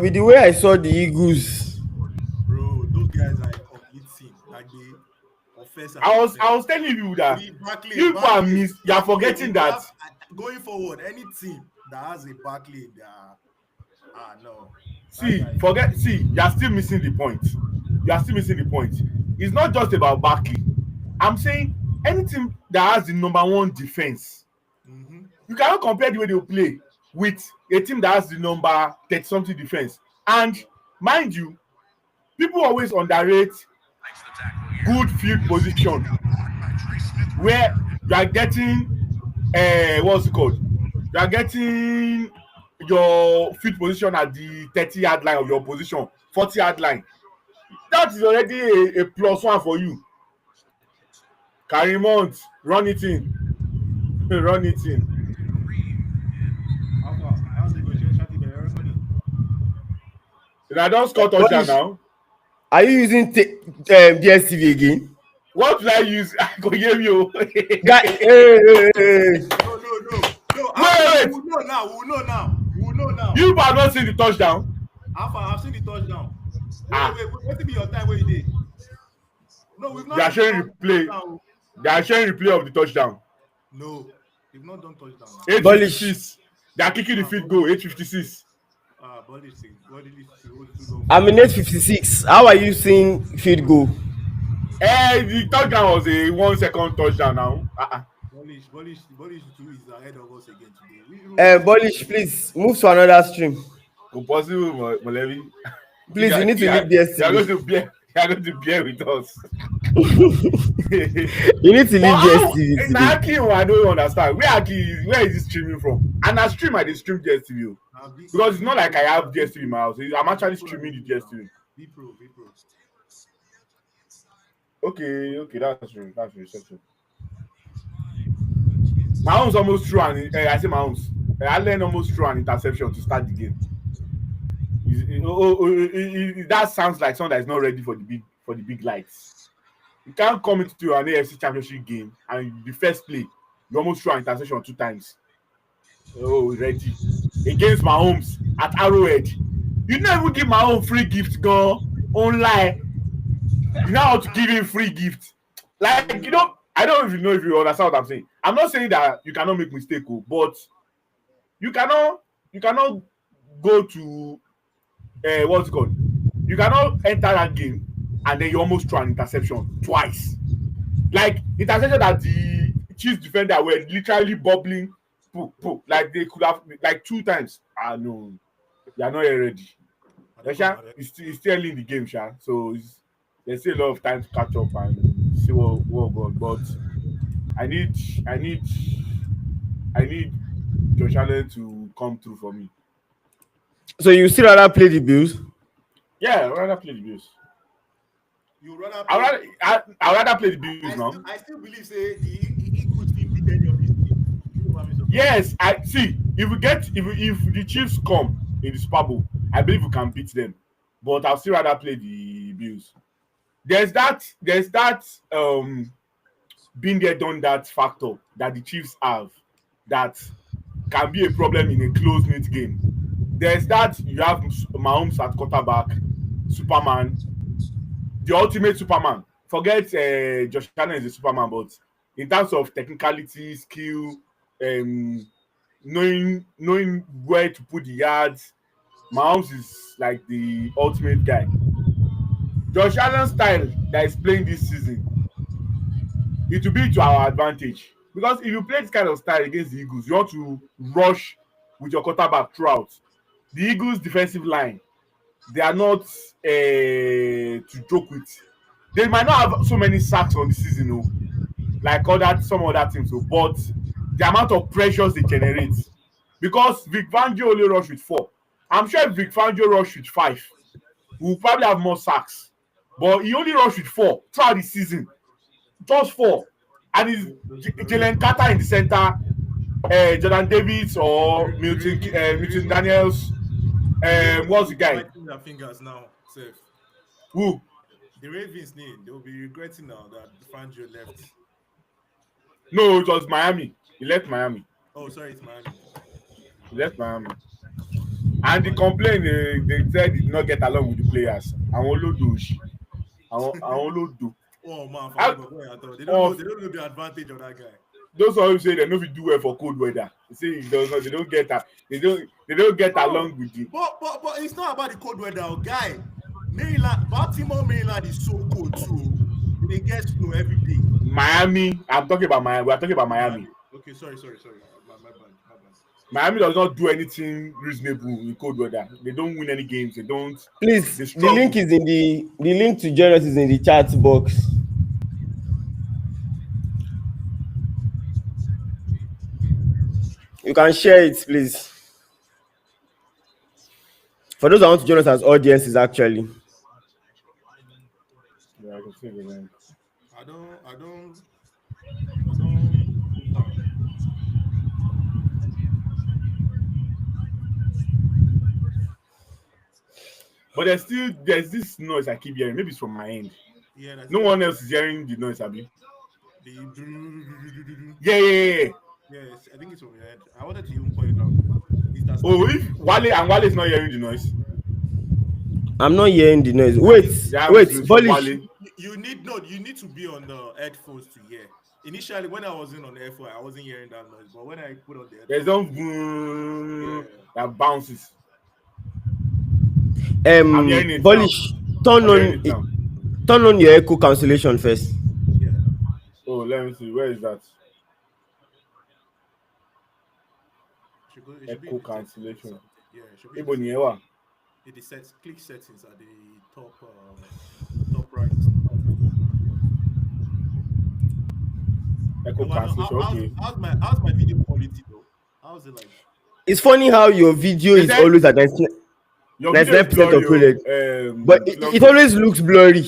With the way I saw the Eagles, Bro, those guys are a complete team. Like they offense and I defense. was telling you that See, Barkley, you people are Barkley, you are Barkley. forgetting If you that. have going forward, any team that has a Barkley, they are no. That guy is See, you are still missing the point. You are still missing the point. It's not just about Barkley. I'm saying any team that has the number one defense, mm-hmm. you cannot compare the way they play with a team that has the number 30 something defense. And mind you, people always underrate good field position where you are getting what's it called? You are getting your field position at the 30-yard line of your position, 40-yard line. That is already a plus one for you. Carry Mount, run it in. Run it in. How's it going? Shati Bear money. I don't score what touchdown is now. are you using DSTV again? What will I use? I go give you. Guy, hey. No. Wait. We will know now. We will know now. You have not seen the touchdown. I've seen the touchdown. Wait. What be your time where you did? No, we've not They are seen showing the replay. touchdown. They are showing replay of the touchdown. No, we've not done touchdown. 8:56. They are kicking the field goal. 8:56. Body I'm in 8:56. How are you seeing field goal? The touchdown was a 1 second touchdown now. Bolish too is ahead of us again today. Bolish, please move to another stream. Possible, Molevi. Please, you need to leave You are going DSTV. to bear. You are going to bear with us. You need to leave DSTV Now, today. I don't understand. Where is this streaming from? And I stream DSTV because it's not like I have DSTV in my house. I'm actually streaming the DSTV. Be pro. Okay, that's true. So true. Mahomes almost threw I say Mahomes. Allen almost threw an interception to start the game. That sounds like someone that is not ready for the big lights. You can't come into an AFC Championship game and the first play you almost threw an interception 2 times. Oh, ready against Mahomes at Arrowhead. You don't even give Mahomes free gift, girl. Online, you know how to give him free gift. Like I don't even know if you understand what I'm saying. I'm not saying that you cannot make mistake, but you cannot go to what's it called? You cannot enter that game and then you almost throw an interception twice. Like interception that the Chiefs defender were literally bubbling, like they could have like 2 times. No, you are not yet ready. It's still early in the game, Sha. So there's still a lot of time to catch up and see what going. But I need Josh Allen to come through for me. So you still rather play the Bills? Yeah, I'd rather play the Bills. You rather I'd rather play the Bills now. I still believe say the Eagles team beat any of these teams. Yes, I see. If the Chiefs come in the Super Bowl, I believe we can beat them. But I'll still rather play the Bills. There's that been there, done that factor that the Chiefs have that can be a problem in a close-knit game. There's that you have Mahomes at quarterback, Superman, the ultimate Superman. Forget Josh Allen is a Superman, but in terms of technicality, skill, knowing where to put the yards, Mahomes is like the ultimate guy. Josh Allen's style that is playing this season, it will be to our advantage because if you play this kind of style against the Eagles, you want to rush with your quarterback throughout. The Eagles' defensive line, they are not to joke with. They might not have so many sacks on the season, like some other teams, but the amount of pressures they generate. Because Vic Fangio only rushed with 4. I'm sure if Vic Fangio rushed with 5, we'll probably have more sacks. But he only rushed with 4 throughout the season. Just 4. And it's Jalen Carter in the center, Jordan Davis or Milton Daniels. What's the guy? Their fingers now, safe. Who? The Ravens name. They will be regretting now that Fangio left. No, it was Miami. He left Miami. Oh, sorry, it's Miami. He left Miami. And the complaint they said he did not get along with the players. Àwọn olódò. Àwọn olódò. Oh man, for I- me, boy, I thought they don't know. of- They don't know the advantage of that guy. Those who say they no fit do well for cold weather. They say he does not. They don't get they don't get along with the. But it's not about the cold weather, oh, guy. Maryland, Baltimore, Maryland is so cold too. They get snow every day. Miami. I'm talking about Miami. We're talking about Miami. Okay, sorry. My bad. Miami does not do anything reasonable in cold weather. They don't win any games. They don't. Please, They the struggle. link is in the link to join us is in the chat box. You can share it, please. For those that want to join us as audiences, actually. Yeah, I can see the link. I don't. But there's this noise I keep hearing. Maybe it's from my end. Yeah, that's No one else is hearing the noise, Abi. the. Yeah. Yes, I think it's from your head. I wanted to even point it out. It's that Oh, if Wale is not hearing the noise. I'm not hearing the noise. Wait, That wait, is from Polish. Wale. you need to be on the headphones to hear. Initially, when I wasn't on the headphone, I wasn't hearing that noise. But when I put on the headphones, There's some boom that bounces. I'm hearing it Polish, I'm hearing it now. turn on your echo cancellation first. yeah. Oh, let me see. Where is that? It should be Echo in the cancellation. settings. Yeah, it should be Ibo ni ewa. in the click settings at the top right. Echo cancellation. Okay. How's my video quality though? How's it like? It's funny how your video is said- always at 99%, Your video is 99% blurry, uploaded. But it blurry. always looks blurry.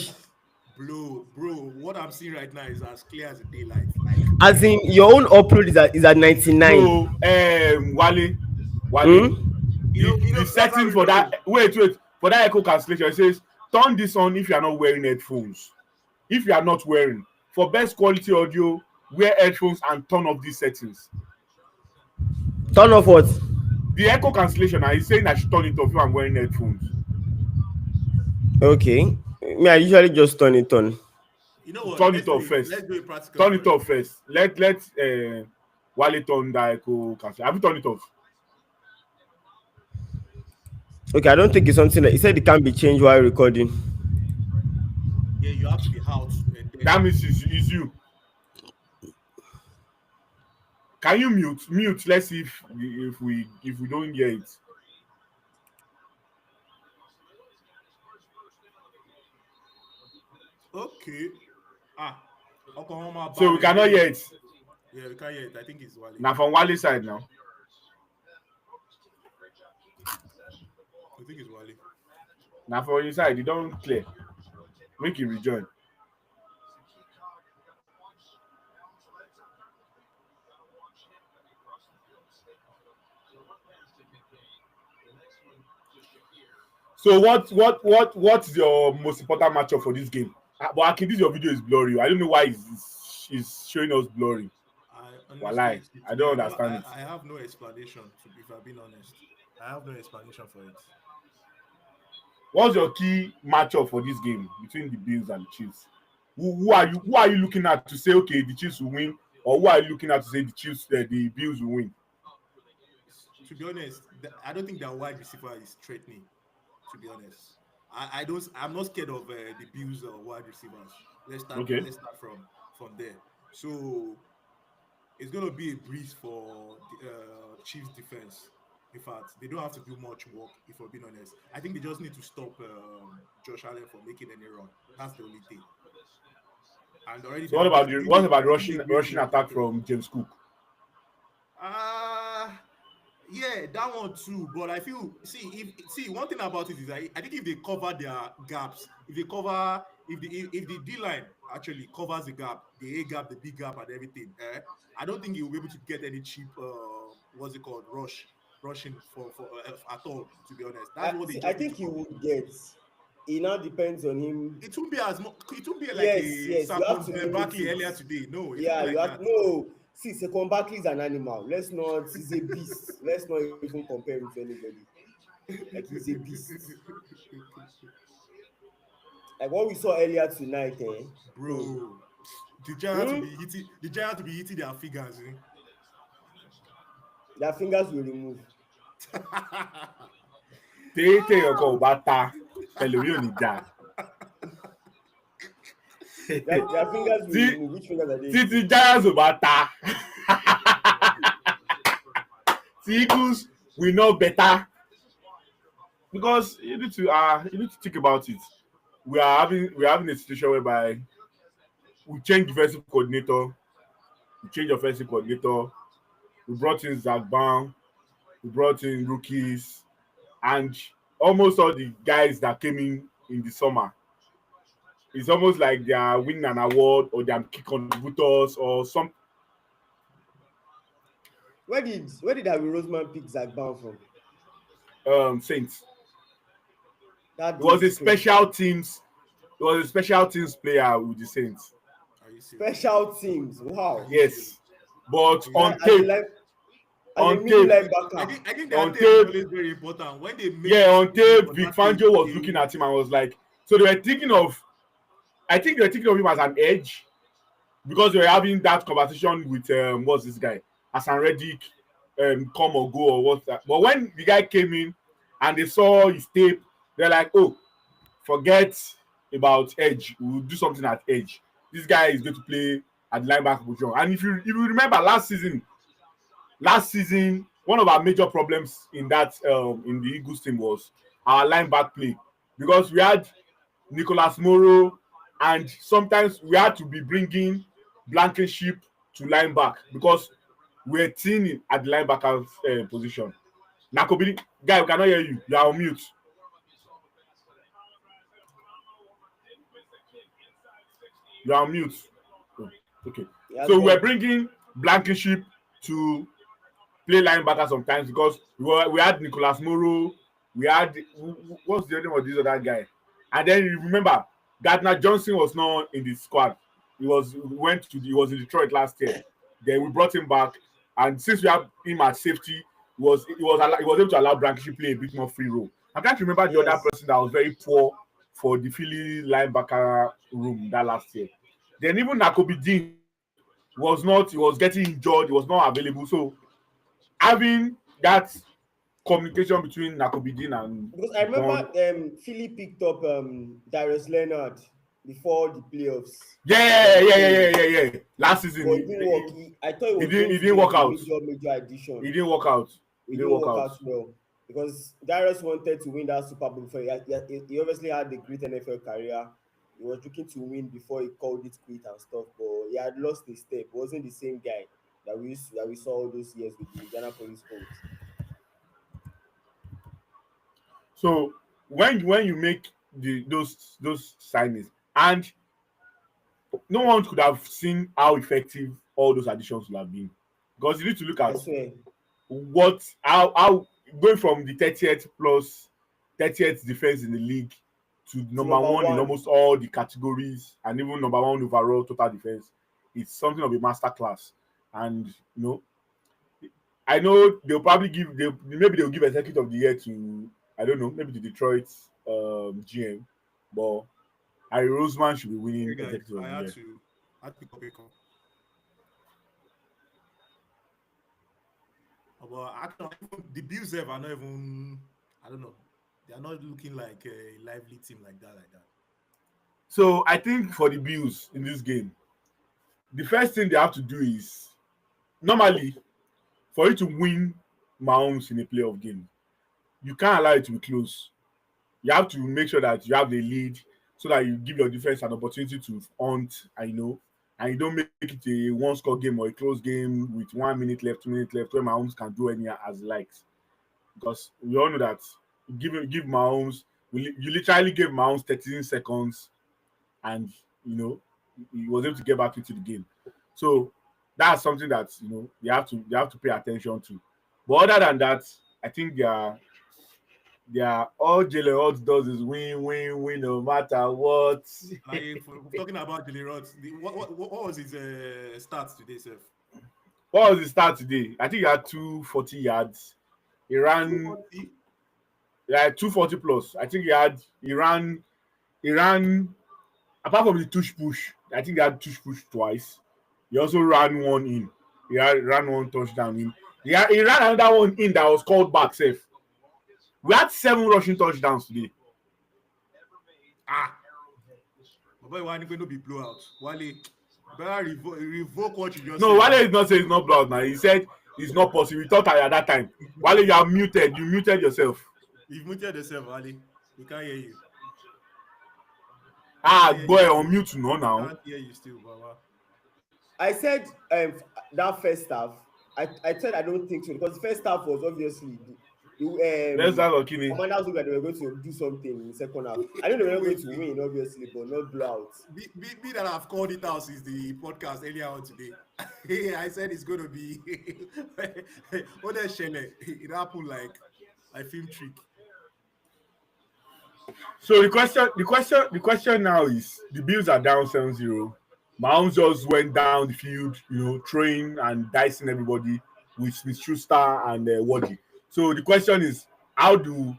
Bro, what I'm seeing right now is as clear as the daylight. Like, As in, your own upload is at 99. So, Wale, the setting for that. Wait. For that echo cancellation, it says turn this on if you are not wearing headphones. If you are not wearing, for best quality audio, wear headphones and turn off these settings. Turn off what? The echo cancellation, he's saying I should turn it off if I'm wearing headphones. Okay. Me, I usually just turn it on. you know what? Turn Let's it off do first. Let's do it practical. Turn it off first. Let Wale turn that echo cancellation. Have you turned it off? Okay, I don't think it's something that he said it can't be changed while recording. Yeah, you have to be out. That means it's you. Can you mute? Let's see if we don't hear it. Okay. So we cannot hear it. Yeah, we can't hear it. I think it's Wale. Now from Wale's side now. I think it's Wale. Now from your side, you don't clear. Make it rejoin. So what's your most important matchup for this game? But Akin, this your video is blurry. I don't know why it's showing us blurry. Walai, I don't understand it. I have no explanation, if I'm being honest. I have no explanation for it. What's your key matchup for this game between the Bills and the Chiefs? Who are you looking at to say okay the Chiefs will win, or who are you looking at to say the Bills will win? To be honest, I don't think that wide receiver is threatening. To be honest, I'm not scared of the Bills or wide receivers. Let's start from there. So it's gonna be a breeze for the Chiefs defense. In fact, they don't have to do much work, if we're being honest. I think they just need to stop Josh Allen from making any run. That's the only thing. And already. So what about rushing attack from James Cook? Yeah, that one too. But I feel one thing about it is that I think if they cover their gaps, if the D line actually covers the gap, the A gap, the B gap, and everything, I don't think he will be able to get any cheap rushing for at all. To be honest, that's what they. I think he would get. It now depends on him. It won't be as much. It won't be like yes. You have to Barkley earlier today. No. Yeah, you have no. See, Saquon Barkley is an animal. Let's not. He's a beast. Let's not even compare him to anybody. Like he's a beast. Like what we saw earlier tonight, eh? Bro, the Giants to be hitting. The Giants to be hitting their fingers. Eh? Their fingers will remove. Tètè ọkọ̀ ò bá ta ẹlòmíì ò ní dà. Their fingers will remove. Which fingers are they? Títí Giants ò bá ta. The Eagles will know better because you need to think about it. We are having a situation whereby we change defensive coordinator, we change offensive coordinator, we brought in Zach Baum, we brought in rookies, and almost all the guys that came in the summer, it's almost like they are winning an award or they are key contributors or some. Where did Harry Roseman pick Zach Baum from? Saints. It was a special teams player with the Saints. Special teams, wow. Yes, but on tape, I think that tape is very important. When they on tape, Vic Fangio was looking at him and was like, so they were thinking of him as an edge because they were having that conversation with what's this guy, Hassan Reddick, come or go or what's that. But when the guy came in and they saw his tape, they're like, oh, forget about edge. We'll do something at edge. This guy is going to play at linebacker position. And if you remember last season, one of our major problems in that in the Eagles team was our linebacker play because we had Nicholas Morrow and sometimes we had to be bringing Blankenship to linebacker because we're thin at the linebacker position. Nakobili, guy, we cannot hear you. You are on mute. You are on mute. Oh, okay. Yeah, so we're bringing Blankenship to play linebacker sometimes because we had Nicholas Morrow. We had what's the name of this other guy? And then you remember Gardner Johnson was not in the squad. He was in Detroit last year. Then we brought him back, and since we have him at safety, he was able to allow Blankenship play a bit more free role. I can't remember the other person that was very poor for the Philly linebacker room that last year. Then even Nakobe Dean he was getting injured, he was not available. So having that communication between Nakobe Dean and because I remember Philly picked up Darius Leonard before the playoffs. Yeah. Last season, but it didn't work. I thought it didn't work out. Major addition. It didn't work out. It didn't work out well because Darius wanted to win that Super Bowl before. He obviously had a great NFL career. He was looking to win before he called it quit and stuff, but he had lost his step. He wasn't the same guy that we saw all those years with the Indianapolis Colts. So when you make those signings, and no one could have seen how effective all those additions would have been, because you need to look at how going from the 30th defense in the league to number one in almost all the categories and even number one overall total defense. It's something of a masterclass. And I know they'll probably they'll give executive of the year to, I don't know, maybe the Detroit GM, but Harry Roseman should be winning executive of the year. I had to pick up a call. But I don't know, the Bills are not even, I don't know, they are not looking like a lively team like that. So I think for the Bills in this game, the first thing they have to do is, normally, for you to win Mahomes in a playoff game, you can't allow it to be close. You have to make sure that you have the lead so that you give your defense an opportunity to hunt, and you don't make it a one-score game or a close game with 1 minute left, 2 minutes left, where Mahomes can do any as he likes. Because we all know that give Mahomes, you literally gave Mahomes 13 seconds, and he was able to get back into the game. So that's something that you have to pay attention to. But other than that, I think they are all Jalen Hurts does is win no matter what. Talking about Jalen Hurts, what was his stats today, sir? What was the start today? I think he had 240 yards. He ran 240 plus. I think he ran apart from the tush push. I think he had tush push twice. He also ran one in. Ran one touchdown in. He ran another one in that was called back safe. We had 7 rushing touchdowns today. But why going to be blowout? Wale, better revoke what you just No, said. Wale is not saying it's not blowout now. He said it's not possible. We thought at that time. Wale, you are muted. You muted yourself. You've muted yourself, Wale. We can't hear you. Boy, on mute now. I can't hear you still, Baba. I said that first half. I said I don't think so because the first half was obviously Let's have Okini. Commanders looked like they were going to do something in the second half. I know they were not going to win, obviously, but not blowout. Me that I've called it out since the podcast earlier on today. I said it's going to be it happened like a film trick. So the question now is the Bills are down 7-0. Mahomes just went down the field, throwing and dicing everybody with Smith-Schuster and Wadi. So the question is, how do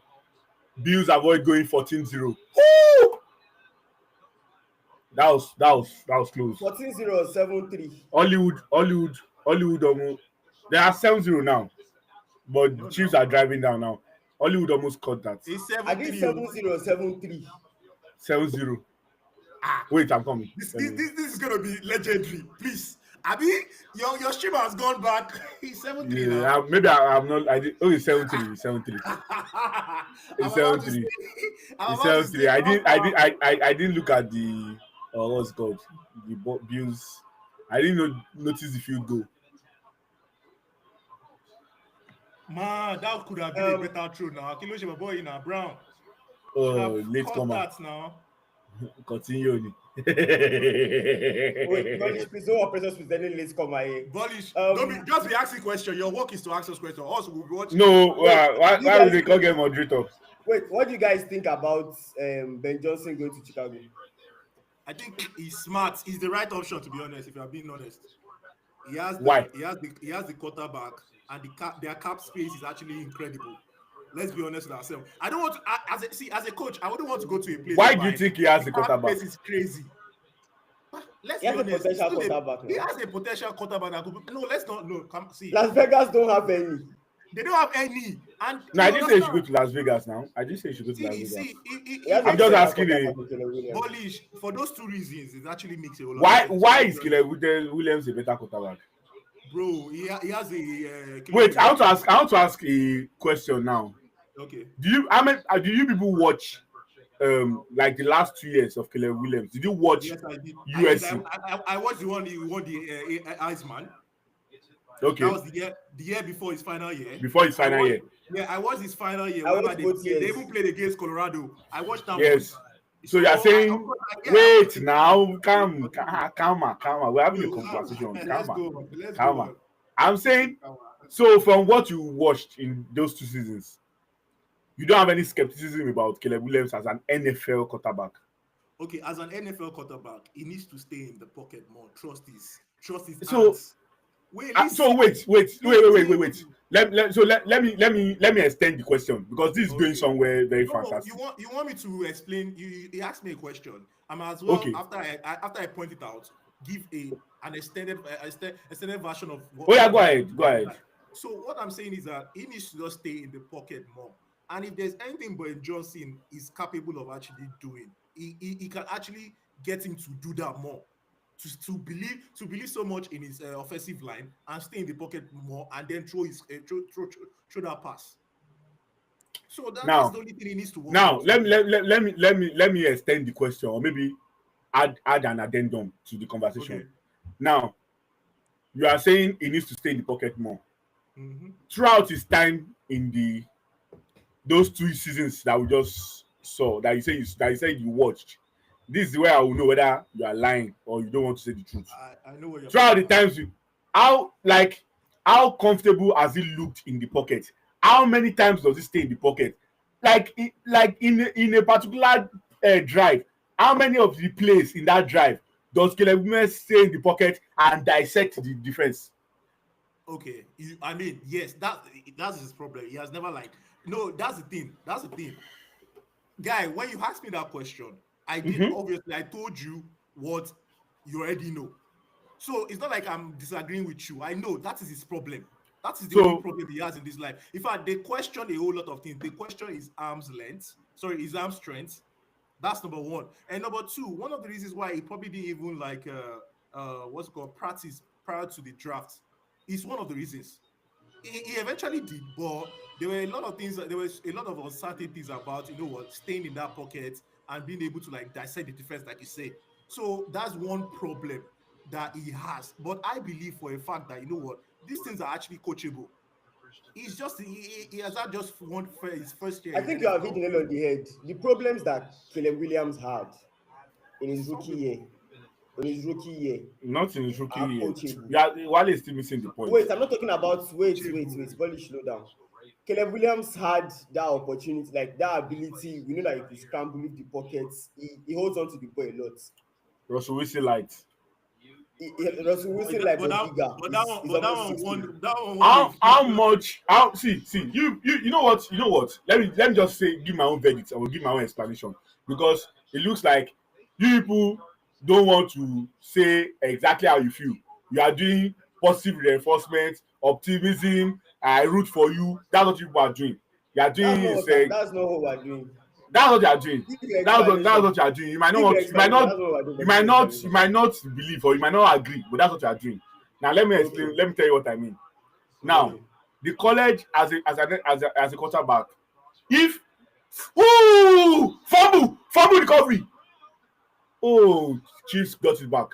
Bills avoid going 14-0? Woo! That was close. 14-0, 7-3. Hollywood almost. They are 7-0 now, but the Chiefs are driving down now. Hollywood almost caught that. I did 7-0, 7-3. 7-0. Wait, I'm coming. This is gonna be legendary. Please. Abi, your streamer has gone back. He's 7-3 now. Maybe I'm not. I did. Oh, it's 7-3. 7-3. It's 7-3. It's 7-3. I didn't look at the what's it called, the Bills. I didn't notice the field goal. Man, that could have been a better throw now. Kilo Sheba boy in Brown. Oh, late comer. Now. Continue. Wait, Bolish, please don't operate us with any late comer here. Bolish, just be asking questions. Your work is to ask us questions. Also, we'll be watching. No, why would they call get moderator? Wait, what do you guys think about Ben Johnson going to Chicago? I think he's smart. He's the right option, to be honest. If you are being honest, he has the quarterback, and their cap space is actually incredible. Let's be honest with ourselves. I don't want to, as a coach, I wouldn't want to go to a place. Why do you think he has the quarterback? This is crazy. Let's he be has honest. a potential quarterback. He has a potential quarterback that could be, no, let's not. No, come see. Las Vegas don't have any. They don't have any. And no, I didn't say you should go to Las Vegas now. I didn't say you should go to Las Vegas. I'm just asking Polish, for those two reasons, it actually makes a whole lot. Why is Caleb Williams a better quarterback? Bro, he has a. Wait, I want to ask a question now. Okay. Do you people watch like the last 2 years of Caleb Williams? Did you watch USC? I watched the one he won the Iceman. Okay. That was the year before his final year. Year. Yeah, I watched his final year. They even played against Colorado. I watched that. Yes. So you're saying, wait now, calm. We're having a conversation. Calm. I'm saying, so from what you watched in those 2 seasons, you don't have any skepticism about Caleb Williams as an NFL quarterback. Okay, as an NFL quarterback, he needs to stay in the pocket more. Trust his hands. Wait. Let me extend the question because this is going somewhere very fantastic. You want me to explain? You asked me a question. I'm as well. Okay. After I point it out, give an extended version of. Go ahead. So what I'm saying is that he needs to just stay in the pocket more. And if there's anything Ben Johnson is capable of actually doing, he can actually get him to do that more. To believe so much in his offensive line and stay in the pocket more and then throw that pass. So that's the only thing he needs to work. Now let me extend the question or maybe add an addendum to the conversation. Okay. Now you are saying he needs to stay in the pocket more. Mm-hmm. Throughout his time in those 2 seasons that we just saw, that you said you watched. This is where I will know whether you are lying or you don't want to say the truth. I know what you're throughout the times, how comfortable has he looked in the pocket? How many times does he stay in the pocket? Like in a particular drive, how many of the plays in that drive does Caleb Williams stay in the pocket and dissect the defense? Okay, I mean, yes, that's his problem. He has never like no. That's the thing. That's the thing, guy. When you asked me that question, I did Mm-hmm. obviously. I told you what you already know. So it's not like I'm disagreeing with you. I know that is his problem. That is the only So problem he has in this life. In fact, they question a whole lot of things. They question his arm's length. Sorry, his arm strength. That's number one. And number two, one of the reasons why he probably didn't even like what's it called practice prior to the draft is one of the reasons. He eventually did, but there were a lot of things. There was a lot of uncertainties about staying in that pocket and being able to like dissect the defense, like you say. So that's one problem that he has. But I believe for a fact that these things are actually coachable. He's just he has had just his first year I in think you have hit NFL. the nail on the head. The problems that Caleb Williams had in his rookie year, not in his rookie are year. coachable. Yeah, Wale is still missing the point. Wait, I'm not talking about Coachable. Polish slow down. Caleb Williams had that opportunity, like that ability. We know that he could scramble with the pockets. He holds on to the ball a lot. Russell Wilson light. Russell Wilson like But but that, bigger. but that one, He's but that almost one 60. won. That one won a How few. much? How see you know Let me just say give my own verdict. I will give my own explanation because it looks like you people don't want to say exactly how you feel. You are doing positive reinforcement, optimism. I root for you. That's what you people are doing. You are doing is That's not what we're doing. that's what you are doing. Give your That's explanation. what you are doing. You might not Give your want, explanation. That's what we're doing. you Give might your not explanation. believe or you might not agree, but that's what you are doing. Now let me explain. Okay. Let me tell you what I mean. Now, Okay. the college as a quarterback, if fumble recovery. Oh, Chiefs got it back.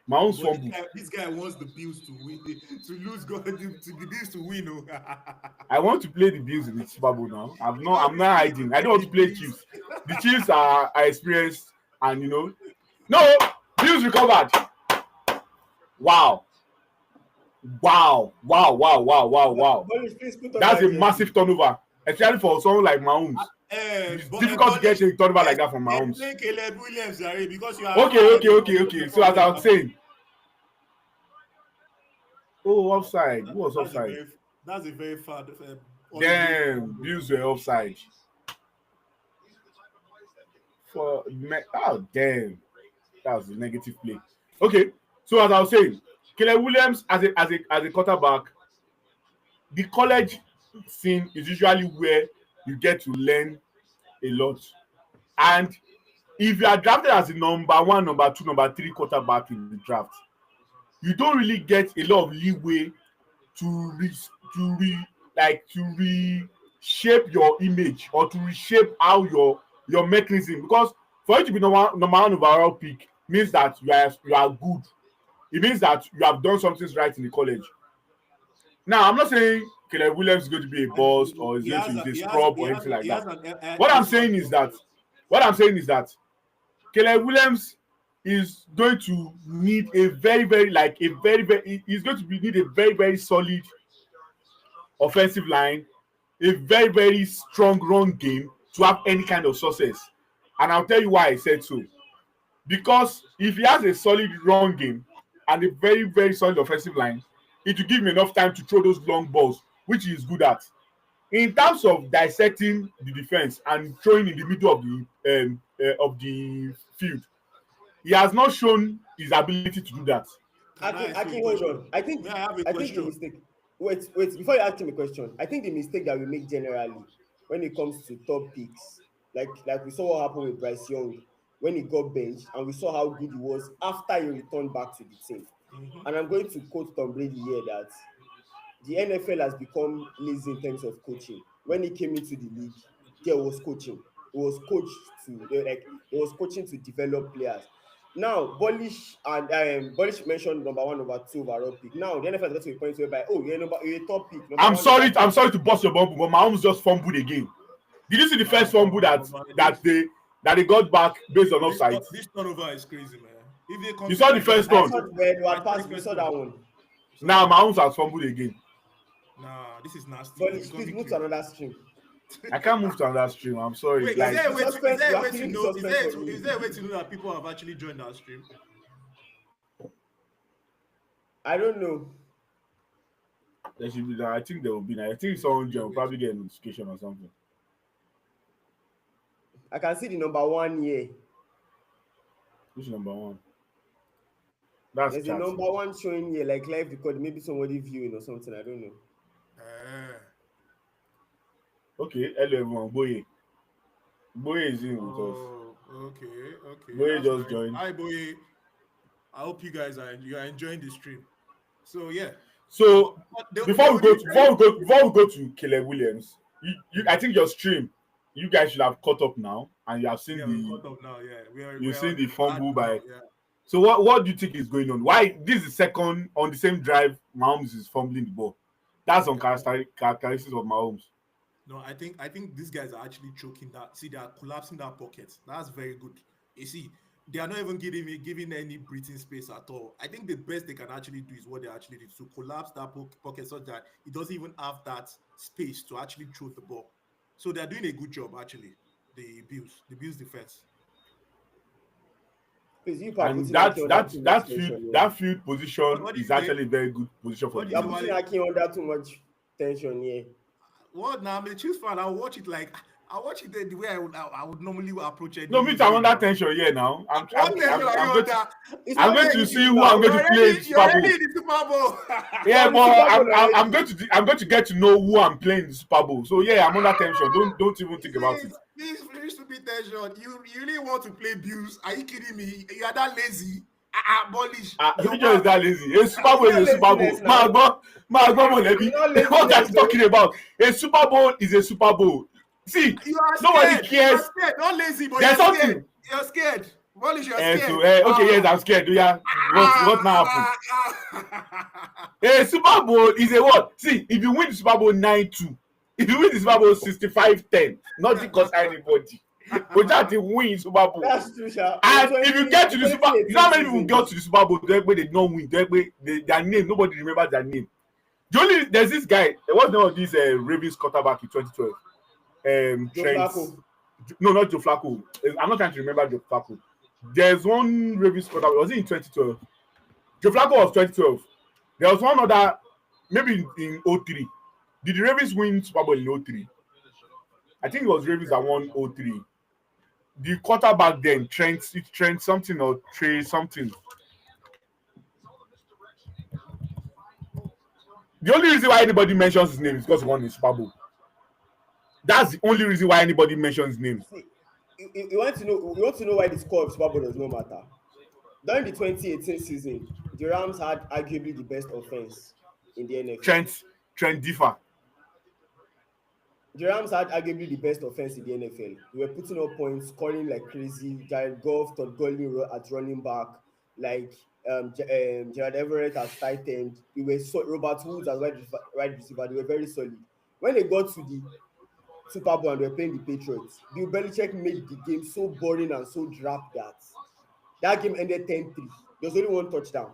Mahomes But fumble. this guy wants the Bills to win, to lose, to the Bills to win. Oh. I want to play the Bills in the Super Bowl now. I'm not hiding. I don't want to The play Bills. Chiefs. The Chiefs are experienced and no, Bills recovered. Wow. Polish, please put on That's that a jersey. massive turnover, especially for someone like Mahomes. It's difficult to get a turnover like that from Mahomes. Caleb Williams, because you are Okay. So as I was saying, offside. Who was offside? That's a very far. Damn, Bills were offside. Damn, that was a negative play. Okay, so as I was saying, Caleb Williams as a quarterback, the college scene is usually where you get to learn a lot. And if you are drafted as the number one, number two, number three quarterback in the draft, you don't really get a lot of leeway to reshape your image or to reshape how your mechanism, because for you to be number one overall pick means that you are good. It means that you have done something right in the college. Now I'm not saying Caleb Williams is going to be a bust or is going to be a scrub or anything like that. What I'm saying is that Caleb Williams is going to need a very he's going to need a very very solid offensive line, a very very strong run game to have any kind of success. And I'll tell you why I said so. Because if he has a solid run game and a very very solid offensive line, it will give him enough time to throw those long balls, which he is good at. In terms of dissecting the defense and throwing in the middle of the field, he has not shown his ability to do that. Aki, hold on. I think the mistake. Wait. Before you ask him a question, I think the mistake that we make generally when it comes to top picks, like we saw what happened with Bryce Young when he got benched, and we saw how good he was after he returned back to the team. Mm-hmm. And I'm going to quote Tom Brady here that the NFL has become lazy in terms of coaching. When he came into the league, there was coaching. It was coaching to develop players. Now, Bolish mentioned number one, number two overall pick. Now, the NFL has got to a point whereby, you're a top pick. I'm sorry to bust your bubble, but Mahomes just fumbled again. Did you see the first fumble that they got back based on offside? This turnover is crazy, man. You saw the first one. We saw that one. Now Mahomes has fumbled again. Nah, this is nasty. But please move to another stream. I can't move to another stream. I'm sorry. Wait, is there a way to know that people have actually joined our stream? I don't know. There should be. I think there will be. I think someone will probably get a notification or something. I can see the number 1 here. Which number one? That's There's a chat. number 1 showing here, like live recording. Maybe somebody viewing or something. I don't know. Okay, hello everyone. Boye is in with us. Okay. Boye That's just nice. joined. Hi, Boye. I hope you guys are enjoying the stream. So yeah. So before we go to Caleb Williams, I think your stream, you guys should have caught up now, and you have seen caught up now. Yeah, you've seen the fumble by. Now, yeah. So what do you think is going on? Why this is second on the same drive? Mahomes is fumbling the ball. That's on characteristics of Mahomes. No, I think these guys are actually choking that. See, they are collapsing that pocket. That's very good. You see, they are not even giving any breathing space at all. I think the best they can actually do is what they actually did, to collapse that pocket so that it doesn't even have that space to actually throw the ball. So they're doing a good job actually. The Bills defense. And that field position is actually a very good position for the You're putting Aki under too much tension here. What now? I'm a Chiefs fan. I'll watch it the way I would normally approach it. No, me too. I'm under tension here now. I'm going to see who I'm going to play in the Super Bowl. Yeah, but I'm going to get to know who I'm playing in the Super Bowl. So yeah, I'm under tension. Don't even think about it. Please finish to be tension. You really want to play Bills? Are you kidding me? You are that lazy? Abolish. Future is that lazy. A Super Bowl is a Super Bowl. What are you talking about? A Super Bowl is a Super Bowl. See, nobody cares. You're not lazy, but there's something. You're scared. Abolish, you're scared. Okay, yes, I'm scared. Yeah. What now happened? A Super Bowl is a what? See, if you win the Super Bowl 9-2, if you win the Super Bowl 65-10, nothing costs anybody. But that the win Super Bowl. That's true, sir. And if you get to the Super Bowl, you know how many people got to the Super Bowl? They don't win. Their name, nobody remembers their name. There's this guy. What's the name of this Ravens quarterback in 2012? No, not Joe Flacco. I'm not trying to remember Joe Flacco. There's one Ravens quarterback. Was it in 2012? Joe Flacco was 2012. There was one other, maybe in 03. Did the Ravens win Super Bowl in 03? I think it was Ravens that won 03. The quarterback then, Trent something or Trey something. The only reason why anybody mentions his name is because he won the Super Bowl. That's the only reason why anybody mentions his name. You want to know why the score of Super Bowl does not matter. During the 2018 season, the Rams had arguably the best offense in the NFL. Trent differ. The Rams had arguably the best offense in the NFL. They were putting up points, scoring like crazy. Jared Goff, Todd Gurley at running back, like Gerald Everett as tight end. They were Robert Woods as wide receiver. They were very solid. When they got to the Super Bowl and they were playing the Patriots, Bill Belichick made the game so boring and so drab that game ended 10-3. There was only one touchdown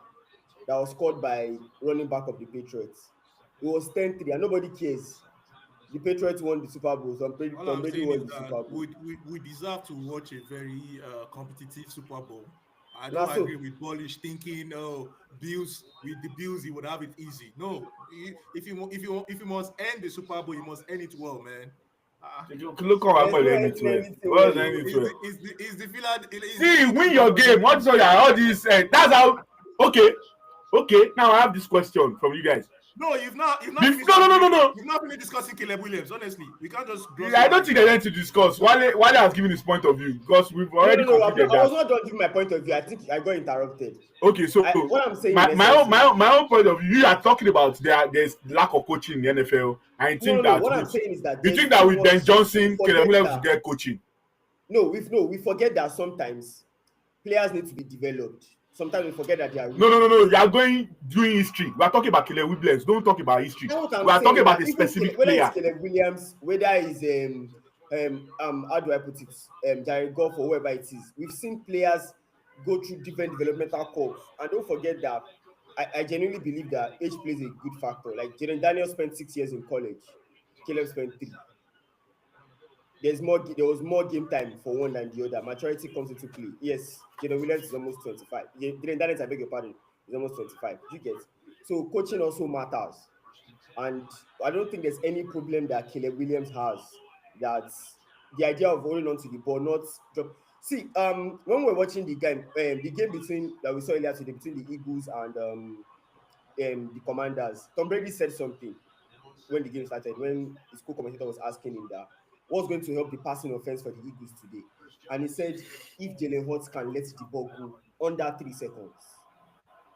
that was scored by running back of the Patriots. It was 10-3 and nobody cares. The Patriots won the Super Bowl. Tom Brady won the Super Bowl. We deserve to watch a very competitive Super Bowl. I don't agree with Polish thinking, Bills, with the Bills, he would have it easy. No, if you must end the Super Bowl, you must end it well, man. Look how I end it well. Is the feeling? See, win your game. What's all this? That's how. Okay. Now I have this question from you guys. No, you've not. No. You've not been discussing Caleb Williams. Honestly, we can't just. I don't think they need to discuss. Wale has given his point of view because we've already. No, I was not done giving my point of view. I think I got interrupted. Okay, so what I'm saying, my own point of view, you are talking about there's lack of coaching in the NFL. I think that. What I'm saying is that you think that with Ben Johnson, Caleb Williams will get coaching. No, we forget that sometimes players need to be developed. Sometimes we forget that they are. No. You are doing history. We are talking about Caleb Williams. Don't talk about history. We are talking about a specific player. Whether it's Caleb Williams, whether it's how do I put it? Jared Goff or whoever it is. We've seen players go through different developmental curves, and don't forget that I genuinely believe that age plays a good factor. Like Jaden Daniels spent 6 years in college. Caleb spent 3. There was more game time for one than the other. Maturity comes into play. Yes, Jaden Williams is almost 25. Jaden Daniels, I beg your pardon, is almost 25. You get. So coaching also matters. And I don't think there's any problem that Caleb Williams has. That the idea of holding on to the ball, not drop. See, when we're watching the game between that we saw earlier today between the Eagles and the Commanders, Tom Brady said something when the game started, when his co-commentator was asking him that what's going to help the passing offense for the Eagles today, and he said if Jalen Hurts can let the ball go under 3 seconds,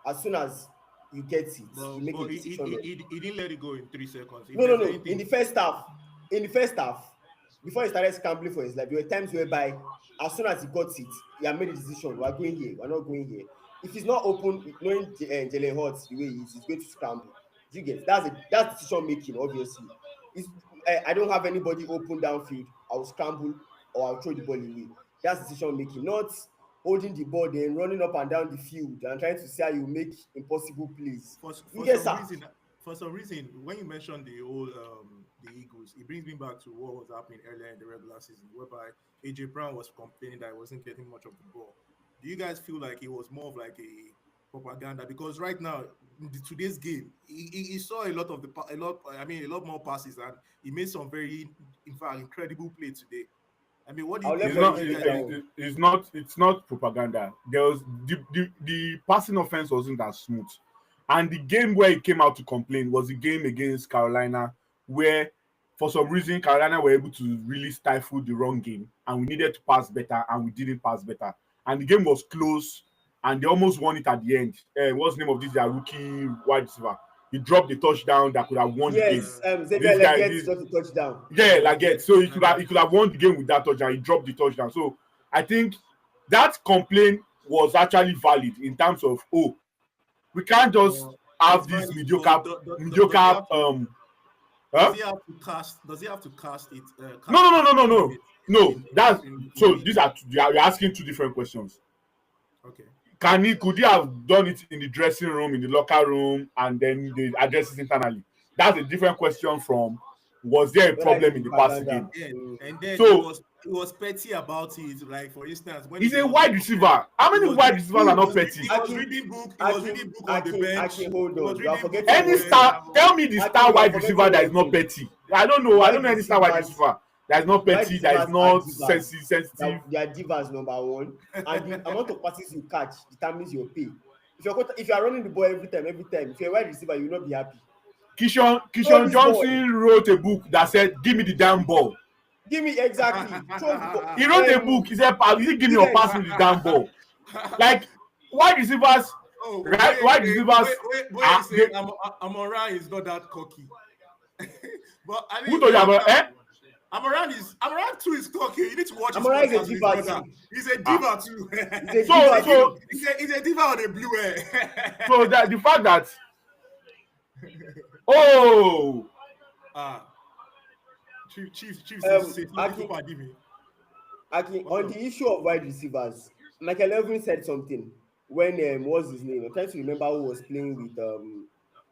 as soon as you get it, you make a decision. He didn't let it go in 3 seconds. No. In the first half, before he started scrambling for his life, there were times whereby as soon as he got it, he had made a decision. We're going here. We're not going here. If he's not open, knowing Jalen Hurts the way he is, he's going to scramble. Do you get? That's decision making. Obviously, I don't have anybody open downfield. I'll scramble or I'll throw the ball away. That's decision making, not holding the ball then running up and down the field and trying to see how you make impossible plays. For some reason, when you mentioned the whole the Eagles, it brings me back to what was happening earlier in the regular season, whereby AJ Brown was complaining that he wasn't getting much of the ball. Do you guys feel like it was more of like a propaganda? Because right now, in today's game, he saw a lot more passes, and he made some very, in fact, incredible play today. I mean, what do you think? It's not propaganda. There was the passing offense wasn't that smooth. And the game where he came out to complain was the game against Carolina, where for some reason Carolina were able to really stifle the run game, and we needed to pass better, and we didn't pass better. And the game was close, and they almost won it at the end. What's the name of this? Their rookie wide receiver. He dropped the touchdown that could have won the game. Xavier Legette dropped the touchdown. Yeah, Legette. So he could have won the game with that touchdown. He dropped the touchdown. So I think that complaint was actually valid in terms of we can't just have this mediocre. Does he have to cast it? No. That's so. You're asking two different questions. Okay. Could he have done it in the dressing room, in the locker room, and then they address it internally? That's a different question from was there a problem in the passing game? And then so he was petty about it. Like for instance, when he's a wide receiver. How many wide receivers are not petty? He was reading book on the bench. Any star? Tell me the star wide receiver that is not petty. I don't know any star wide receiver that is not petty, that is not sensitive. They are divas, number one, and the amount of passes you catch determines your pay. If you are running the ball every time, if you're a wide receiver, you will not be happy. Kishon Johnson wrote a book that said, "Give me the damn ball." Give me exactly. He wrote a book. He said, "Give me or pass me the damn ball." Like wide receivers. Wide receivers. Wait, Amon-Ra is not that cocky. But I mean, who told you about? Amon-Ra too is cocky. You need to watch. Amon-Ra is a diva too. He's a diva too. He's a diva on a blue hair. So that the fact that Chiefs on the issue of wide receivers, Michael Irvin said something when what's his name? I'm trying to remember who was playing with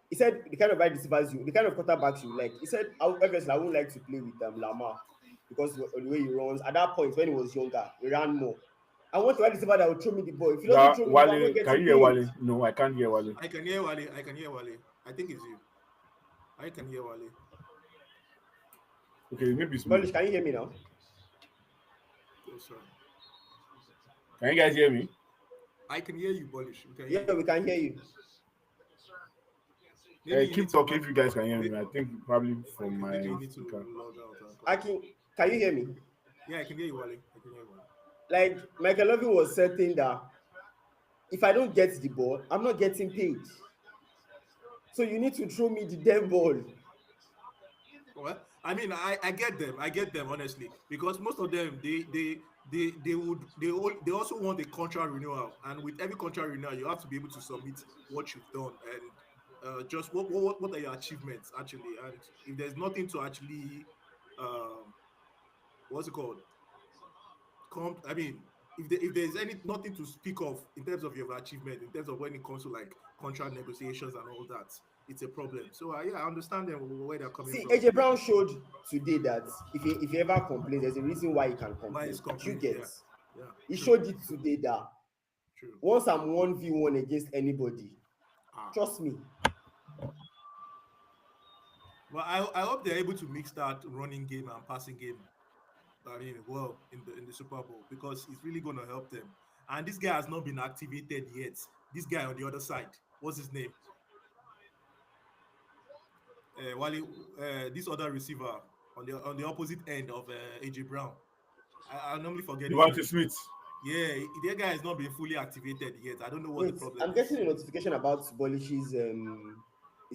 he said the kind of wide receivers the kind of quarterbacks you like. He said obviously I wouldn't like to play with Lamar because of the way he runs. At that point when he was younger, he ran more. I want a wide receiver that will throw me the ball. If he doesn't throw me the ball, I won't get can you hear Wale? No, I can't hear Wale. I can hear Wale. I think it's you. I can hear Wale. Okay, maybe it's me. Can you hear me now? Yes, sir. Can you guys hear me? I can hear you, Polish. We can hear you. Keep talking if you guys can hear me. I think probably from my speaker. Can you hear me? Yeah, I can hear you, Wale. Like Michael Irvin was saying that if I don't get the ball, I'm not getting paid. So you need to throw me the damn ball. Well, I mean, I get them honestly, because most of them they also want a contract renewal, and with every contract renewal, you have to be able to submit what you've done and just what are your achievements actually, and if there's nothing to actually what's it called? I mean, if there's nothing to speak of in terms of your achievement, in terms of when it comes to like contract negotiations and all that, it's a problem. So I understand them where they're coming from. AJ Brown showed today that if he ever complains, there's a reason why he can complain. You get. Yeah. He showed it today that once I'm 1v1 against anybody, trust me, But I hope they're able to mix that running game and passing game. I mean, well, in the Super Bowl because it's really going to help them. And this guy has not been activated yet. This guy on the other side, what's his name? Wally, this other receiver on the opposite end of AJ Brown. I normally forget his Devontae name. Smith. Yeah, that guy has not been fully activated yet. I don't know what the Wait, problem I'm is. getting a notification about Bolish's. He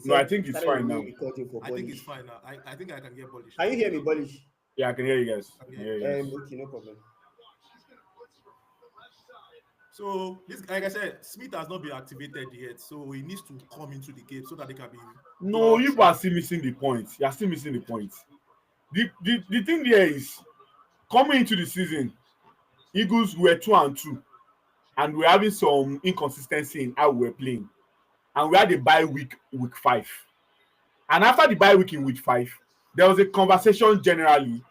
No, I said think he it's started a fine new now. recording for I think it's Bolish. fine now. I think I can get Polish Can now. you hear me, Bolish? Yeah, I can hear you guys. I can Okay. hear you guys. Okay, no problem. So this, like I said, Smith has not been activated yet, so he needs to come into the game so that they can be No, plugged. you are still missing the point. You are still missing the point. The thing there is coming into the season, Eagles were 2-2, and we're having some inconsistency in how we're playing. And we had a bye week 5. And after the bye week in week 5, there was a conversation generally.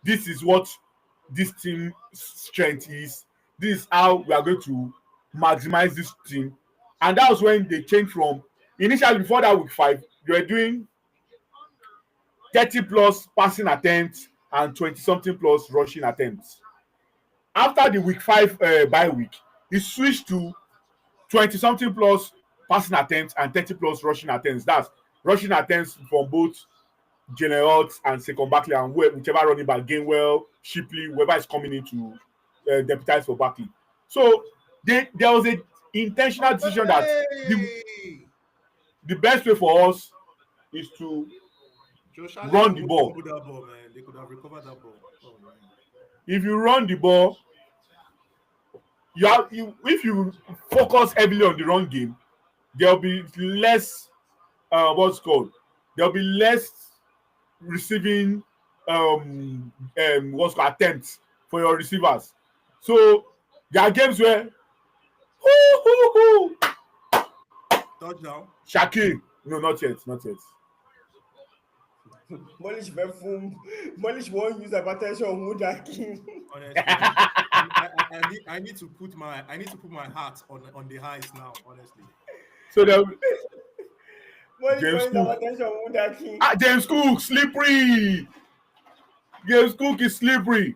This is what this team's strength is. This is how we are going to maximize this team. And that was when they changed from initially before that week 5, they were doing 30 plus passing attempts and 20 something plus rushing attempts. After the week 5 bye week, he switched to 20 something plus passing attempts and 30 plus rushing attempts. That's rushing attempts from both Jalen Hurts and Saquon Barkley and whichever running back, Gainwell, Shipley, whoever is coming in to deputize for Barkley. So there was a intentional decision that the best way for us is to Josh run Allen the almost ball. fumbled that ball, man. They could have recovered that ball. Oh man. If you run the ball, if you focus heavily on the run game, there'll be less what's called there'll be less receiving what's called attempts for your receivers. So there are games where Touchdown. Shaki, no, not yet. Bolish won't use hypertension on Mudaki. Honestly, I need to put my heart on the highs now. Honestly. So there Bolish James won't use Cook. hypertension on Mudaki. James Cook slippery. James Cook is slippery.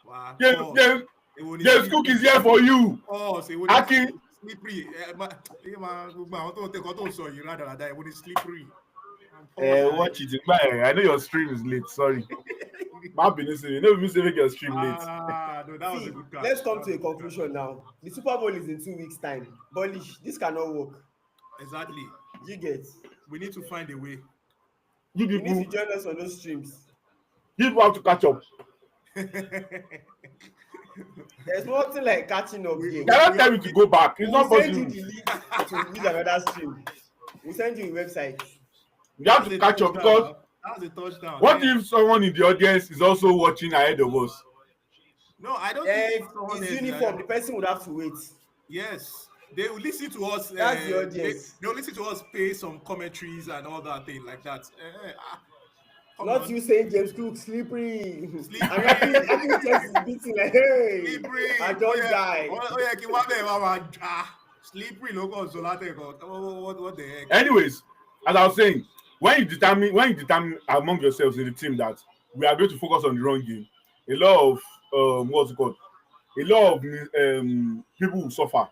Wow. James Cook is here for you. Oh, say what Aki. Slippery. Slippery. Watch it. I know your stream is late. Sorry. My business. You know, you make your stream late. No, that was a good catch. Let's come to a conclusion now. The Super Bowl is in 2 weeks' time. Bolish, this cannot work. Exactly. You get. We need to find a way. You You need to people join us on those streams. have to catch up. There's nothing like catching up here. You cannot tell me to go back. It's not We'll send you possible. the link to use another stream. We'll send you a website. You have to catch up because that was a touchdown. what if someone in the audience is also watching ahead of us? No, I don't think It's uniform. The person would have to wait. Yes. They will listen to us. That's the audience. They'll listen to us pay some commentaries and all that thing like that. Not you saying James Cook slippery. And I think James is beating like, hey, Slippery. I don't die. Slippery logo. What the heck? Anyways, as I was saying, when you determine among yourselves in the team that we are going to focus on the run game, a lot of what's it called? A lot of people will suffer.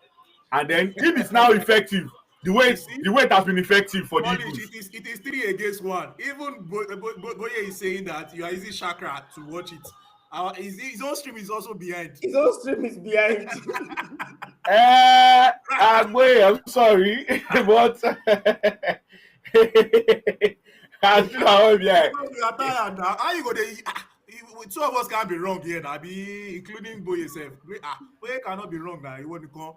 And then if it's now effective, the way it has been effective for the Eagles. It is 3 against 1. Even Boye is saying that you are using Chakra to watch it. His own stream is also behind. His own stream is behind. I'm sorry, but I still have behind. You are tired now. How you go there? Two of us can't be wrong here now, including Boye yourself. Boye cannot be wrong now. You want to come?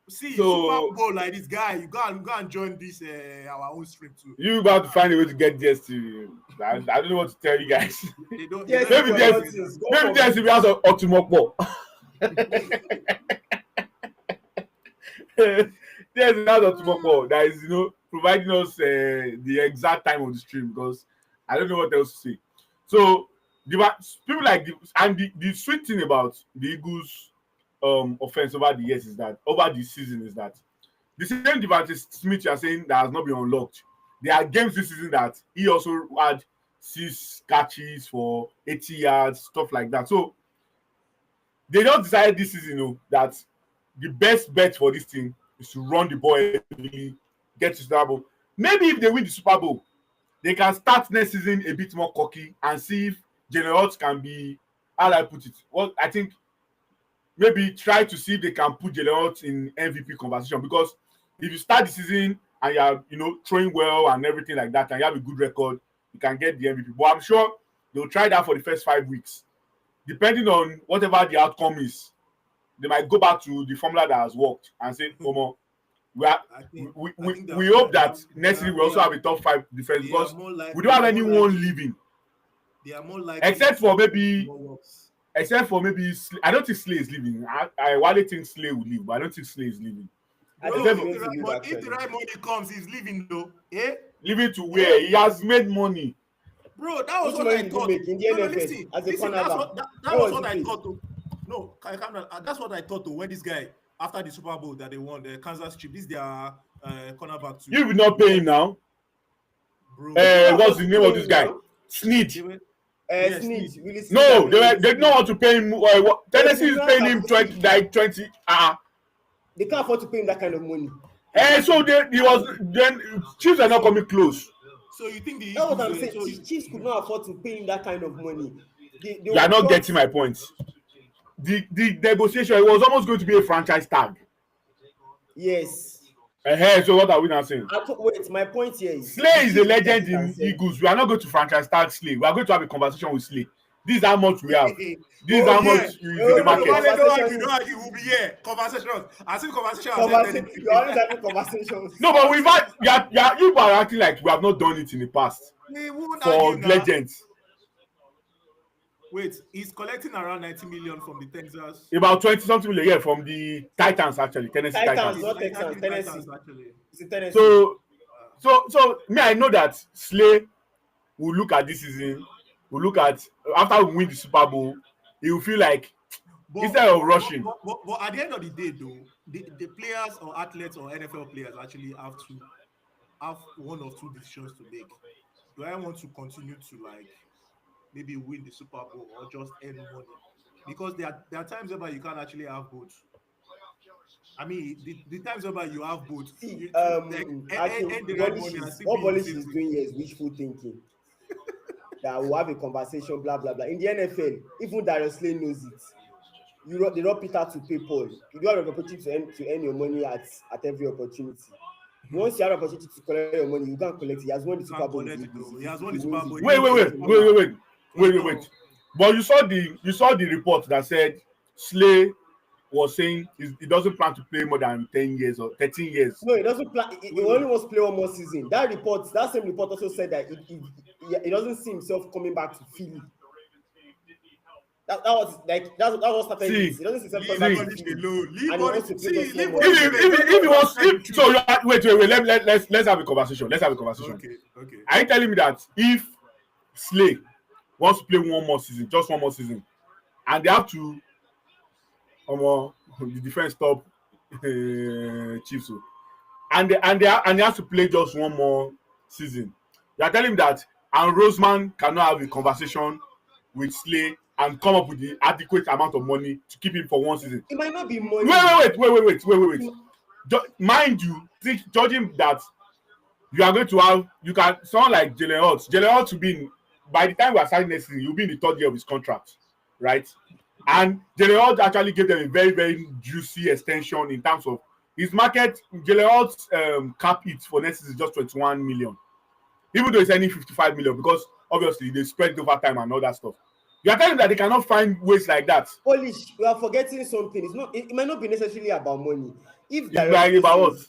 See, Super Bowl like this guy, you go and join this our own stream too. You about to find a way to get DSTV. I don't know what to tell you guys. They don't. Yes, Maybe DSTV has an Otumokpo. There's another Otumokpo that is, providing us the exact time of the stream because I don't know what else to say. So people like the sweet thing about the Eagles offense over the years is that over the season is that the same Devontae Smith you are saying that has not been unlocked there are games this season that he also had 6 catches for 80 yards, stuff like that. So they just decided this season, that the best bet for this team is to run the ball heavily, get to Super Bowl. Maybe if they win the Super Bowl, they can start next season a bit more cocky and see if Jalen Hurts can be, how do I put it? Well, I think maybe try to see if they can put Jalen Hurts in MVP conversation, because if you start the season and you are, throwing well and everything like that, and you have a good record, you can get the MVP. But I'm sure they'll try that for the first 5 weeks. Depending on whatever the outcome is, they might go back to the formula that has worked and say, Omo, we hope that next season we also have a top 5 defense, because we don't have anyone leaving. They are more likely, except for maybe I don't think Slay is leaving. I really think Slay will leave, but I don't think Slay is leaving. If the right money comes, he's leaving though. Eh? Leaving to where? He has made money. Bro, that was what I thought. In the NFL, listen, that was what I thought. No, that's what I thought when this guy, after the Super Bowl that they won, the Kansas Chiefs, this their cornerback too. You will not pay him now. Bro, what's the name of this guy? Snead. Snead. No, they don't want to pay him. Tennessee is paying him 20. They can't afford to pay him that kind of money. So Chiefs are not coming close. So you think that's what I'm saying? Chiefs could not afford to pay him that kind of money. You are not getting my point. The negotiation, it was almost going to be a franchise tag. Yes. So what are we now saying? Wait, my point here is Slay is a legend in Eagles. We are not going to franchise tag Slay. We are going to have a conversation with Slay. This is how much we have. This is how much is in the market. Don't argue. We'll be here. Conversations. I think conversations. You're always having conversations. No, but we've had. You are acting like we have not done it in the past. For legends. Wait, he's collecting around 90 million from the Texans. About 20-something million, yeah, from the Titans actually, Tennessee Titans. Not Texans, Tennessee. It's Tennessee. So me, I know that Slay will look at this season. Will look at after we win the Super Bowl, he will feel like instead of rushing. But at the end of the day, though, the players or athletes or NFL players actually have to have one or two decisions to make. Do I want to continue to maybe win the Super Bowl or just earn money? Because there are times where you can't actually have both. I mean, the times where you have both. What Polish is doing here is wishful thinking. That we'll have a conversation, blah blah blah. In the NFL, even Darius Slay knows it. They don't Peter to pay Paul. You don't have an opportunity to earn your money at every opportunity. Once you have an opportunity to collect your money, you can't collect it. He has won the Super Bowl. He has won the Super Bowl. Wait. But you saw the report that said Slay was saying he doesn't plan to play more than 10 years or 13 years. No, he doesn't plan. He only wants to play one more season. That same report also said that he doesn't see himself coming back to Philly. That was started. He doesn't see himself coming back to Philly. If he wants, wait. Let's have a conversation. Okay. Are you telling me that if Slay wants to play one more season, and they have to, the defense stop Chiefs, and they have to play just one more season, you are telling me that Aaron Roseman cannot have a conversation with Slay and come up with the adequate amount of money to keep him for one season? It might not be money. Wait. Mind you, judging that you are going to have, you can sound like Jalen Hurts will be in, by the time we are starting next season, he'll be in the 3rd year of his contract, right? And Jalen Hurts actually gave them a very, very juicy extension in terms of his market. Jalen Hurts cap hit for next season is just 21 million, even though it's only 55 million, because obviously they spread over time and all that stuff. You are telling me that they cannot find ways like that. Polish, we are forgetting something. It might not be necessarily about money. If Darius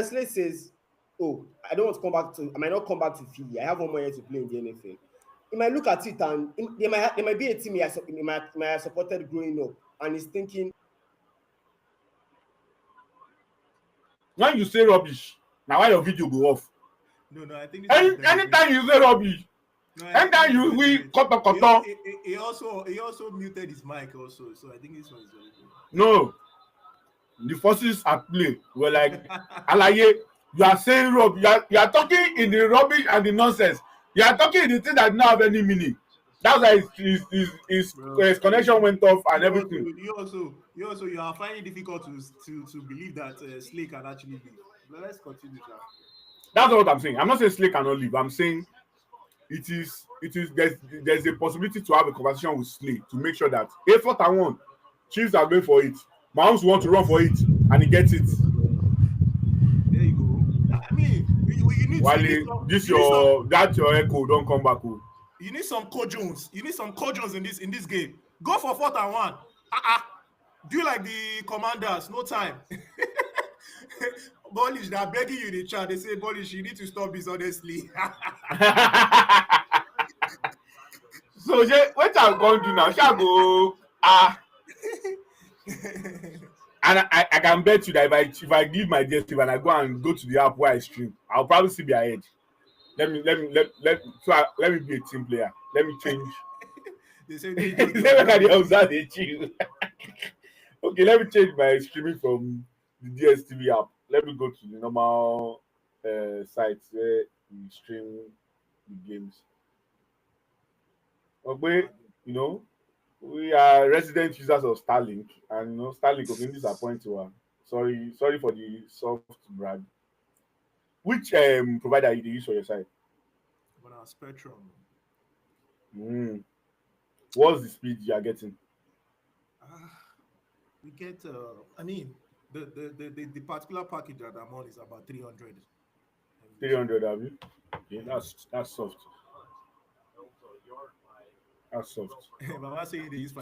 Slay says, "Oh, I don't want to come back to. I might not come back to Philly. I have 1 more year to play in the NFL." He might look at it and there might be a team he might have supported growing up, and he's thinking. When you say rubbish, now why your video go off? No, I think anytime you say rubbish. Anytime we cut. He also muted his mic also, so I think this one is very good. No, the forces at play were like, Alaye, You are saying Rob, you are talking in the rubbish and the nonsense. You are talking in the thing that don't have any meaning. That's why his connection went off and everything. You are finding it difficult to believe that Slay can actually leave. But let's continue, Jack. That's what I'm saying. I'm not saying Slay cannot leave. I'm saying there's a possibility to have a conversation with Slay to make sure that a 4-1 Chiefs are going for it. Mahomes want to run for it and he gets it. There you go. I mean, you need Wale, that's your echo. Don't come back. Oh. You need some Jones. You need some Jones in this game. Go for 4-1. Do like the Commanders. No time. Bolish, they're begging you in the chat. They say, Bolish, you need to stop this, honestly. So, what I'm going to do now? Shall go. And I can bet you that if I give my DSTV and I go to the app where I stream, I'll probably still be ahead. Let me be a team player. Let me change. They say okay, let me change my streaming from the DSTV app. Let me go to the normal sites where we stream the games. Okay, we are resident users of Starlink, and Starlink has been disappointing to us. Sorry for the soft brag. Which provider you use for your site? Spectrum. What's the speed you are getting? We get. I mean, the particular package that I'm on is about 300. 300, have you? Okay, that's soft. That's soft.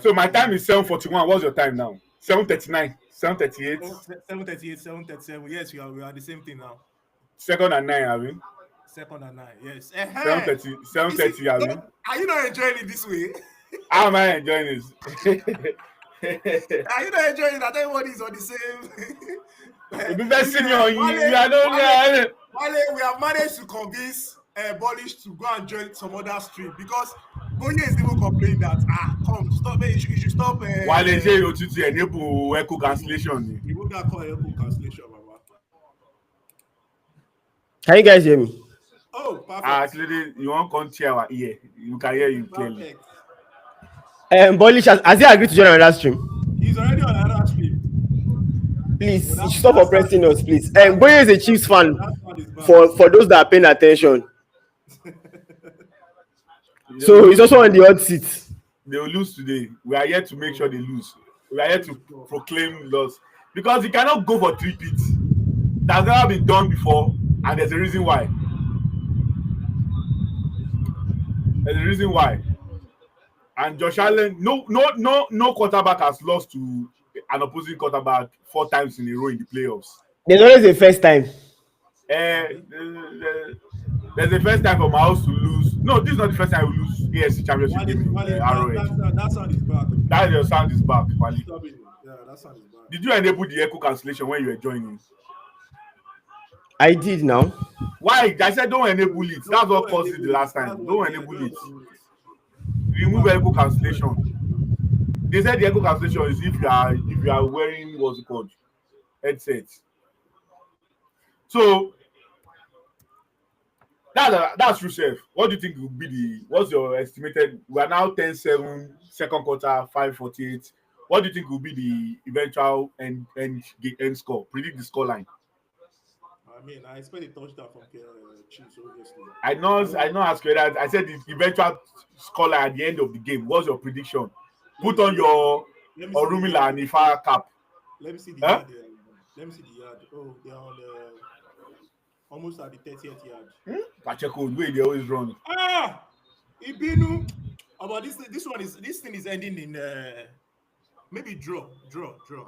So my time is 7:41. What's your time now? 7:39, 7:38. 7:38, 7:37. Yes, we are the same thing now. 2nd and 9, have you? 2nd and 9, yes. 7:30, have you? Are you not enjoying it this way? How am I enjoying this? Are you not enjoying that everybody is on the same? If you see me on you, we have managed to convince Bolish to go and join some other stream because Boye is even complaining that come stop it. You should stop. While they say you to enable echo cancellation. You would not call echo cancellation, Baba. Can you guys hear me? Oh, perfect. Actually, you won't come to our ear. You can hear you clearly. Bolish, has he agreed to join another stream? He's already on another stream. Please, stop oppressing us, please. Boye is a Chiefs fan. For those that are paying attention. So he's also on the hot seat. They will lose today. We are here to make sure they lose. We are here to proclaim loss. Because you cannot go for 3 pits. That's never been done before, and there's a reason why. And Josh Allen, no quarterback has lost to an opposing quarterback 4 times in a row in the playoffs. There's always a first time. There's a first time for Mahomes to lose. No, this is not the first time we lose AFC Championship game. That sound is back. That your sound is back, Wally. Yeah, that sound is back. Did you enable the echo cancellation when you were joining? I did now. Why? I said don't enable it. That's what caused it the last time. Don't enable it. Remove echo cancellation. They said the echo cancellation is if you are wearing what's it called? Headset. So that's true, Chef. What do you think will be what's your estimated? We are now 10-7, second quarter, 5:48. What do you think will be the eventual end score? Predict the score line. I mean, I expect a touchdown from Chiefs, obviously. I know ask you that. I said the eventual score line at the end of the game. What's your prediction? Put on your Orumila and Ifa cap. Let me see the yard. Let me see the yard. Oh, they are on almost at the 30th yard. Pacheco, where they always run. Ibinu. But this thing is ending in maybe draw.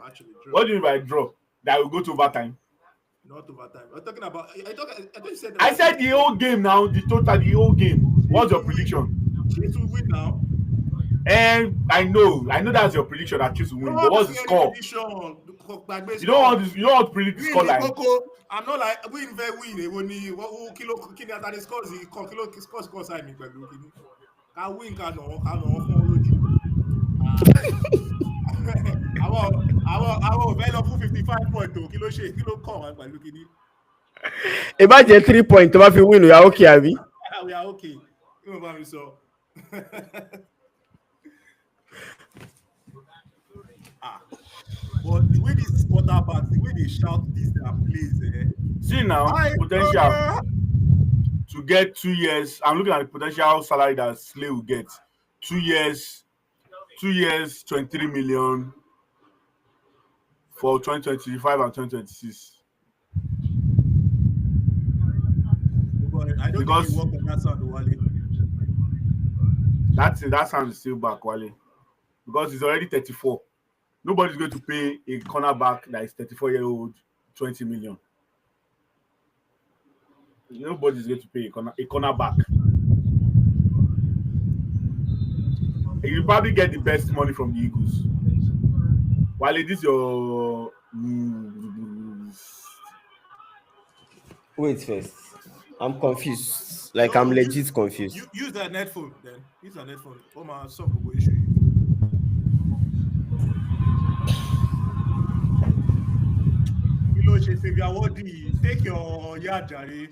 Actually, draw. What do you mean by draw? That will go to overtime. Not overtime. I'm talking about. I thought you said. I said the whole game now. The whole game. What's your prediction? Chiefs will win now. And I know that's your prediction that Chiefs will win. But what's the score? You don't want to predict the score line. I'm not like win. Only kilo that the scores kilo score side me pẹ̀lú kini. Can win can no follow you. Our very 55 point to kilo come pẹ̀lú kini. Imagine 3 points. If you win, we are okay, Abi. We are okay. So. But the way these quarterbacks, the way they shout these their plays, see now, potential to get 2 years. I'm looking at the potential salary that Slay will get. 2 years, 23 million for 2025 and 2026. I don't think he worked on that sound, Wale. That sound is still back, Wale. Because he's already 34. Nobody's going to pay a cornerback that is 34-year-old 20 million. Nobody's going to pay a cornerback. You probably get the best money from the Eagles. While it is your wait first. I'm confused. Like I'm legit confused. Use that net phone then. Use that net phone. Oh my son will issue you. Take your yard, Jare.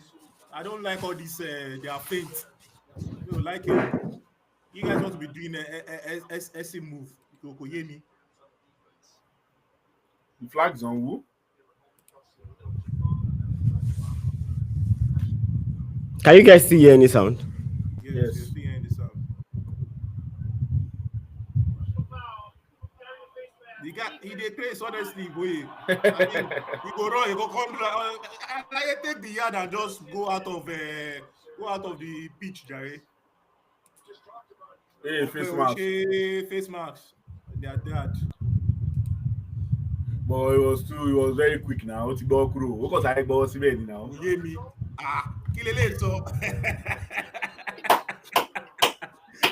I don't like all this. They are faint. You don't like it. You guys want to be doing a SC move. The flag's on who? Can you guys still hear any sound? Yes. You're still hearing the sound. The guy, he plays honestly, boy. I mean, he go run, he go come. I take the yard and just go out of the pitch, Jare. Hey, face mask. They are dead. But it was very quick now. What about crew? What was I about to now? You hear me? Kill it later.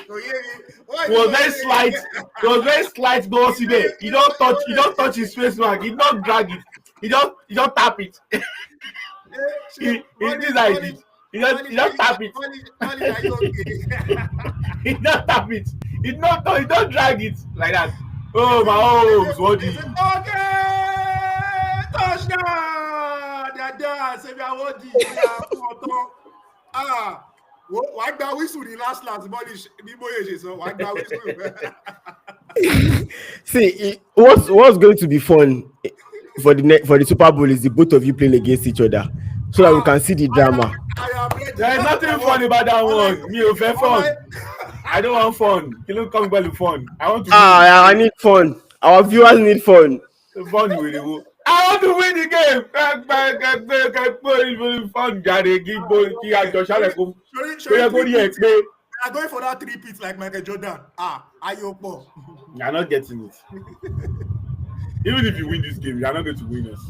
It was very slight. It was very slight goal today. He don't touch his face mask. He don't drag it. He don't tap it. He just tap it. He don't tap it. He don't drag it like that. Oh my homes, what do you? Okay, touchdown. They're done. Say we are what do why gba whistle the last polish ni boye so why gba whistle. See, what's going to be fun for the Super Bowl is the both of you playing against each other, so that we can see the drama. There is nothing fun about that one. Me of fun. I don't want fun. You don't come about the fun. I want to. I need fun. Our viewers need fun. Fun with you. I want to win the game. Fun, Jare. We are going for that 3 pits like Michael Jordan. Ayopo. You are not getting it. Even if you win this game, you are not going to win us.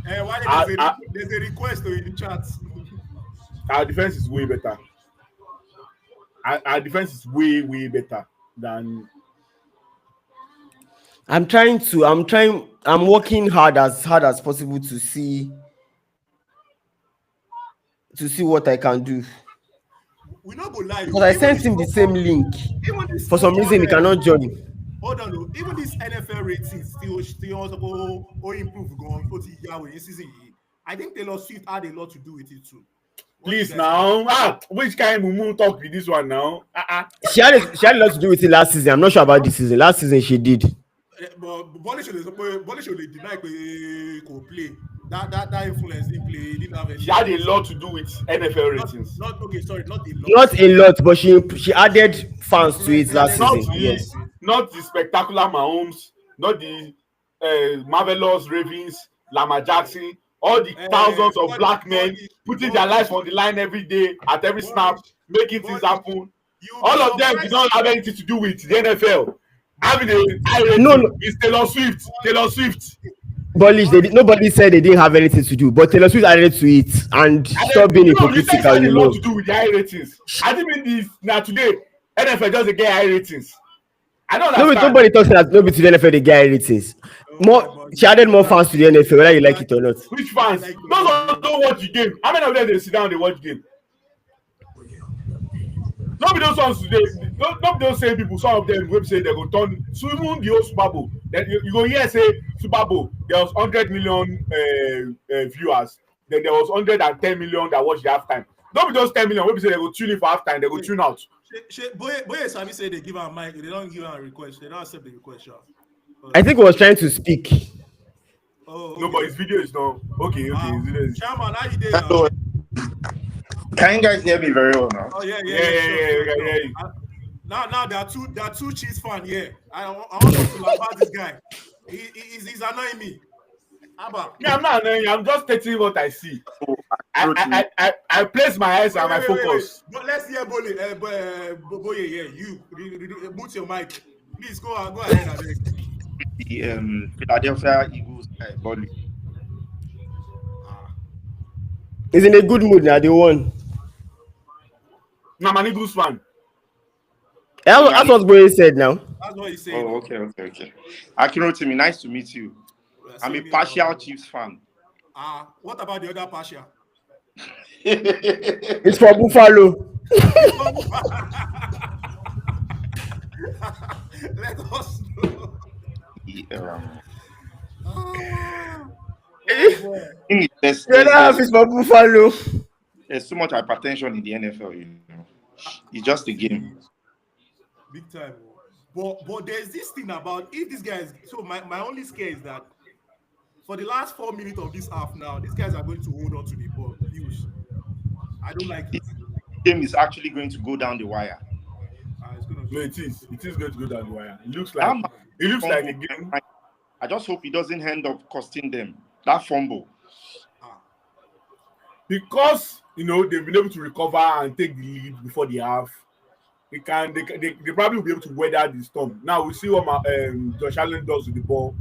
There's a request in the chat. Our defense is way better. Our defense is way better than. I'm working hard as possible to see what I can do. We not go lie. Because I sent him the same link. For some reason, he cannot join. Hold on, even this NFL ratings still also improve going for the Yahweh season. I think Taylor Swift had a lot to do with it too. Please now, which kind of Mumu talk with this one now? She had a lot to do with it last season. I'm not sure about this season. Last season she did. But Bolly should deny could play. That influence in play. Didn't have she had a lot to do with NFL ratings. Not a lot. Not a lot, but she added fans to it last season. Yes. Not the spectacular Mahomes, not the marvelous Ravens, Lamar Jackson, all the thousands of black men putting their lives on the line every day, at every snap, making things happen. All of them did not have anything to do with the NFL. Having a high rating is Taylor Swift. Nobody said they didn't have anything to do, but Taylor Swift added to it and stop being hypocritical. You know, to do with the high ratings. I didn't mean this now today. NFL doesn't get high ratings. I don't understand. Nobody talks that nobody to the NFL they get high ratings. She added more fans to the NFL, whether you like it or not. Which fans? Those who don't watch the game. How many of them they sit down and they watch the game? Nobody those ones today. Nobody those same people. Some of them will say they go turn. So even the whole Super Bowl. Then you go here say Super Bowl. There was 100 million viewers. then there was 110 million that watched the halftime. Don't be just 10 million. Maybe say they go tune in for halftime, they go tune out. Boy, Sami say they give her a mic, they don't give her a request, they don't accept the request. I think he was trying to speak. Oh, okay. No, but his video is not okay. Chairman, how you doing? Can you guys hear me very well now? Oh yeah. Yeah. Now there are two Chiefs fans here. I want to laugh at this guy. He's annoying me. Abba. Yeah, I'm not annoying. I'm just stating what I see. I place my eyes and my focus. But let's hear Boye. Yeah, you boot your mic. Please go ahead. The Philadelphia Eagles guy, Bolly. He's in a good mood now. They won. No, I'm an Eagles fan. That's what Boye said now. That's what he said. Oh, okay. Akinrotimi, nice to meet you. I'm a partial Chiefs fan. What about the other partial? It's for Buffalo. Let us know. It's for Buffalo. There's too much hypertension in the NFL, you know. It's just a game. Big time. But there's this thing about if this guys. So my only scare is that for the last 4 minutes of this half now, these guys are going to hold on to the ball. I don't like it. The game is actually going to go down the wire. No, it is. It is going to go down the wire. It looks like a game. I just hope it doesn't end up costing them that fumble. Because they've been able to recover and take the lead before the half. They probably will be able to weather the storm. Now we see what Josh Allen does with the ball.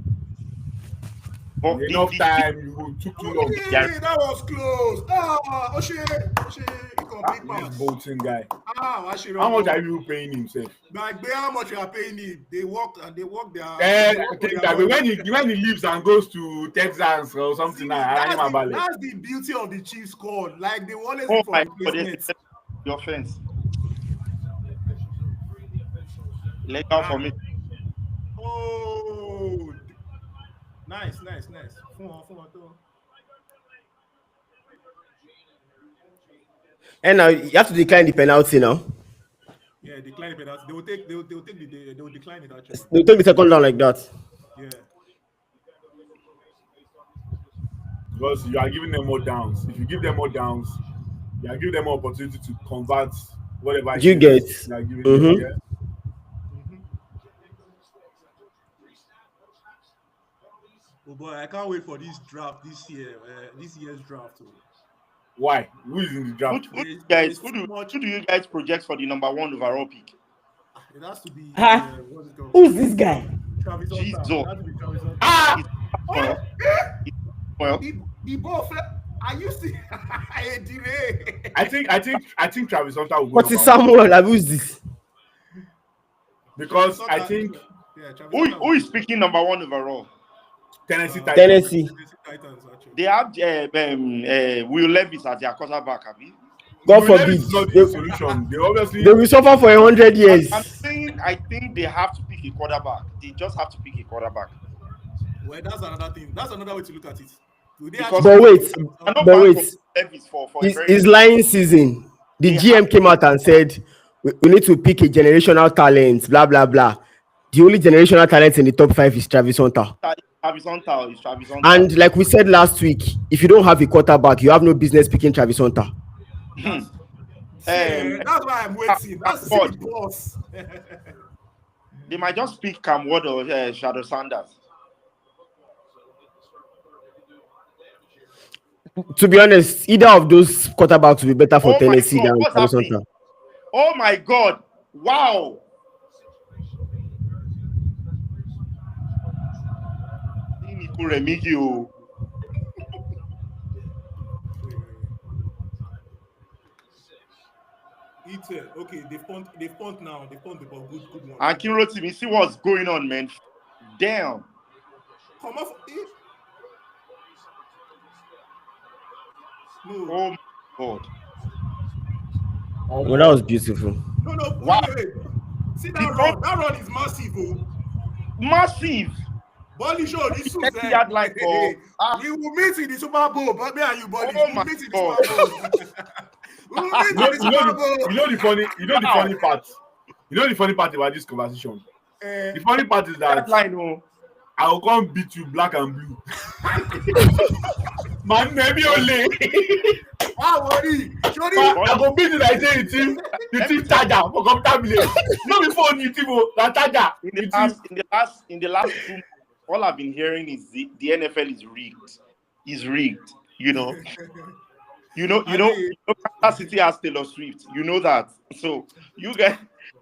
But enough time, you took too long. Yeah, that was close. Complete pass. Bolton guy. How much are you paying him, sir? How much you are paying him? They walk their. I think that when he leaves and goes to Texas or something, that's the beauty of the Chiefs squad. Like they always for replacements. The offense. Let out for me. Oh, nice. And now you have to decline the penalty now. Yeah, decline the penalty. They will decline it actually. They'll take the second down like that. Yeah. Because you are giving them more downs. If you give them more downs, you are giving them more opportunity to convert whatever you get. You are giving them, yeah. Oh boy, I can't wait for this draft this year. This year's draft. Why? Who is in the draft? Who do you guys project for the number 1 overall pick? It has to be. Who's this guy? Travis Hunter. Well, the ball. I used to. I think Travis Hunter will go. What is Samuel? Who's this? Because I think who is picking number 1 overall? Tennessee Titans. Tennessee. They have Will Levis as their quarterback, have you? God forbid. Not the solution. They will suffer for 100 years. I'm saying I think they have to pick a quarterback. They just have to pick a quarterback. Well, that's another thing. That's another way to look at it. But wait. It's lying season. The GM came out and said we need to pick a generational talent. Blah blah blah. The only generational talent in the top 5 is Travis Hunter. Travis Hunter. And like we said last week, if you don't have a quarterback, you have no business picking Travis Hunter. That's why I'm waiting. That's the boss. They might just pick Cam Ward or Shadow Sanders. To be honest, either of those quarterbacks will be better for Tennessee than Travis Hunter. Oh my God! Wow! Remigio. Okay, they punt now. They punt the ball. Good one. Akinrotimi, see what's going on, man. Damn. Come off it. No. Oh my God. Well, that was beautiful. No. Wow. Wait. See that run? That run is massive. Massive. Body show this is that like for we will meet in the Super Bowl, but me and you, Body, Oh we my will meet in the God. Super Bowl. We will meet in the Super Bowl. You know the funny part. You know the funny part about this conversation. The funny part is that line, I will come beat you black and blue. Man, maybe only. Wow, Body. I go beat you like say the team charger for computer village. No before you team that charger. In the last 2 months, all I've been hearing is the NFL is rigged. Is rigged. You know. Kansas City has Taylor Swift. You know that. So you guys,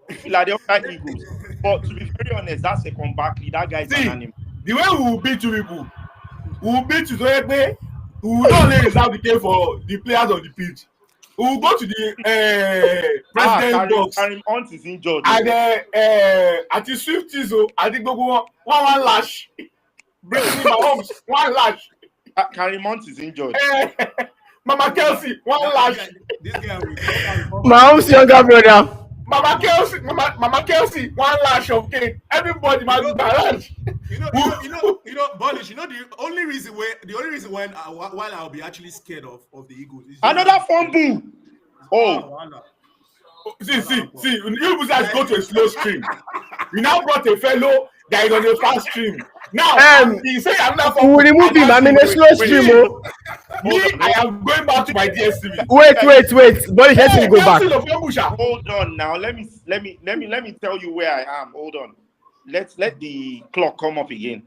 Philadelphia Eagles. But to be very honest, that's a comeback. That guy is an animal. The way we will beat you people, we will beat you so that we will not only reserve the game for the players on the pitch. We will go to the president box. Karim Hunt is injured. And at the Swifties, I think one lash. Breaking my arms, one lash. Karim Hunt is injured. Mama Kelsey, one lash. This guy will Mahomes' younger brother. Mama Kelsey, one lash of cake. Everybody must be balanced. You know, Bolish. You know the only reason why I'll be actually scared of the Eagles is Another fumble. See. You guys go to a slow stream. You now brought a fellow that is on a fast stream. Now he say I'm not. We will remove him. I'm in a slow stream. I am going back to my DSTV. Wait. Bolish, let him go back. Hold on now. Let me tell you where I am. Hold on. Let the clock come up again.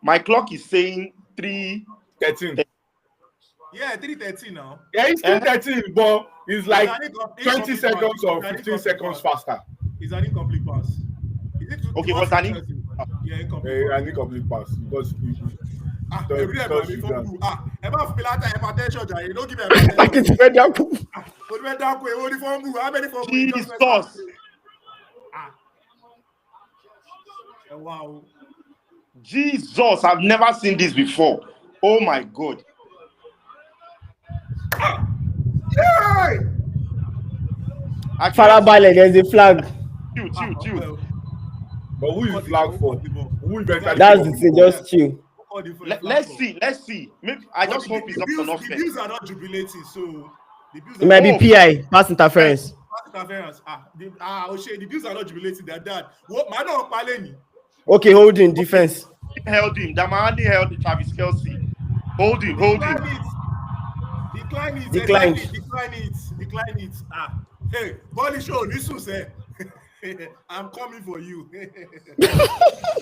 My clock is saying 3:13. Yeah, 3:13 now. Yeah, it's 3:13, but it's like 20 seconds or 15 seconds faster. It's an incomplete pass. Okay, what's an incomplete? Yeah, incomplete. An incomplete pass because Jesus. Wow. Jesus, I've never seen this before. Oh my God. Farabale, there's a flag. Chill. But who is flag for? Who That's the thing, just chill. Let's see. Maybe I just hope it's not an offense. The Bills are not jubilating, so the Bills It might be PI, pass interference. The Bills are not jubilating. They're dead. What man on Paleni? Okay, holding defense. Held him. Damani held Travis Kelsey. Hold him. Decline it. Hey, body show. Listen, say. I'm coming for you.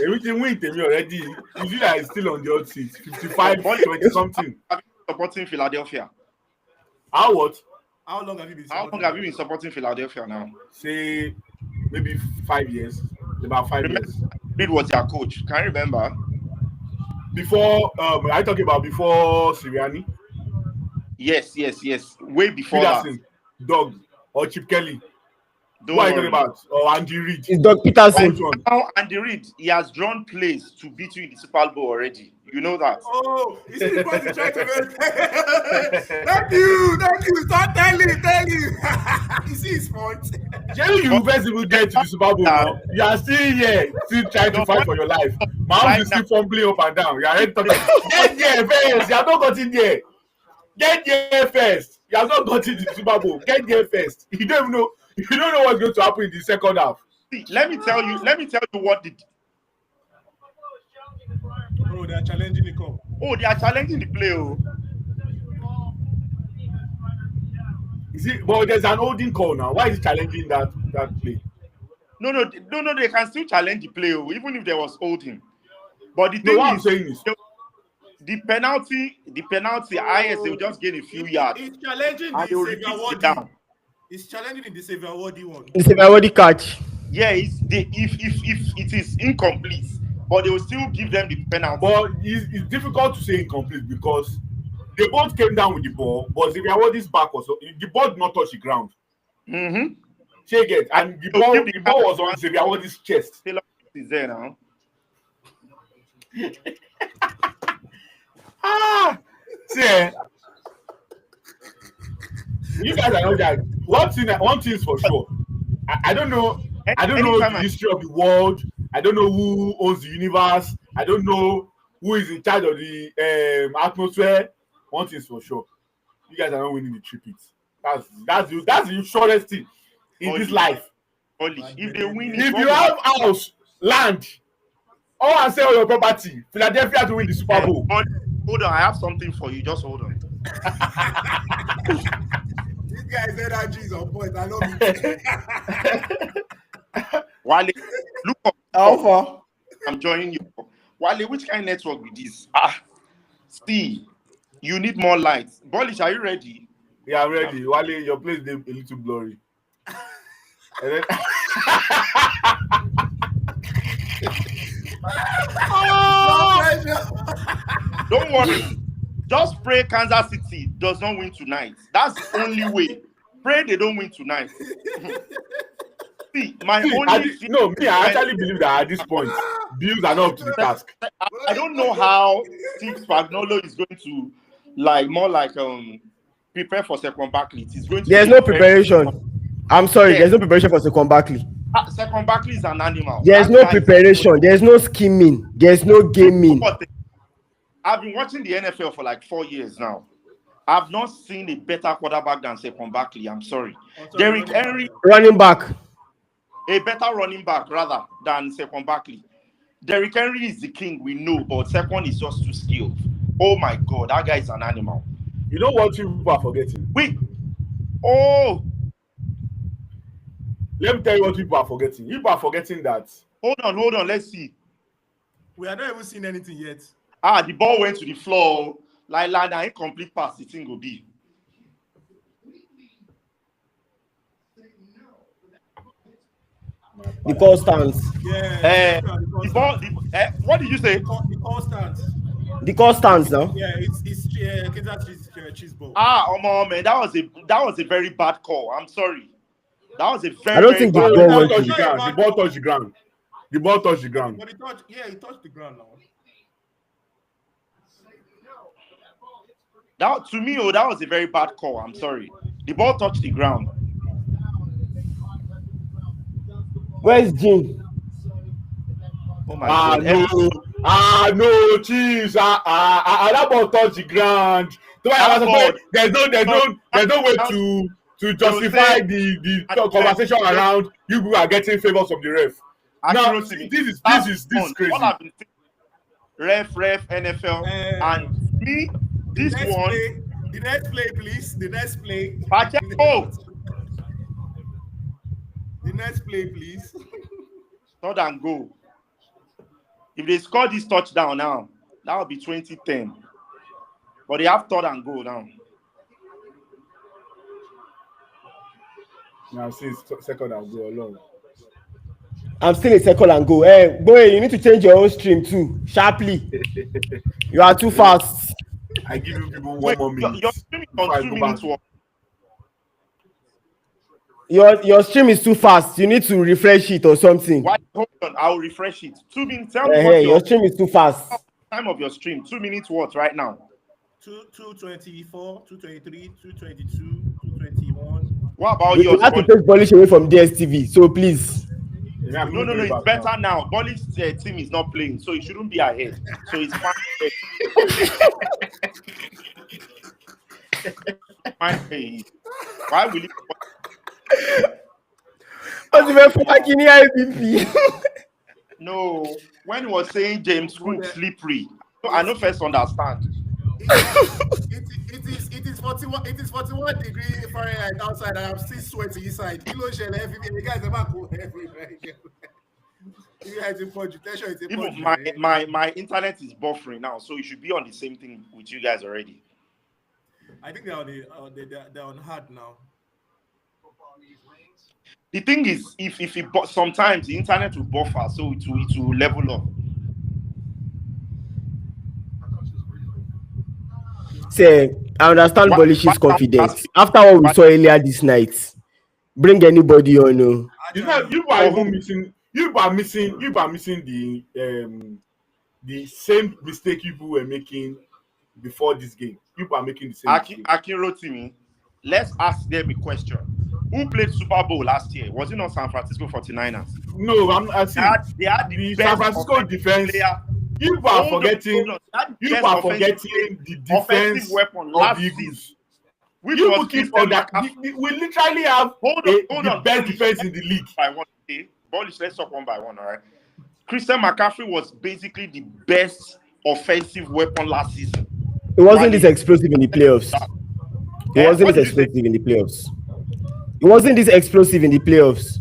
Everything went to me already. You see that it's still on the old seat. 55, 20 something. Supporting Philadelphia. How long have you been supporting Philadelphia now? Say maybe 5 years. About 5 years. Reed was your coach. Can you remember? Before I talking about before Sirianni? Yes. Way before Peterson, that. Doug, or Chip Kelly. Don't what are you worry. talking about? Or Andy Reid. It's Doug Peterson. Now Andy Reid, he has drawn plays to beat you in the Super Bowl already. You know that. Oh, you see the person trying to Thank you. Start telling. You see his point. Jerry, you first will get to the Super Bowl now. You are still here, still trying to fight for your life. Mahomes is still fumbling up and down. You are ready to talk. Get there first. You have not got in there. Get there first. You have not got in the Super Bowl. Get there first. You don't know what's going to happen in the second half. See, let me tell you what did. Oh, they are challenging the call. Oh, they are challenging the play. Is it? But there's an holding call now. Why is he challenging that play? No, they can still challenge the play, even if there was holding. But the thing what I'm saying is the penalty, IS will just gain a few yards. It's challenging the Xavier Wadi. It's challenging the Xavier Wadi one. The Xavier Wadi catch. Yeah, if it is incomplete, but they will still give them the penalty. But it's difficult to say incomplete because they both came down with the ball, but Xavier Wadi's back also. The ball did not touch the ground. Mm-hmm. Check it, and the ball was on Xavier Wadi's chest. Taylor is there now. See, you guys are not that. One thing is for sure. I don't know. I don't know the history of the world. I don't know who owns the universe. I don't know who is in charge of the atmosphere. One thing's for sure, you guys are not winning the triplet. That's the surest thing in this life. If they win, if you have house, land, and sell your property, Philadelphia to win the Super Bowl. Hold on, I have something for you. Just hold on. This guy's energy is on point. I love it. Wale, look up. Alpha. I'm joining you. Wale, which kind of network with this? Steve, you need more lights. Bolish, are you ready? Yeah, I'm ready. Wale, your place is a little blurry. And then... Don't worry. Just pray Kansas City does not win tonight. That's the only way. Pray they don't win tonight. See, I actually believe that at this point, Bills are not up to the task. I don't know how Steve Spagnuolo is going to prepare for Saquon Barkley. There's no preparation. I'm sorry, there's no preparation for Saquon Barkley. Saquon Barkley is an animal. There's no preparation. There's no scheming. There's no gaming. I've been watching the NFL for like 4 years now. I've not seen a better quarterback than Saquon Barkley. I'm sorry. Derrick Henry, running back. A better running back rather than Saquon Barkley. Derrick Henry is the king, we know, but Saquon is just too skilled. Oh my God, that guy is an animal. You know what people are forgetting? Wait. Oh. Let me tell you what people are forgetting. People are forgetting that. Hold on. Let's see. We are not even seeing anything yet. The ball went to the floor. Like an incomplete pass, the thing will be. The call stands. Yeah. What did you say? The call stands. The call stands now. Yeah, it's Kansas cheese ball. Man, that was a very bad call. I'm sorry. That was a very. I don't think the ball went to the ground. The ball touched the ground. The ball touched the ground. But it touched the ground now. That to me, that was a very bad call. I'm sorry. The ball touched the ground. Where's Jim? Oh my God. No, Chiefs. That ball touched the ground. There's no way to justify the conversation around you people are getting favors from the ref. Now, this is crazy. Ref, NFL, and me. The next play, please. The next play. The next play, please. Third and go. If they score this touchdown now, that will be 2010. But they have third and go now. Now, since second and go alone. I'm still a second and go. Hey, boy, you need to change your own stream too. Sharply. You are too fast. I give you people one more minute. Your stream is on 2 minutes. Your stream is too fast. You need to refresh it or something. Why? Hold on, I'll refresh it. 2 minutes. Tell me what your stream is too fast. Time of your stream. 2 minutes what right now? 224, 223, 222, 221. What about yours? You have to take Polish away from DSTV, so please. No, it's better now. Bolly's team is not playing, so it shouldn't be ahead. So it's fine. Why will it? No, when he was saying James Cook slippery, I don't first understand. It is 41 degrees Fahrenheit outside. I am still sweating inside. The guys are go everywhere. My internet is buffering now, so it should be on the same thing with you guys already. I think they're on hard now. The thing is, if sometimes the internet will buffer, so it will level up. Say, I understand Bolish's confidence. After what we saw earlier this night, bring anybody on. You are even missing. You are missing the same mistake people were making before this game. People are making the same mistake. Akin wrote to me. Let's ask them a question. Who played Super Bowl last year? Was it not San Francisco 49ers? No, I'm asking. They had the San Francisco defense. You are forgetting the defense weapon of the Eagles. We literally have the best defense in the league. Let's talk one by one, all right? Christian McCaffrey was basically the best offensive weapon last season. It wasn't this explosive in the playoffs. It wasn't this explosive in the playoffs. It wasn't this explosive in the playoffs.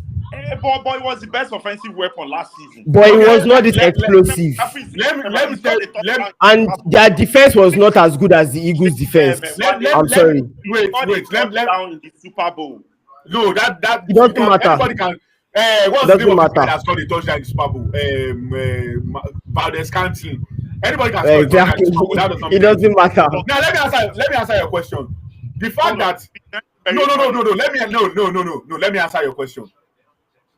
But it was the best offensive weapon last season. But it was not this explosive. Let me tell you. And their defense was not as good as the Eagles' defense. I'm sorry. Wait. Let down in the Super Bowl. No, that it doesn't matter. Everybody can. What's the name of the guy that scored a touchdown in the Super Bowl? Valdez-Scantling. Anybody can score a touchdown in the Super Bowl. That doesn't it doesn't matter. Now let me answer your question. The fact that no. Let me answer your question.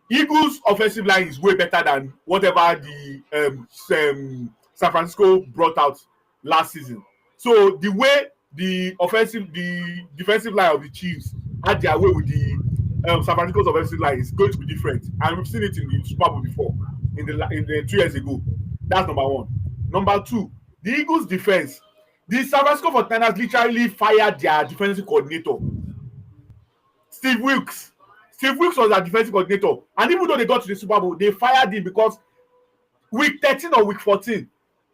Eagles' offensive line is way better than whatever the San Francisco brought out last season. So the way the defensive line of the Chiefs had their way with the San Francisco's offensive line is going to be different, and we've seen it in the Super Bowl before, in the 2 years ago. That's number one. Number two, the Eagles' defense. The San Francisco 49ers literally fired their defensive coordinator, Steve Wilkes. Steve Wilkes was their defensive coordinator, and even though they got to the Super Bowl, they fired him because week 13 or week 14,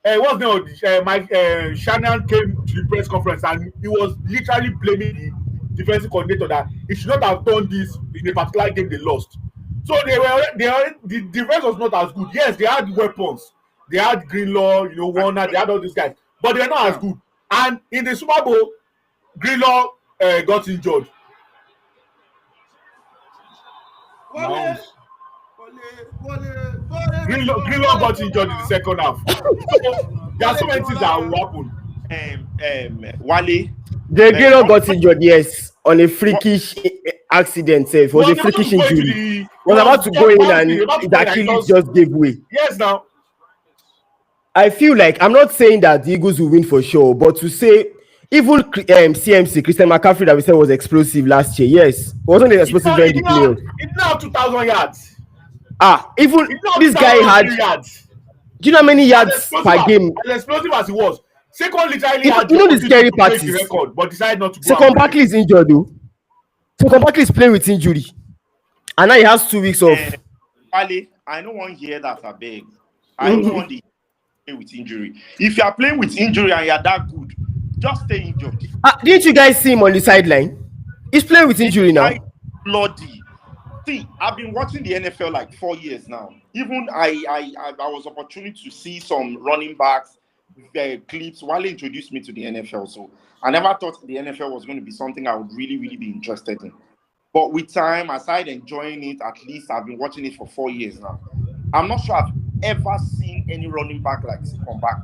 what's the name? Mike Shannon came to the press conference and he was literally blaming the defensive coordinator that he should not have done this in a particular game they lost. So the defense was not as good. Yes, they had weapons. They had Greenlaw, Warner, they had all these guys, but they were not as good. And in the Super Bowl, Greenlaw got injured. Greenlaw got injured in the second half. There are so many things that will happen. Wale. Greenlaw got injured, yes, on a freakish accident. It was a freakish injury. He was about to go in and his Achilles just gave way. Yes, now. I feel like, I'm not saying that the Eagles will win for sure, but to say even CMC, Christian McCaffrey, that we said was explosive last year, yes, wasn't it explosive during the playoffs? It's now 2,000 yards. Even this guy had yards. Do you know how many yards per game? As explosive as he was. Second literally had the scary part is record, but decided not to go. Second Barkley is injured though. Second Barkley is playing with injury, and now he has 2 weeks off. Ali, I don't want to hear that. I beg. I don't want to play with injury. If you are playing with injury and you are that good, just stay injured. Didn't you guys see him on the sideline? He's playing with injury now. Bloody. See, I've been watching the NFL like 4 years now. Even I was opportunity to see some running backs clips while he introduced me to the NFL. So I never thought the NFL was going to be something I would really, really be interested in. But with time, aside enjoying it, at least I've been watching it for 4 years now. I'm not sure I've ever seen any running back like this come back.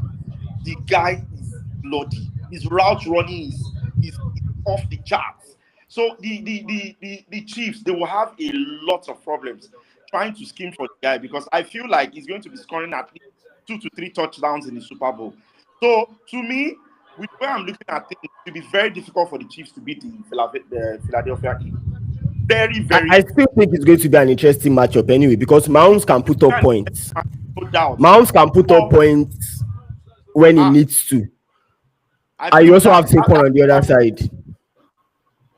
The guy is bloody. His route running is off the charts. So the Chiefs, they will have a lot of problems trying to scheme for the guy, because I feel like he's going to be scoring at least 2 to 3 touchdowns in the Super Bowl. So to me, with where I'm looking at things, it will be very difficult for the Chiefs to beat the Philadelphia Eagles. Very, very. I still think it's going to be an interesting matchup anyway, because Mahomes can put up points. No doubt. Mahomes can put up points when he needs to. And you also have Saquon on the other side.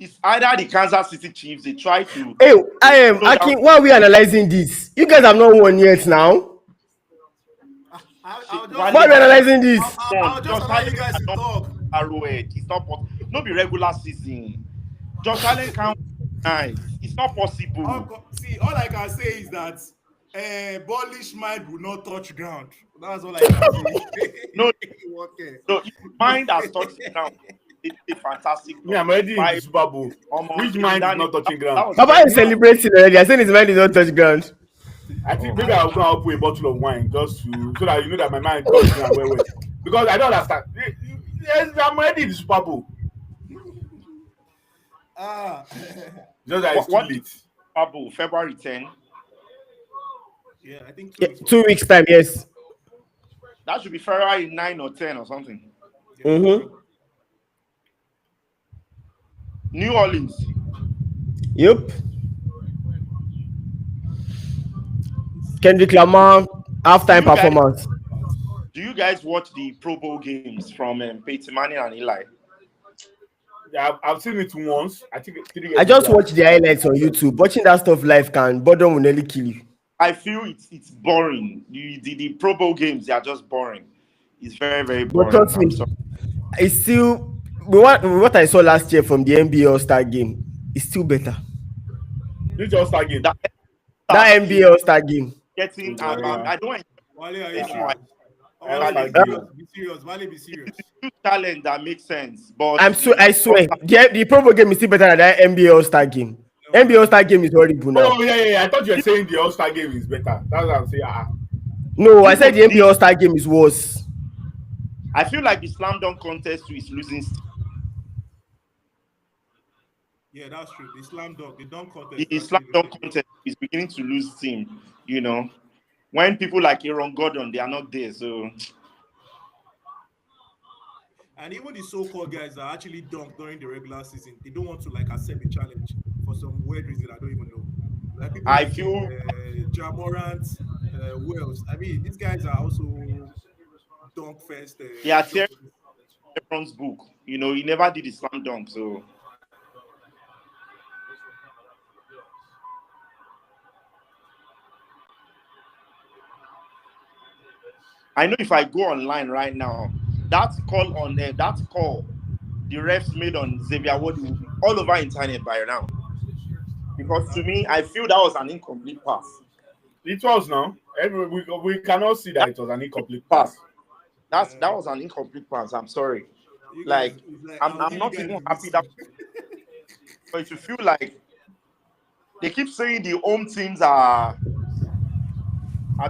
It's either the Kansas City Chiefs, they try to... Hey, Akin, why are we analyzing this? You guys have not won yet now. Why are we analyzing this? I'll just allow you guys to talk. It's not possible. Not be regular season. Josh Allen can't... It's not possible. See, all I can say is that bullish mind will not touch ground. That's all I can say. No, mind has touched ground. It's fantastic. Yeah, I'm already in the Super Bowl. Which mind is not touching ground? Papa is celebrating already. I said his mind is not touching ground. I think maybe I'll go out with a bottle of wine just so that you know that my mind touches ground well. Because I don't understand. Yes, I'm already in the Super Bowl. Just that it's too late. Super Bowl, February 10. Yeah, I think 2 weeks time, yes. That should be February 9 or 10 or something. Mm-hmm. New Orleans. Yep. Kendrick Lamar halftime performance. Do you guys watch the Pro Bowl games from Peyton Manning and Eli? Yeah, I've seen it once. I think 3 years I just ago. watch the highlights on YouTube. Watching that stuff live can boredom will nearly kill you. I feel it's boring. The Pro Bowl games, they are just boring. It's very, very boring. But trust me, it's still what I saw last year from the NBA All-Star game is still better. This All-Star game. That NBA All-Star game. Getting, I don't. Wale, are you Yeah. serious? I Wale, like be serious. Wale, be serious. Talent that makes sense, but I swear, the Pro Bowl game is still better than that NBA All-Star game. NBA All-Star game is horrible now. Oh yeah. I thought you were saying the All-Star game is better. That's what I'm saying. No, I said the NBA All-Star game is worse. I feel like the slam dunk contest is losing. Yeah, that's true. The slam dunk, the dunk contest. The slam dunk contest is beginning to lose steam. You know, when people like Aaron Gordon, they are not there. So, And even the so-called guys that actually dunk during the regular season, they don't want to like accept the challenge for some weird reason I don't even know. Like people I like, feel Ja Morant, who else? I mean, these guys are also dunk first. they are tearing LeBron's book. You know, he never did the slam dunk. So, I know if I go online right now, that call the refs made on Xavier Ward will be all over internet by now. Because to me, I feel that was an incomplete pass. It was now. We cannot see that it was an incomplete pass. That was an incomplete pass. I'm sorry. You Like, guys- it's I'm you not guys even will happy see. that. But you feel like they keep saying the home teams are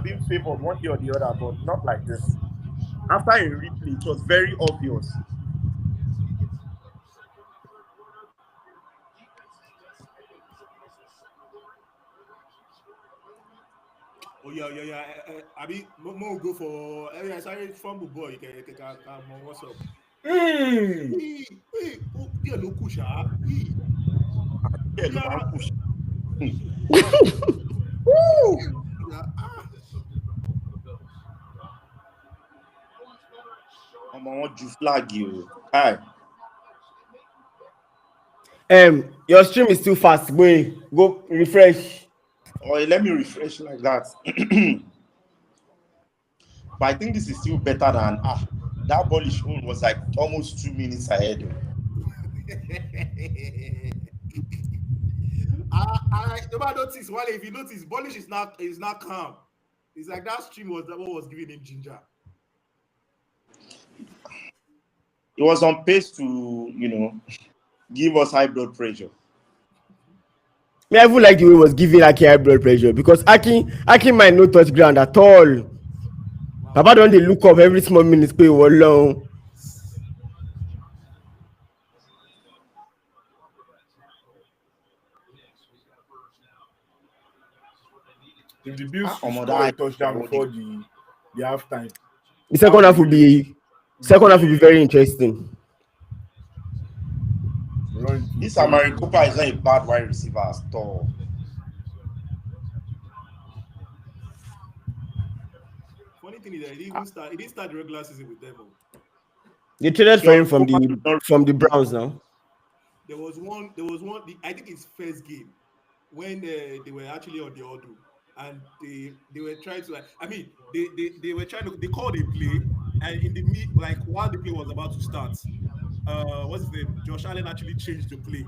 being favored one way or the other, but not like this. After a replay, it was very obvious. Oh yeah. I mean, more go for. Sorry, fumble boy. What's up? Hey, oh, yeah, look, Kusha. Yeah, look, Yeah. I'm pushing. Yeah. I'm on what you flag you. Hi. Your stream is too fast. Go refresh. Or let me refresh like that. But I think this is still better than that Polish one was like almost 2 minutes ahead. Nobody notice. Wale, if you notice, Polish is not calm. It's like that stream was what was giving him ginger. It was on pace to, give us high blood pressure. Me, I even like the way he was giving Aki high blood pressure because Aki might not touch ground at all. Papa don't they look up every small minute play was long. If the Bills Omo, score a that- touchdown before the halftime, The second half will be very interesting. This Amari Cooper is not a bad wide receiver at all. Funny thing is that he didn't start the regular season with them. They traded for him from the Browns now. There was one. I think his first game when they were actually on the order, and they were trying to they were trying to called a play, and in the while the play was about to start, what's his name? Josh Allen actually changed the play,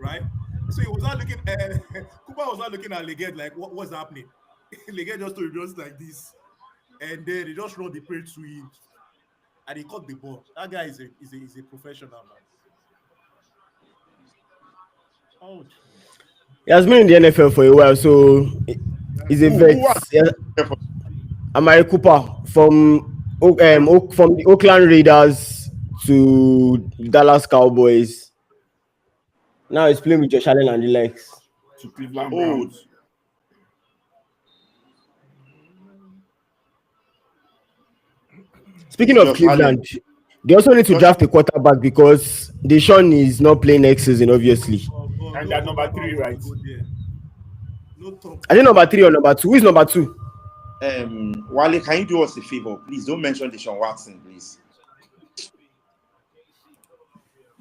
right? So he was not looking. Cooper was not looking at Leggett like what's happening. Leggett just like this, and then they just run the play to him, and he caught the ball. That guy is a professional, man. Oh, He has been in the NFL for a while, so he's a vet. Yeah. Amari Cooper from the Oakland Raiders to Dallas Cowboys. Now he's playing with Josh Allen and the likes. to Cleveland Browns. Speaking of Josh Cleveland, they also need to draft a quarterback because Deshaun is not playing next season, obviously. And they're number 3, right? No talk. Are they number 3 or number 2? Who is number 2? Wale, can you do us a favor? Please don't mention Deshaun Watson, please.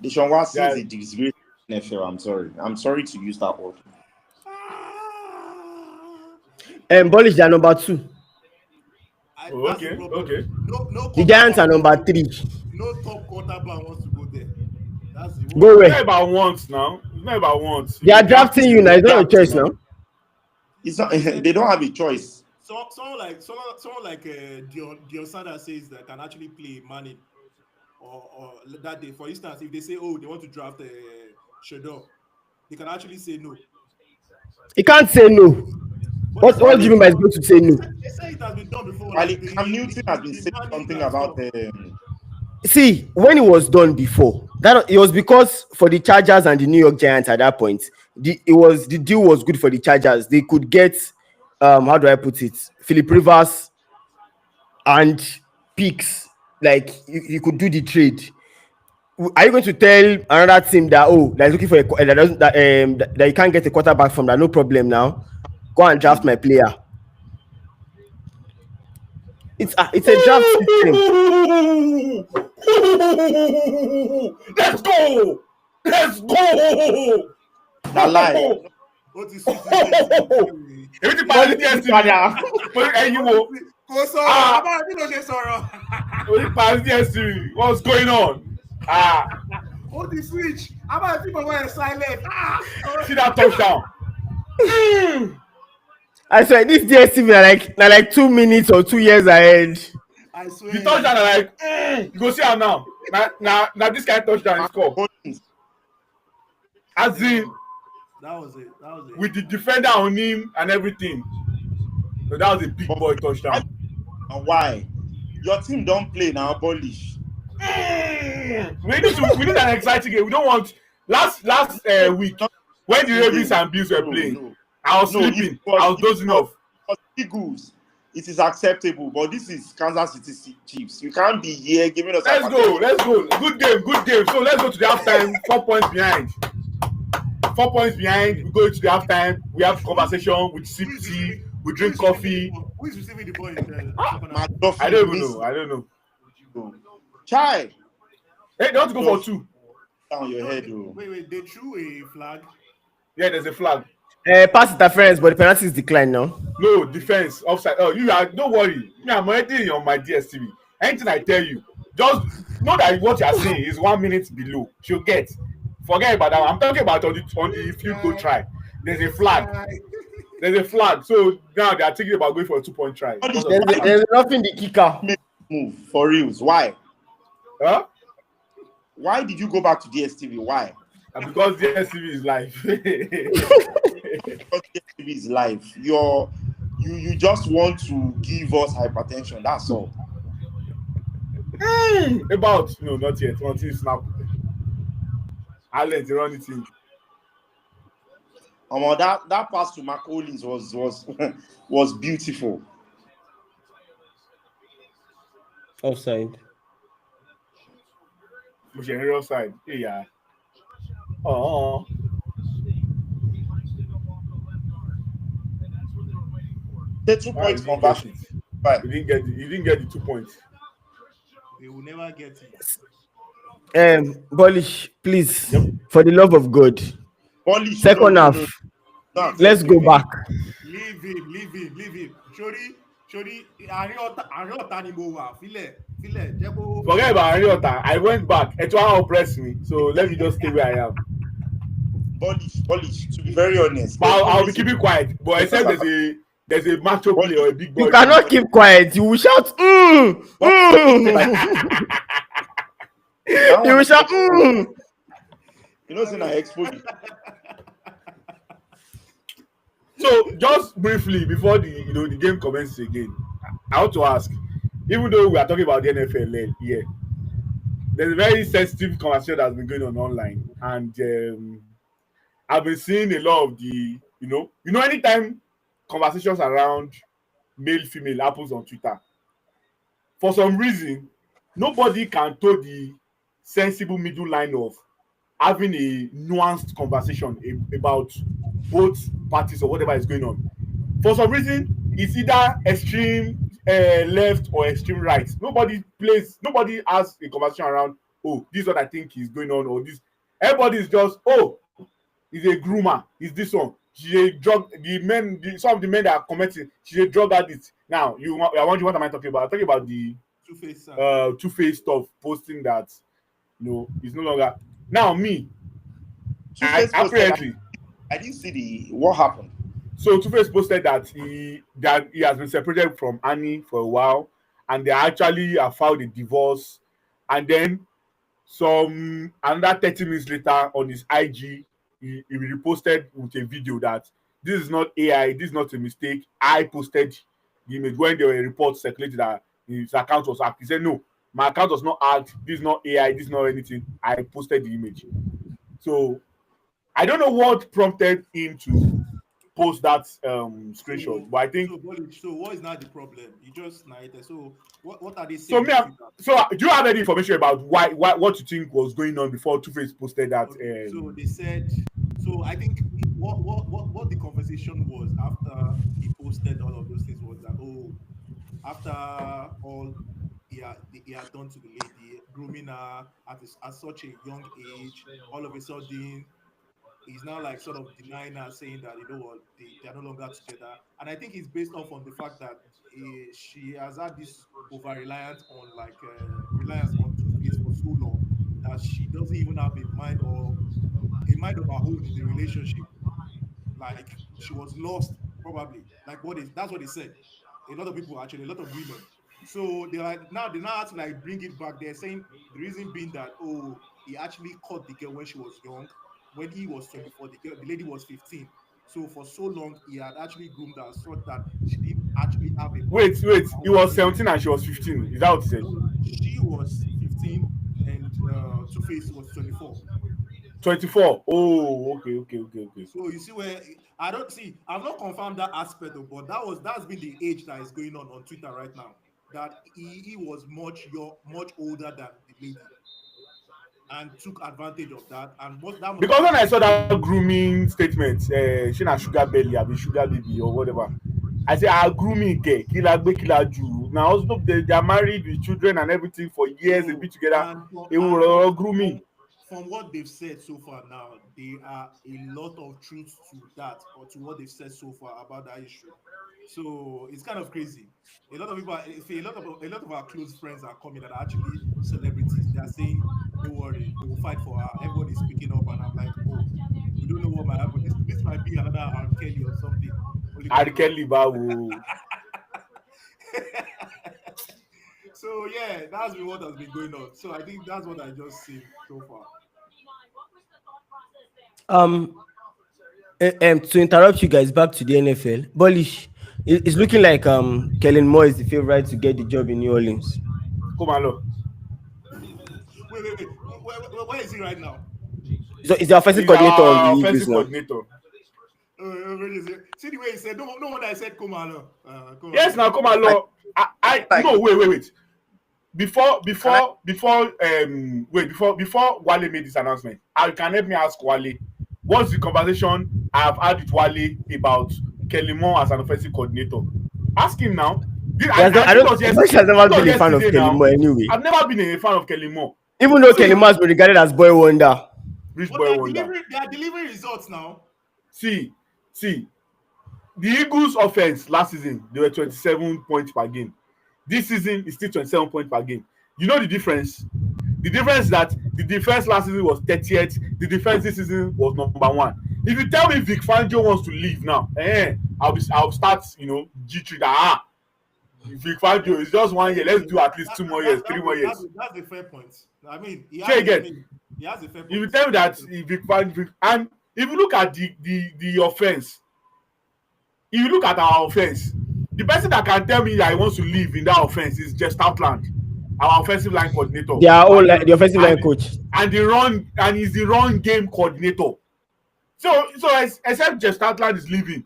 Deshaun Watson is a disgrace in NFL. I'm sorry. I'm sorry to use that word. Polish, they are number 2. Okay. No, The Giants are number 3. No top quarterback wants to go there. That's the Go away. It's not about once now. It's not about once. They are drafting you now. It's not a choice now. It's not. They don't have a choice. Someone like Dion Sanders says that can actually play Manning or that day. For instance, if they say, oh, they want to draft Shedeur, they can actually say no. He can't say no. What do you mean by going to say no? They say it has been done before. Cam Newton has been saying something about See, when it was done before, that it was because for the Chargers and the New York Giants at that point, the deal was good for the Chargers. They could get how do I put it? Philip Rivers and picks. Like you could do the trade. Are you going to tell another team that they're looking for that you can't get a quarterback from that? No problem now. Go and draft my player. It's a draft system. Let's go. that lie. What is Everything bad What's going on? What the switch? How about people were silent? See that touchdown? I swear this DSTV are like 2 minutes or 2 years ahead. I swear. The touchdown are like you go see her now. Now this kind of touchdown is called. As in that was it. With the defender on him and everything. So that was a big boy touchdown. And why? Your team don't play now, Polish. We need an exciting game. We don't want last week when the Ravens and Bills were playing. I was sleeping. I was dozing off. Eagles, it is acceptable, but this is Kansas City Chiefs. You can't be here giving us. Let's go. Good game. So let's go to the halftime. 4 points behind. 4 points behind. We go to the halftime. We have conversation. We sip tea. We drink coffee. Who is receiving the ball? I don't know. Chai. Hey, don't go for 2. Down your head, bro. Wait. They threw a flag. Yeah, there's a flag. Pass interference, but the penalty is declined now. No, defense, offside. Oh, don't worry. I'm already on my DSTV. Anything I tell you, just know that what you're saying is 1 minute below. She'll get. Forget about that. I'm talking about on the field goal try. There's a flag. So now they are thinking about going for a 2-point try. There's nothing the kicker. Move for reals. Why? Huh? Why did you go back to DSTV? Why? Because DSTV is live. Because DSTV is live. You just want to give us hypertension. That's all. No, not yet. Until snap. I'll let you run it in. That pass to Mark Collins was beautiful. Offside. Offside. Yeah. Oh. The 2 points conversion. You didn't get the 2 points. They will never get it. Bolish, please, for the love of God. Bolish, second half. No. Let's go back. Leave him. Shori, Ariota ni mo wa. File. Forget about Ariota. I went back. Eto'o oppressed me. So let me just stay where I am. Bolish, to be very honest. I'll be keeping quiet. But except there's a macho play or a big boy. You cannot keep quiet. You will shout, You will shout, You know, saying I expose you. So just briefly before the game commences again, I want to ask, even though we are talking about the NFL here, there's a very sensitive conversation that's been going on online, and I've been seeing a lot of the anytime conversations around male female happens on Twitter, for some reason nobody can toe the sensible middle line of having a nuanced conversation about both parties or whatever is going on. For some reason, it's either extreme left or extreme right. Nobody has a conversation around, oh, this is what I think is going on, or this. Everybody is just, oh, he's a groomer, he's this one. She's a drug, some of the men that are commenting, she's a drug addict. Now, I wonder what am I talking about? I'm talking about the Two-Face stuff, posting that, it's no longer. Now, me, apparently, I didn't see what happened. So Two-Face posted that he has been separated from Annie for a while, and they actually have filed a divorce. And then another 30 minutes later on his IG, he reposted with a video that this is not AI, this is not a mistake. I posted the image when there were reports circulated that his account was hacked. He said, no, my account was not hacked. This is not AI, this is not anything. I posted the image. So I don't know what prompted him to post that screenshot, but I think. So what is not the problem? You just narrated. So what are they saying? So do you have any information about what you think was going on before Two-Face posted that? Okay. So they said. So I think what the conversation was after he posted all of those things was that after all he had done to the lady, grooming her at such a young age, all of a sudden he's now like sort of denying her, saying that they are no longer together. And I think it's based off on the fact that she has had this over reliance on Two-Face for so long that she doesn't even have a mind of her own in the relationship. Like she was lost, probably. That's what they said. A lot of people, actually, a lot of women. So they now have to like bring it back. They're saying the reason being that he actually caught the girl when she was young. When he was 24, the lady was 15. So for so long, he had actually groomed her so that she didn't actually have a. Wait, he was 17 and she was 15. Is that what you said? She was 15 and Two-Face was 24. 24. Oh, okay. So you see where I've not confirmed that aspect though, but that's been the age that is going on Twitter right now. That he was much older than the lady. And took advantage of that. Because when I saw that grooming statement, she na sugar belly, I be sugar baby or whatever. I said, grooming killer Jew. Now also they are married with children and everything for years. They be together. They were grooming. From what they've said so far now, there are a lot of truth to that, or to what they've said so far about that issue. So it's kind of crazy. A lot of people, a lot of our close friends are coming that are actually celebrities. They are saying, "Don't worry, we will fight for her." Everyone is speaking up, and I'm like, "Oh, we don't know what might happen. This might be another R. Kelly or something." R. Kelly, bawo. So yeah, that's been what has been going on. So I think that's what I just seen so far. To interrupt you guys, back to the NFL. Bullish, it's looking like Kellen Moore is the favorite to get the job in New Orleans. Come on, Wait. Where is he right now? So is the offensive coordinator on the Eagles now? See the way he said, no one I said Komalo. Yes, now Komalo. No, wait. Before Wale made this announcement, I can help me ask Wale, what's the conversation I've had with Wale about Kellen Moore as an offensive coordinator? Ask him now. I've never been a fan of Kellen Moore anyway. I've never been a fan of Kellen Moore. Even though Kellen Moore has been regarded as boy wonder. They are delivering results now. See, the Eagles offense last season, they were 27 points per game. This season is still 27 points per game. You know the difference? The difference is that the defense last season was 30th. The defense this season was number 1. If you tell me Vic Fangio wants to leave now, I'll start, G3 that Vic Fangio is just 1 year. Let's do at least 2 more years, 3 more years. That's a fair point. I mean, he has a fair point. If you tell me that Vic Fangio, and if you look at the offense, if you look at our offense, the person that can tell me that he wants to leave in that offense is just Outland, our offensive line coordinator. They are all the offensive line coach. And he's the run game coordinator. So except just Outland is leaving.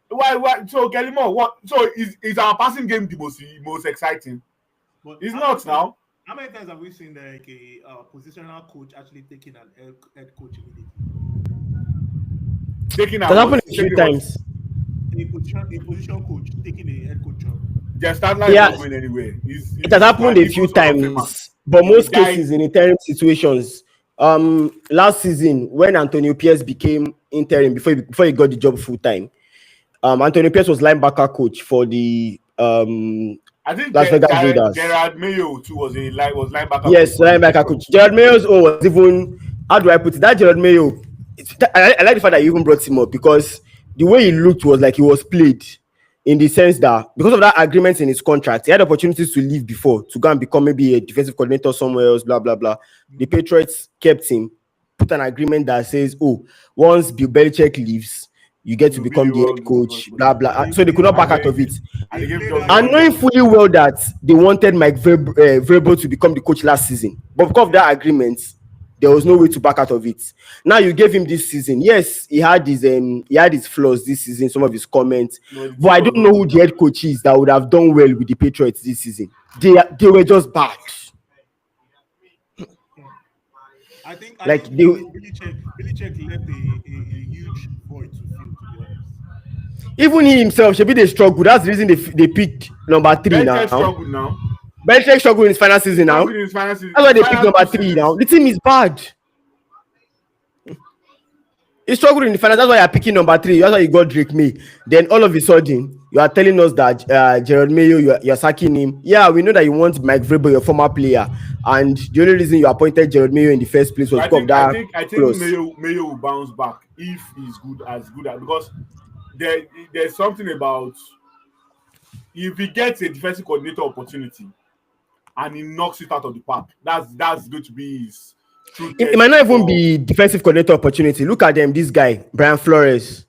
Why? So Kellen Moore, what? So is our passing game the most exciting? But it's not now. How many times have we seen like a positional coach actually taking an head coach immediately? That happened a few times. a position coach taking a head coach job. Their start line is Yeah, not going anywhere. it has happened a few times, but most cases in interim situations. Last season when Antonio Pierce became interim before he got the job full time, Antonio Pierce was linebacker coach for the I think Las Vegas Raiders. Gerard Mayo too was linebacker. Yes, linebacker coach. Gerard Mayo's own was even, how do I put it? That Gerard Mayo, I like the fact that you even brought him up because the way he looked was like he was played, in the sense that because of that agreement in his contract, he had opportunities to leave before to go and become maybe a defensive coordinator somewhere else, blah blah blah. The Patriots kept him, put an agreement that says, oh, once Bill Belichick leaves, you get to become the head coach, blah blah. So they could not back out of it. And knowing fully well that they wanted Mike Vrabel to become the coach last season, but because of that agreement, there was no way to back out of it. Now you gave him this season. Yes, he had his flaws this season, some of his comments, but I don't know who the head coach is that would have done well with the Patriots this season. They were just bad. I think Belichick left a huge void to fill, to be honest. Even he himself, maybe they struggle. That's the reason they picked number 3 now. Belichick struggled in his final season now. That's why they picked number 3 now. The team is bad. He struggled in the final. That's why you're picking number 3. That's why you got Drake May. Then all of a sudden, you are telling us that Gerard Mayo, you're sacking him. Yeah, we know that you want Mike Vrabel, your former player. And the only reason you appointed Gerard Mayo in the first place was because of that. I think Mayo will bounce back if he's good as because there's something about if he gets a defensive coordinator opportunity and he knocks it out of the park, that's going to be his true. It might not even be defensive coordinator opportunity. Look at them, this guy, Brian Flores.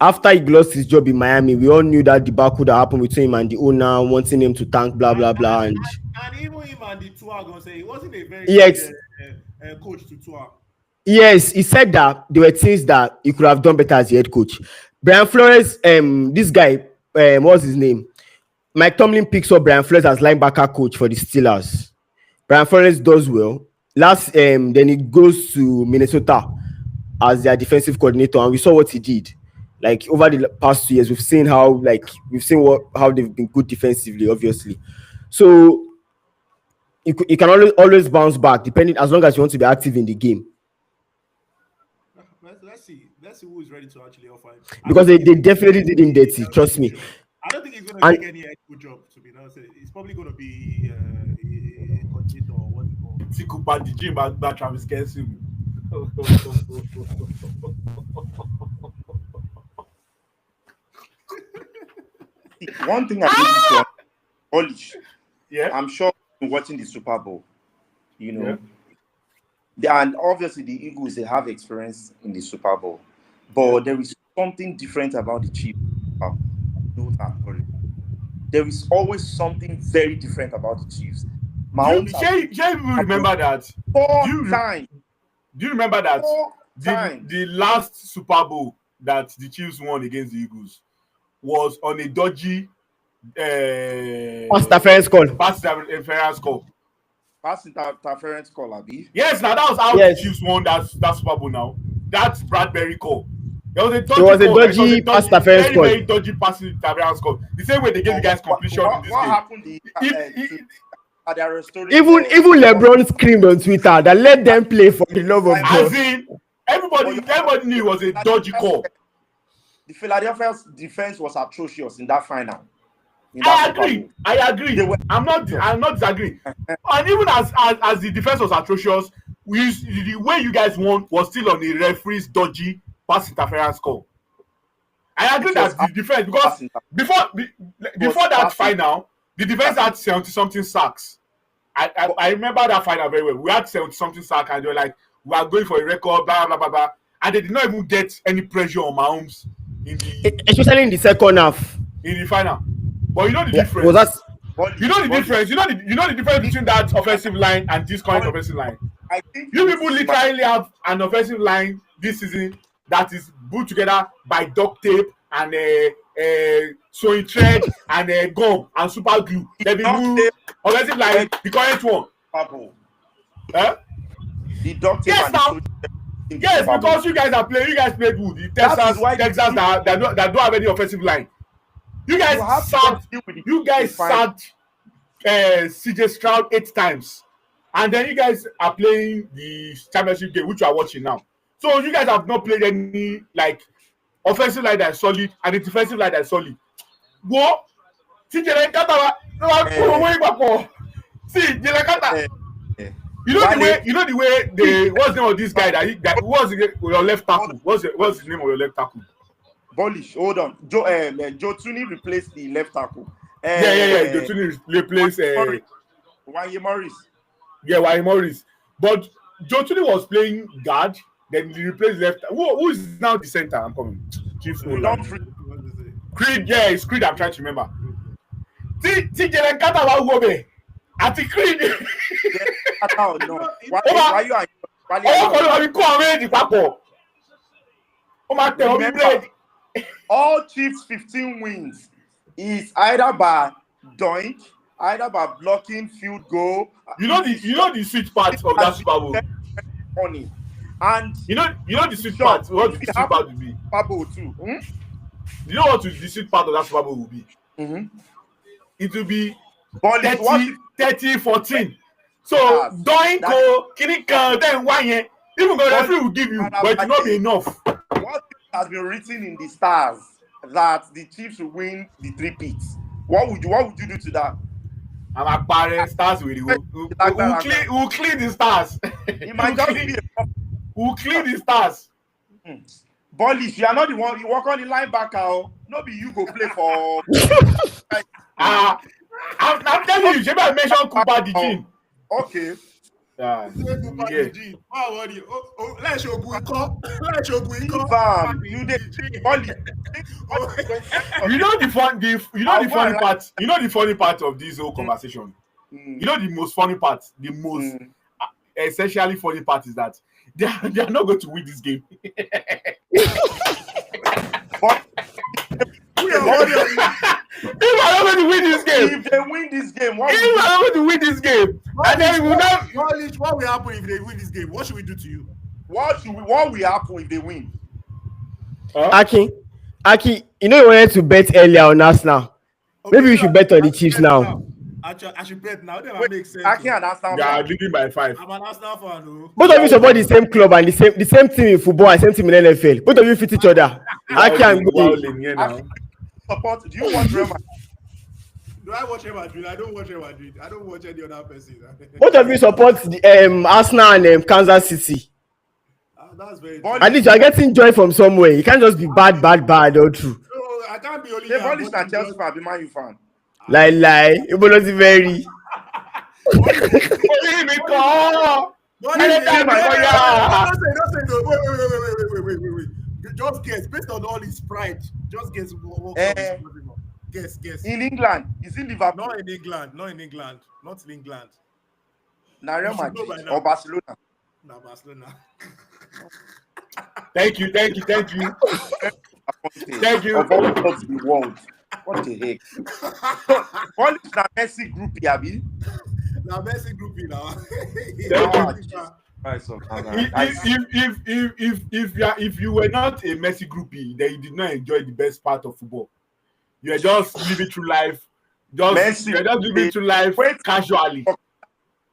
After he lost his job in Miami, we all knew that debacle that happened between him and the owner, wanting him to tank, blah blah blah. And even him and the tour gonna say he wasn't a very good coach to tour. Yes, he said that there were things that he could have done better as the head coach. Brian Flores, this guy, what's his name? Mike Tomlin picks up Brian Flores as linebacker coach for the Steelers. Brian Flores does well. Then he goes to Minnesota as their defensive coordinator, and we saw what he did. Like over the past 2 years, we've seen how they've been good defensively, obviously. So you can always bounce back, depending as long as you want to be active in the game. Let's see who is ready to actually offer him. Because they definitely did him dirty, trust me. I don't think he's going to take any head coach job, to be honest. It's probably going to be a coordinator or what you call it. Tikuba the gym by Travis Kelce. One thing I need to acknowledge, yeah, I'm sure you're watching the Super Bowl, and obviously the Eagles, they have experience in the Super Bowl, but there is something different about the Chiefs. There is always something very different about the Chiefs. You remember that? Do you remember that the last Super Bowl that the Chiefs won against the Eagles was on a dodgy pass interference call. Pass interference call, Abi. Yes, now that was how the Chiefs won that Super Bowl. Now that's Bradbury call. There was a dodgy pass interference call. Very dodgy pass interference call. The same way they gave you guys completion in this game. Even LeBron screamed on Twitter that let them play for the love of God. As in, everybody knew it was a dodgy call. The Philadelphia's defense was atrocious in that final. I agree. I'm not disagreeing. And even as the defense was atrocious, the way you guys won was still on the referee's dodgy pass interference call. I agree that the defense, because before that final, the defense had 70-something sacks. I remember that final very well. We had 70-something sacks, and they were like, we are going for a record, blah blah blah blah, and they did not even get any pressure on Mahomes especially in the second half. In the final. But you know the difference. You know the difference between that offensive line and this current offensive line. I think you people literally have an offensive line this season that is put together by duct tape and sewing thread and gum and super glue. The offensive line, the current one. Purple. Huh? The duct tape. Yes, now. Yes, because you guys played who? The Texans that don't have any offensive line. You guys sacked CJ Stroud 8 times. And then you guys are playing the championship game, which you are watching now. So you guys have not played any like offensive line that is solid and the defensive line that is solid. What? See, Jelekata, you know the way what's the name of this guy what's your left tackle? What's the name of your left tackle? Bolish, hold on. Joe Tuni replaced the left tackle. Joe Tuni replaced Wanye Morris. Yeah, Wanye Morris. But Joe Tuni was playing guard, then he replaced left. Who is now the center? I'm coming. Chief Creed, yeah, it's Creed. I'm trying to remember. TJ Kata wa Wobe. Ati Creed. No. Why you are? Remember, all Chiefs 15 wins is either by doink, either by blocking field goal. You know the sweet part of that Super Bowl. Funny. And you know the sweet part. What the sweet part will be? Super Bowl too. You know what the sweet part of that Super Bowl will be? It will be 30-14. So doinko, Kirika, then Wanye. Even the referee will give you, but it will not be enough. What has been written in the stars that the Chiefs will win the 3 peats? What would you do to that? I'm a parent. Stars will clean the stars. It might just be we'll clean the stars. Bolish, you are not the one. You work on the linebacker. No, be you go play for. I'm telling you, Jeba mentioned Cooper the Gene. Okay. Let's show You know the funny part. You know the funny part of this whole conversation. You know the most funny part. The most essentially funny part is that they are not going to win this game. If I are going to win this game, if they win this game, what and then we not. What will happen if they win this game? What should we do to you? What will happen if they win? Aki, you know you wanted to bet earlier on us now. Okay, maybe we should bet on the Chiefs now. I should bet now. That makes sense. Aki and Arsenal. They are leading by 5. I'm an Arsenal fan. Both of you support the same club and the same team in football and same team in NFL. Both of you fit each other. Aki and Go. Support. Do you watch Real Madrid? Do I watch Real Madrid? I don't watch Real Madrid. I don't watch any other person. Both of you support the Arsenal and Kansas City. That's very. At least you are getting joy from somewhere. You can't just be bad all through. No, I can't be only. Ball is not Chelsea fan. Be Man U fan. Lie. You not very. Wait. Just guess based on all his pride. Just guess what guess. In England, is it Liverpool? Not in England. Not in England. Real Madrid or Barcelona? No, Barcelona. Thank you. Thank you. Of all of the world. What the heck? What is the Messi group here, Abi? The Messi group now. If you were not a Messi groupie, then you did not enjoy the best part of football. You are just living through life. Living through life casually.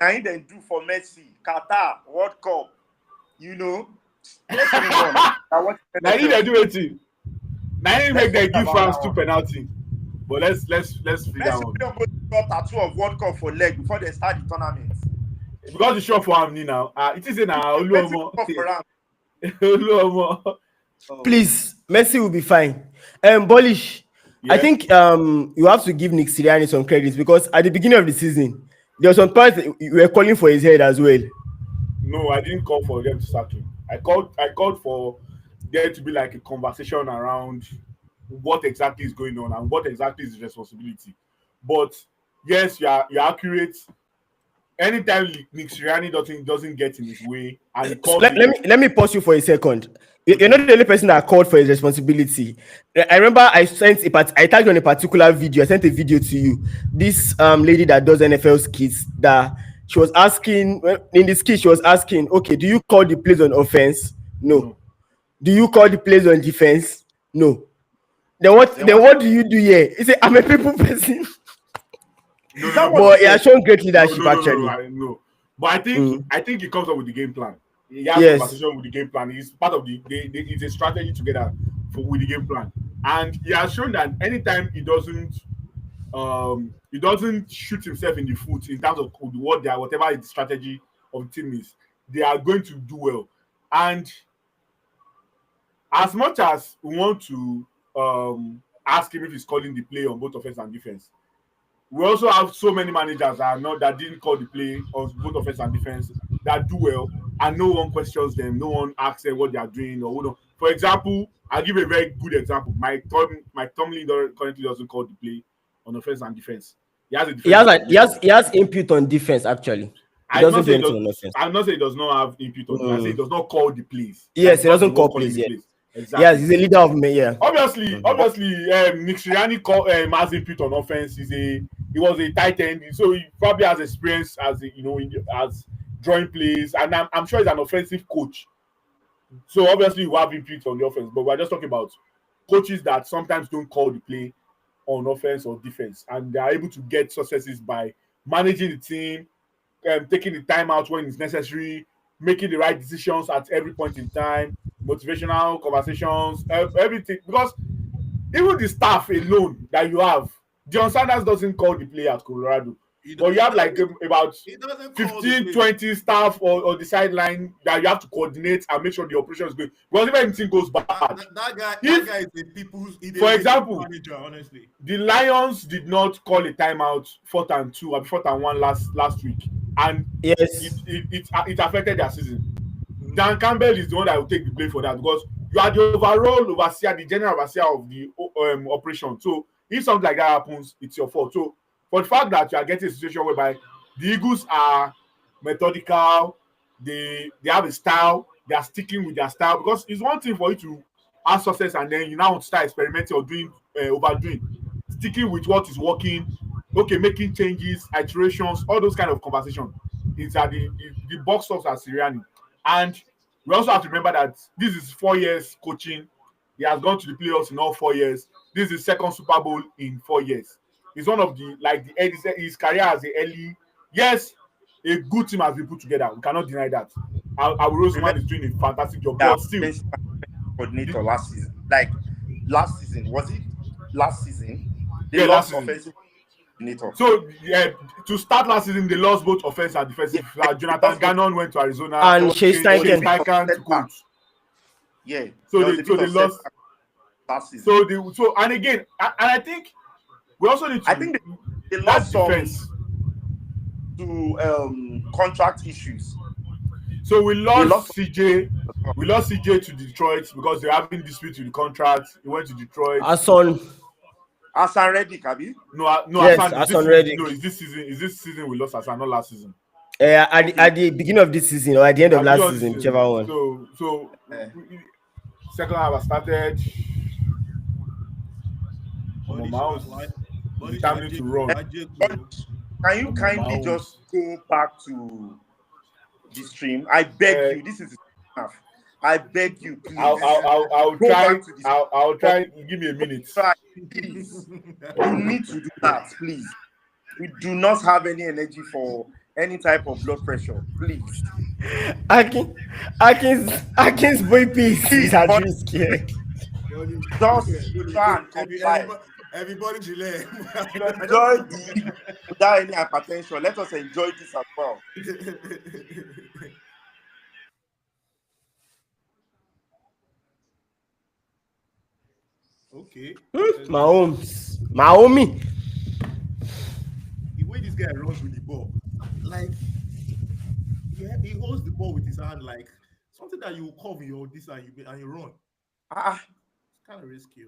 I then do for Messi, Qatar, World Cup. You know. Now you do it. Now you make them give France 2 penalty. But let's figure out. Messi got tattoo of World Cup for leg before they start the tournament. Because it's short for him now. It is now. Please, Messi will be fine. Bolish, yeah. I think you have to give Nick Sirianni some credits because at the beginning of the season, there was some parts you were calling for his head as well. No, I didn't call for them to sack him. I called for there to be like a conversation around what exactly is going on and what exactly is his responsibility. But yes, you're accurate. Anytime Nick Sirianni doesn't get in his way, and let me pause you for a second. You're not the only person that called for his responsibility. I remember I tagged you on a particular video. I sent a video to you. This lady that does NFL skits, that she was asking in the skit, she was asking, okay, do you call the plays on offense No. Do you call the plays on defense? No. Then what do you do here? He said, I'm a people person. But he has shown great leadership actually. No. But I think he comes up with the game plan. He has a conversation with the game plan. He's part of it's a strategy together with the game plan. And he has shown that anytime he doesn't shoot himself in the foot in terms of whatever the strategy of the team is, they are going to do well. And as much as we want to ask him if he's calling the play on both offense and defense, we also have so many managers that didn't call the play on both offense and defense that do well, and no one questions them, no one asks them what they are doing or what. For example, I'll give a very good example. Mike Tomlin currently doesn't call the play on offense and defense. He has input on defense actually. He doesn't do anything on offense. I'm not saying he does not have input on defense. I say he does not call the plays. Yes, he doesn't call plays. Yeah. Exactly. Yes, he's a leader of me. Yeah. Obviously, Nick Sirianni has input on offense. He was a tight end, so he probably has experience as drawing plays, and I'm sure he's an offensive coach. So obviously, you have input on the offense, but we're just talking about coaches that sometimes don't call the play on offense or defense, and they are able to get successes by managing the team, taking the time out when it's necessary, making the right decisions at every point in time, motivational conversations, everything. Because even the staff alone that you have, John Sanders doesn't call the play at Colorado. But you have like about 15, 20 staff or the sideline that you have to coordinate and make sure the operation is good. Because if anything goes bad, that guy is the people's. For example, manager, honestly, the Lions did not call a timeout 4th and 2 or 4th and 1 last week, and it affected their season. Dan Campbell is the one that will take the blame for that, because you are the overall overseer, the general overseer of the operation. So if something like that happens, it's your fault. So for the fact that you are getting a situation whereby the Eagles are methodical, they have a style, they are sticking with their style, because it's one thing for you to have success and then you now start experimenting or doing overdoing. Sticking with what is working, making changes, iterations, all those kind of conversations. It's at the box stops at Sirianni. And we also have to remember that this is 4 years coaching. He has gone to the playoffs in all 4 years. This is his second Super Bowl in 4 years. He's one of his career as a early. Yes, a good team has been put together. We cannot deny that. Our Roseman is doing a fantastic job. But still, coordinator last season. Like last season, was it? Last season, they lost offensive coordinator. So to start last season, they lost both offense and defensive. Jonathan Gannon went to Arizona and Chase Steichen to coach. Yeah. So they lost last season. And again, I think we also need to. I think they lost defense to contract issues. So we lost CJ. We lost CJ to Detroit because they're having dispute with the contract. He went to Detroit. Hassan No, Reddick, yes, Hassan Reddick. No, is this season we lost Hassan, not last season. At the beginning of this season or at the end of last season, whichever one. So second half I started. Determined to run. Can you kindly just go back to the stream? I beg you. This is enough. I beg you, please. I'll try. I'll try. Give me a minute. Please. You need to do that, please. We do not have any energy for any type of blood pressure, please. Akin's boy piece is at risk here. Just try and comply. Everybody delay. Enjoy without any hypertension. Let us enjoy this as well. Okay. Mahomes. The way this guy runs with the ball, like he holds the ball with his hand like something that you cover your this and you run. It's kind of risky.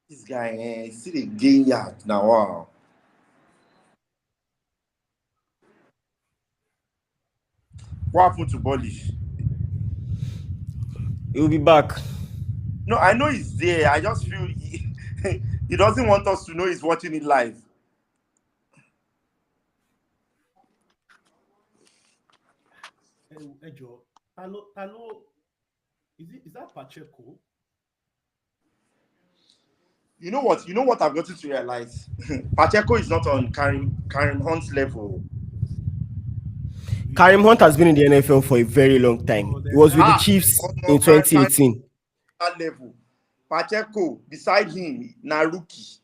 This guy, see the game yard now. Wow. What happened to Bolish? He'll be back. No, I know he's there. I just feel he doesn't want us to know he's watching it live. Ejo, is that Pacheco? You know what? I've gotten to realize. Pacheco is not on Karim Hunt's level. Karim Hunt has been in the NFL for a very long time. He was with the Chiefs in 2018. That level. Pacheco, beside him, Naruki.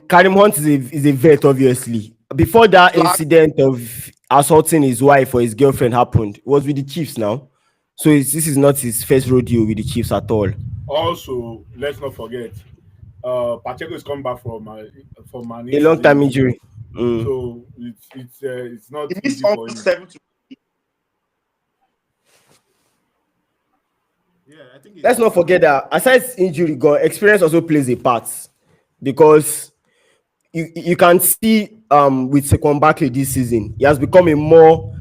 Karim Hunt is a vet, obviously. Before that incident of assaulting his wife or his girlfriend happened, he was with the Chiefs now. So this is not his first rodeo with the Chiefs at all. Also, let's not forget, Pacheco is coming back from a long-time injury. So it's not easy for him. I think let's not forget that aside injury, experience also plays a part, because you can see with Saquon Barkley this season, he has become a more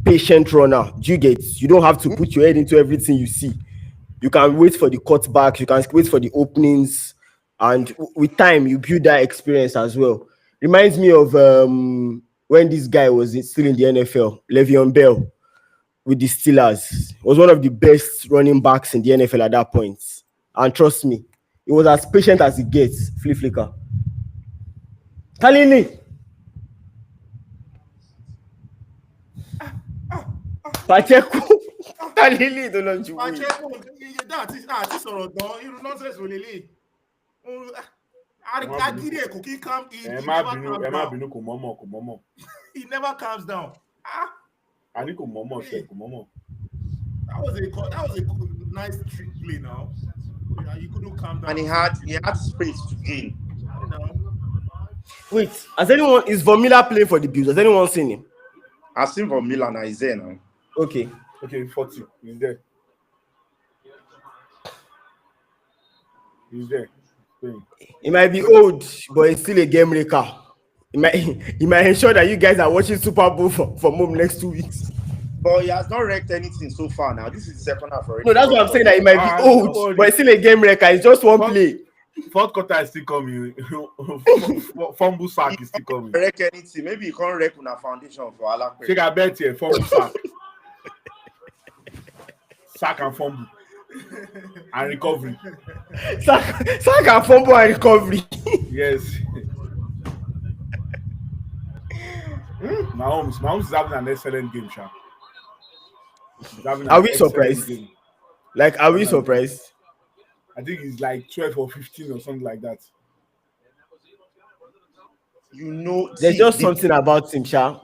patient runner. You don't have to put your head into everything you see. You can wait for the cutbacks, you can wait for the openings, and with time you build that experience as well. Reminds me of when this guy was still in the NFL, Le'Veon Bell with the Steelers. He was one of the best running backs in the NFL at that point. And trust me, he was as patient as it gets. Flea flicker. Kalili. Pacheco. Kalili don't know you. Pacheco, that is sọ̀rọ̀ gan. Irú nonsense wo lele. Agiri cookie come in. He never calms down. That was a nice trick play now. You couldn't calm down. And he had space to gain. Wait, is Von Miller playing for the Bills? Has anyone seen him? I've seen Von Miller now. He's there now. Okay, 40. He's there. He might be old, but he's still a game breaker. He might ensure that you guys are watching Super Bowl from home next 2 weeks. But he has not wrecked anything so far now. This is the second half already. No, that's what I'm saying, that he might be old, but he's still a game wrecker. It's just one play. Fourth quarter is still coming. Fumble sack is still coming. Wreck anything. Maybe he can't wreck on a foundation for Alakwe. Take a bet here. Fumble sack. Sack and fumble. And recovery. Sack and fumble and recovery. Yes. Mahomes is having an excellent game, Sha. Are we surprised? Are we surprised? I think he's like 12 or 15 or something like that. There's just something about him, Sha.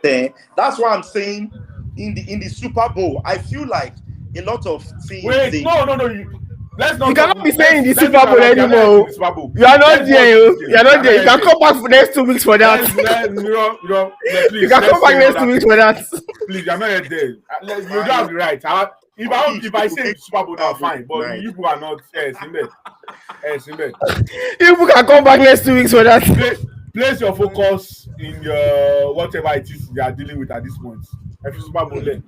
That's why I'm saying in the Super Bowl, I feel like a lot of things. Wait, no. Let's not. You cannot be saying the Super Bowl anymore. You are not there. You are not there. You can come back for next 2 weeks for that. Please, you can come back next 2 weeks for that. Please, I'm not there. You don't have the right. If I say Super Bowl, now fine. But you people are not. Simbe. You can come back next 2 weeks for that. Place your focus in your whatever it is you are dealing with at this point. If you Super Bowl then.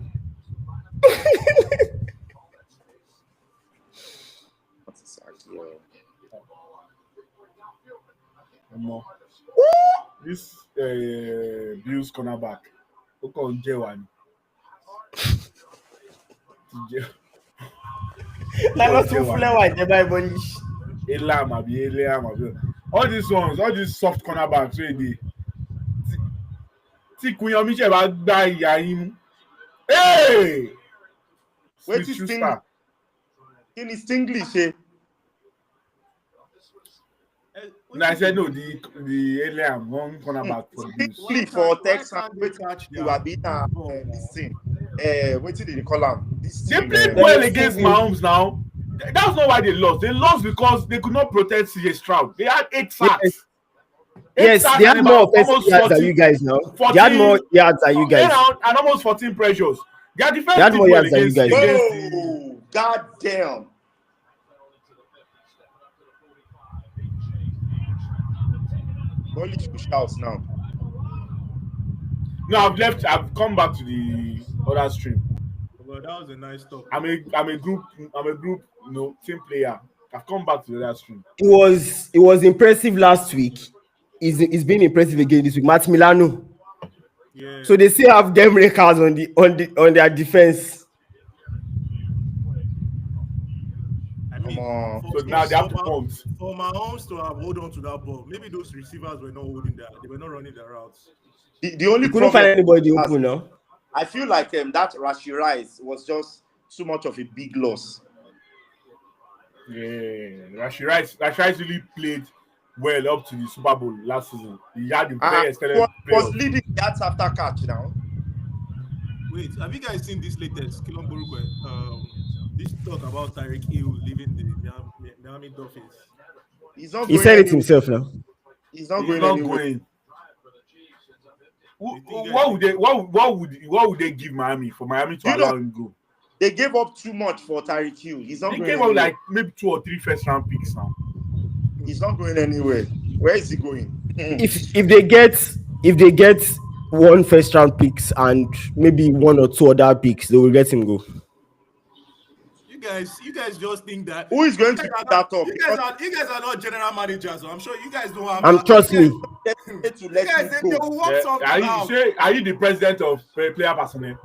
This Bills cornerback. All these ones, all these soft cornerbacks, really. Hey! Wait, is English, eh? No, I said no. The alien one cornerback for Bills. For Texas, you are being this thing. What did they call him? They played well against Mahomes now. That's not why they lost. They lost because they could not protect CJ Stroud. They had 8 sacks. Yes, they had more offensive yards than you guys now. 14, they had more yards than you guys. And almost 14 pressures. Their defense they had more yards than you guys. Oh, God damn. Only 2 shouts now. No, I've come back to the other stream. Well, that was a nice talk. I'm a group, team player. I've come back to the other stream. It was impressive last week. It's been impressive again this week. Matt Milano. Yeah. So they still have game breakers on their defense. I mean, So now they have to punt. For Mahomes to have hold on to that ball, maybe those receivers were not holding that. They were not running their routes. The only You couldn't find anybody open now. I feel like that Rashid Rice was just too much of a big loss. Yeah, Rashid Rice really played well up to the Super Bowl last season. He had the very excellent was leading that after catch now. Wait, have you guys seen this latest Kilon Burukwe? This talk about Tyreek Hill leaving the Miami Dolphins. He said it himself now. He's not going anywhere. What would they give Miami for Miami to allow him go? They gave up too much for Tyreek Hill. He's not they going gave anywhere. up like maybe 2 or 3 first-round picks now. He's not going anywhere. Where is he going? If they get 1 first-round picks and maybe 1 or 2 other picks, they will let him go. You guys just think that who is going to pick that up? You guys are not general managers, so I'm sure you guys don't have. Trust me. Are you the president of player personnel?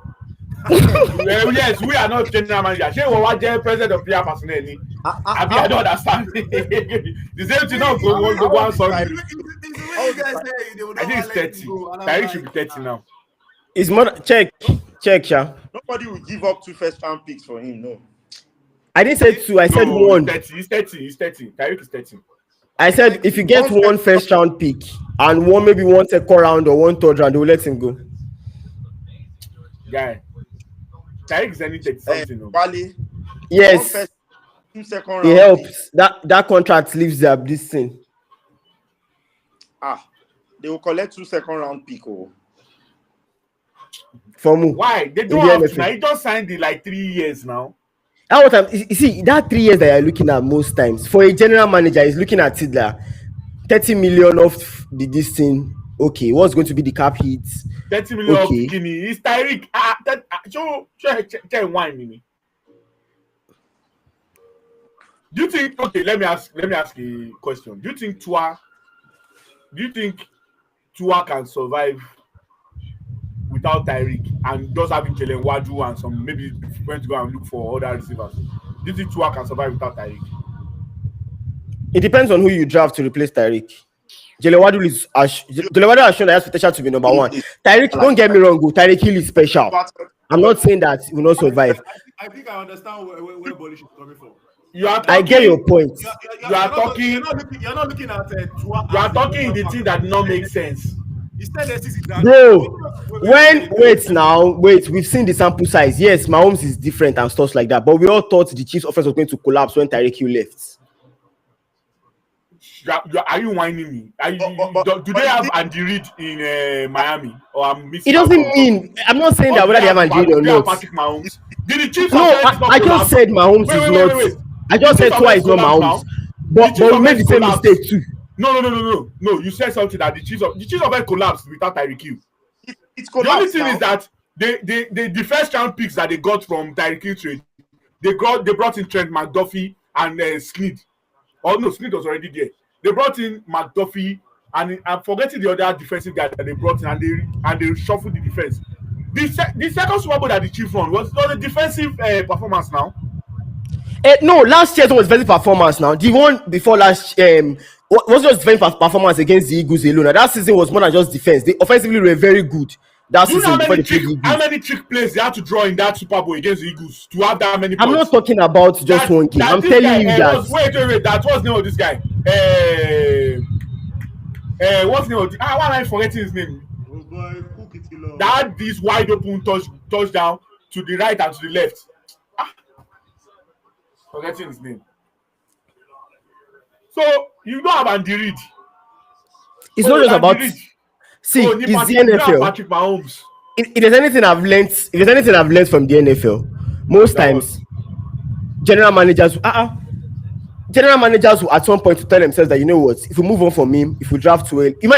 Yes, we are not general managers. Say what president of player personnel? I don't understand. The same thing now go on. Sorry. I think it's 30. Tyreek should be 30 now. It's more check, Sha. Nobody will give up 2 first-round picks for him. No. I didn't say 2. I said 1. He's 30. Tyreek is 30. I said if you get 1 first-round pick and maybe 1 second round or 1 third round, they will let him go. Guy, Tyreek is only 30 something. Yes. 2 second round. It helps. That contract leaves this thing. They will collect 2 second-round pick. For me. Why? They don't have to now. He just signed it like 3 years now. You see, that 3 years that you're looking at most times, for a general manager, he's looking at it like 30 million of this thing. Okay, what's going to be the cap hit? 30 million of Guinea. It's Tyreek. Show wine me. Do you think? Okay, let me ask a question. Do you think Tua can survive without Tyreek and just having Jalen Wadu and some maybe going to go and look for other receivers? Do you think Tua can survive without Tyreek? It depends on who you draft to replace Tyreek. Jalen Wadu has shown that he has potential to be number 1. Tyreek, don't get me wrong, Tyreek Hill is special. I'm not saying that he will not survive. I think I understand where Bolish is coming from. I get your point. You're not looking at Tua. You are talking in the thing that not make sense. Bro, we've seen the sample size. Yes, Mahomes is different and stuff like that, but we all thought the Chiefs' offense was going to collapse when Tyreek Hill left. Are you whining me? Do they have Andy Reid in Miami? Or I'm missing? It doesn't mean. I'm not saying that whether they have Andy Reid or not. Patrick Mahomes. Did the Chiefs? No, I just said Mahomes is not. I just said Tua is not Mahomes. But we made the same mistake too. No. You said something that the Chiefs of collapsed without Tyreek Hill. It's the only thing is that the first round picks that they got from Tyreek Hill trade, they brought in Trent McDuffie and Snead. Oh no, Snead was already there. They brought in McDuffie and I'm forgetting the other defensive guy that they brought in and they shuffled the defense. The second Super Bowl that the Chiefs won was not a defensive performance now. No, last year's was very performance now. The one before last was just very performance against the Eagles alone. Now, that season was more than just defense. They offensively were very good. That season how many trick plays they had to draw in that Super Bowl against the Eagles to have that many points? I'm not talking about just one game. I'm telling you that. Wait. That was the name of this guy. What's the name of why am I forgetting his name? That this wide open touchdown to the right and to the left. Forgetting his name. So you don't have Andy Reid. It's not just about. See, it's the NFL. Patrick Mahomes. If there's anything I've learned, from the NFL, most times, general managers will at some point to tell themselves that, you know what, if we move on from him, if we draft well, we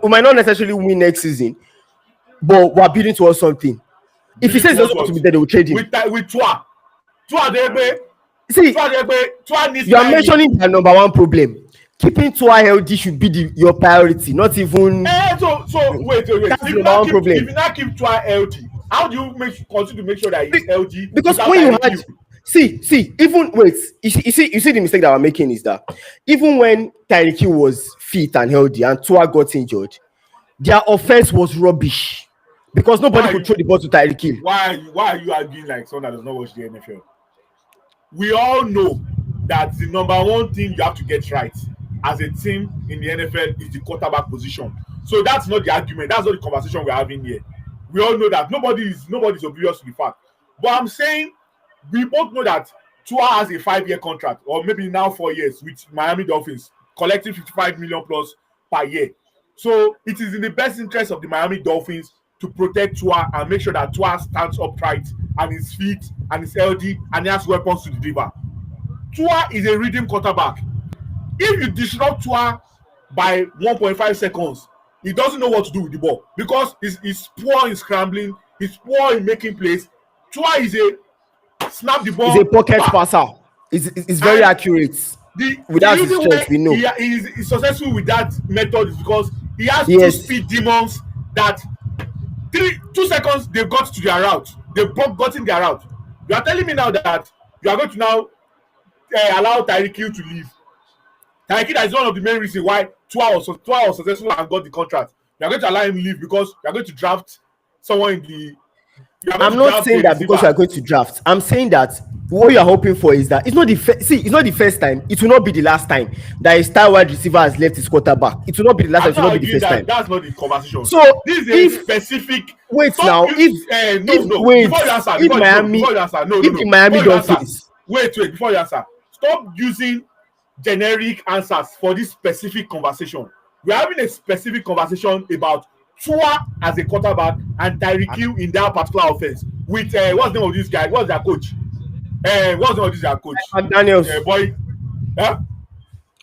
might not necessarily win next season, but we're building towards something. If he says he doesn't want to be there, they will trade him. With Tua, see, you are mentioning the number one problem. keeping Tua healthy should be your priority, not even. So wait. That's the number one problem. If you not keep Tua healthy, how do you continue to make sure that he's healthy? Because when you had even wait, you see the mistake that we're making is that even when Tyreek Hill was fit and healthy and Tua got injured, their offense was rubbish because nobody could throw the ball to Tyreek Hill. Why are you arguing like someone that does not watch the NFL? We all know that the number one thing you have to get right as a team in the NFL is the quarterback position. So that's not the argument. That's not the conversation we're having here. We all know that nobody's oblivious to the fact. But I'm saying we both know that Tua has a 5-year contract, or maybe now 4 years, with Miami Dolphins, collecting $55 million plus per year. So it is in the best interest of the Miami Dolphins to protect Tua and make sure that Tua stands upright and is fit and is healthy and he has weapons to deliver. Tua is a redeemed quarterback. If you disrupt Tua by 1.5 seconds, he doesn't know what to do with the ball because he's poor in scrambling, he's poor in making plays. Tua is a snap the ball. He's a pocket passer. He's very accurate. Without his strength, we know. He's successful with that method is because he has two speed demons that 2 seconds they've got to their route. They've gotten their route. You are telling me now that you are going to now allow Tyreek Hill to leave. Tyreek Hill is one of the main reasons why Tua was successful and got the contract. You are going to allow him leave because you are going to draft someone in the. I'm not saying that because you are going to draft. I'm saying that what you are hoping for is that it's not the first time. It will not be the last time that a star wide receiver has left his quarterback. It will not be the last time. It will not be the first time. That's not the conversation. So this is a specific. Wait now. If Miami Dolphins. Wait. Before you answer, stop using generic answers for this specific conversation. We're having a specific conversation about Tua as a quarterback and Tyreek Hill in that particular offense with what's the name of this guy? What's their coach? What's the name of this guy coach? McDaniels.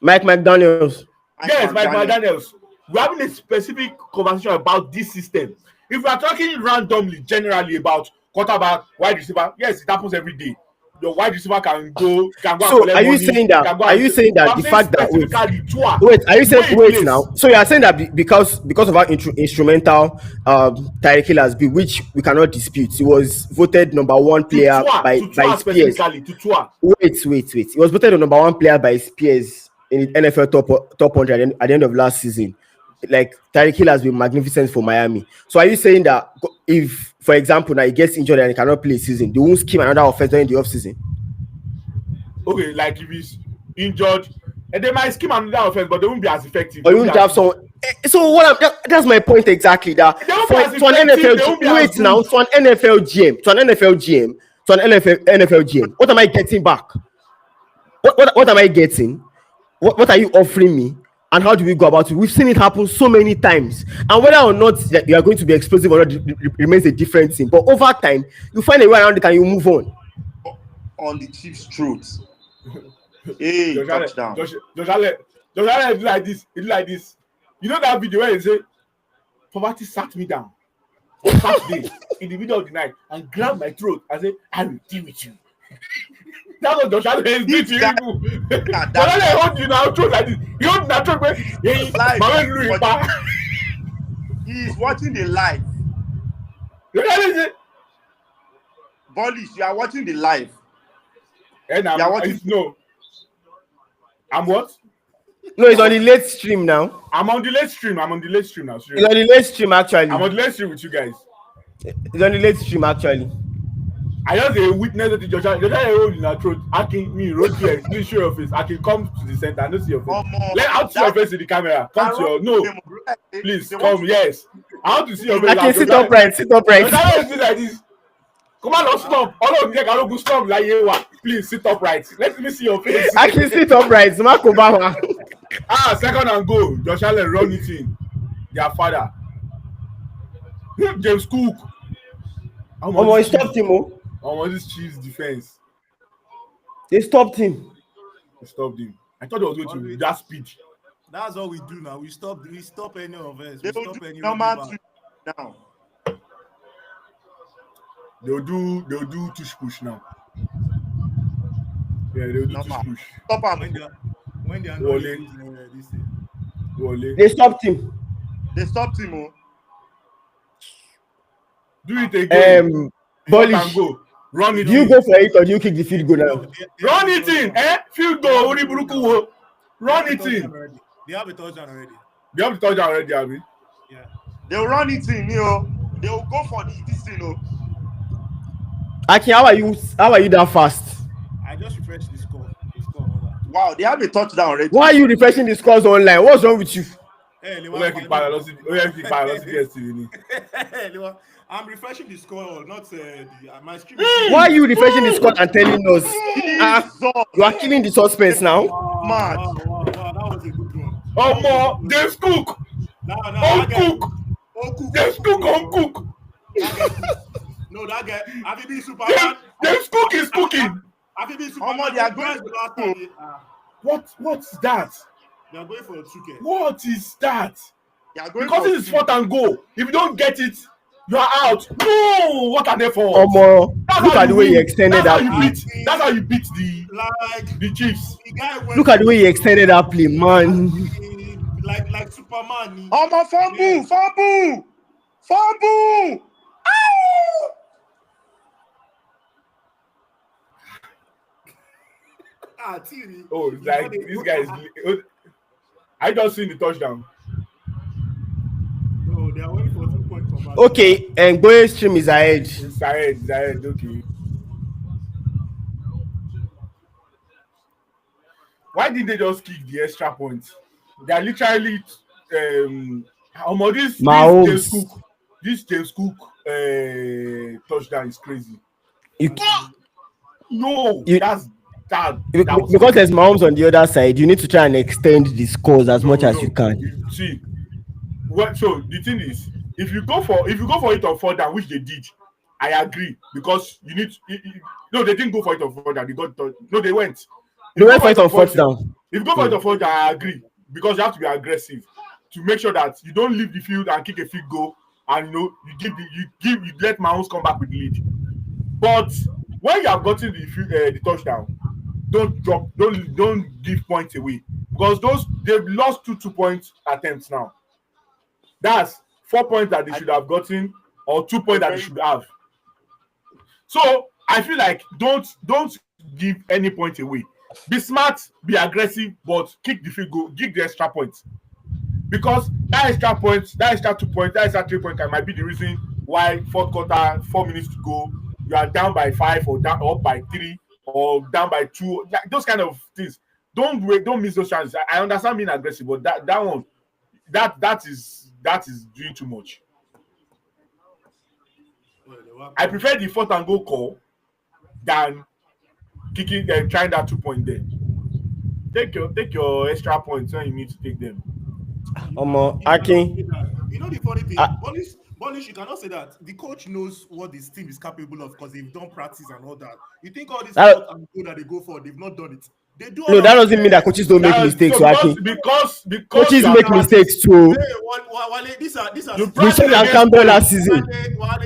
Mike McDaniels. Yes, Mike McDaniels. We're having a specific conversation about this system. If we are talking randomly, generally about quarterback, wide receiver, yes, it happens every day. Your wide receiver can go. So are you saying that? Are you saying that the fact that wait now? So you are saying that because of how instrumental Tyreek Hill has been, which we cannot dispute. He was voted number one player by his peers. Wait. He was voted the number one player by his peers in the NFL top 100 at the end of last season. Like Tyreek Hill has been magnificent for Miami. So are you saying that if, for example, now he gets injured and he cannot play a season, they won't scheme another offense during the off season? Okay, like if he's injured, and they might scheme another offense, but they won't be as effective. Or you won't have some. So that's my point exactly. That to an NFL GM, what am I getting back? What am I getting? What are you offering me? And how do we go about it? We've seen it happen so many times. And whether or not you are going to be explosive or not remains a different thing. But over time, you find a way around it and you move on. On the Chiefs' truth. Hey, touchdown. Josh Allen do like this. He do like this. You know that video where he say, poverty sat me down on Saturday in the middle of the night and grabbed my throat and said, I will deal with you. That's what Josh Allen is doing to you. Josh Allen hold you now throat like this. He hold that throat where he is watching the live. Bullish, you are watching the live. And no. I'm what? No, it's on the late stream now. I'm on the late stream now. It's on the late stream actually. I'm on the late stream with you guys. It's on the late stream actually. I just a witness that Josh Allen hold in her throat. Asking me, road here, please show your face. I can come to the center. I don't see your face. Let out see your face in the camera. Come to your please come. Yes, I want to see your face. I can sit upright. Sit upright. Josh Allen is like this. Come on, stop. All of you can go stop like you want. Please sit upright. Let me see your face. I can sit upright. Mark Obama. Second and goal. Josh Allen run it in. Their father. James Cook. He stopped him. This Chiefs defense. They stopped him. I thought it was going to be that speed. That's all we do now. We stop any of us. They will do number 2 now. They'll do tush push now. Yeah, they'll do tush push. Stop him. when they are Wale. not this thing. Wale. They stopped him. They stopped him. Oh. Do it again. Shot and Bolish. go. Run it Do you in. go for it or do you kick the field goal now? Run it in. Field goal. Ori buruku wo. Run it in. They have a touchdown already. They have the touchdown already, Abi. Yeah. They'll run it in, They'll go for this thing, Aki, how are you that fast? I just refreshed the score. Wow, they have a touchdown already. Why are you refreshing the scores online? What's wrong with you? I'm refreshing the score, not my screen. Why are you refreshing the score and telling us? You are killing the suspense now. Mad. Wow, that was a good one. Oh, more. James Cook. James Cook on Cook. No, that guy. Have you been Superman? James Cook is cooking. Have you been Superman? They are going. What's that? They are going for a 2K. What is that? Because it is 4th and goal. If you don't get it, you are out. No, what are they for? Look at the way he extended that play. That's how you beat the Chiefs. Look at the way he extended that play, man. Like Superman. Fumble! Thierry. Oh, like this guy is. I just seen the touchdown. No, they are waiting for 2 points from us. Okay, and Goye's stream is ahead. It's ahead. Okay. Why did they just kick the extra point? They are literally this James Cook touchdown is crazy. Because there's Mahomes on the other side, you need to try and extend the scores as much as you can. See, so the thing is, if you go for it on 4th down, which they did, I agree, because you need. No, they didn't go for it on 4th down. They went. They went for it on 4th down. If you go for it on 4th down, I agree, because you have to be aggressive to make sure that you don't leave the field and kick a field goal, and you let Mahomes come back with the lead. But when you have gotten the touchdown, don't give points away, because they've lost two point attempts now. That's 4 points that they should have gotten, or 2 points that they should have. So I feel like don't give any point away. Be smart, be aggressive, but kick the field goal, give the extra points, because that extra 2 points, that extra 3 points might be the reason why 4th quarter, 4 minutes to go, you are down by 5 or down up by 3 or down by 2. Like, those kind of things. Don't miss those chances. I understand being aggressive, but that one, that is doing too much. I prefer the 4th and goal call than kicking and trying that 2 point there. Take your extra points when you need to take them. Akin. You know the funny thing, Bolish, you cannot say that. The coach knows what this team is capable of because they've done practice and all that. You think all this that they go for, they've not done it. They do. No, that doesn't mean that coaches don't make mistakes. Because coaches make mistakes too. These are we said that Campbell last season.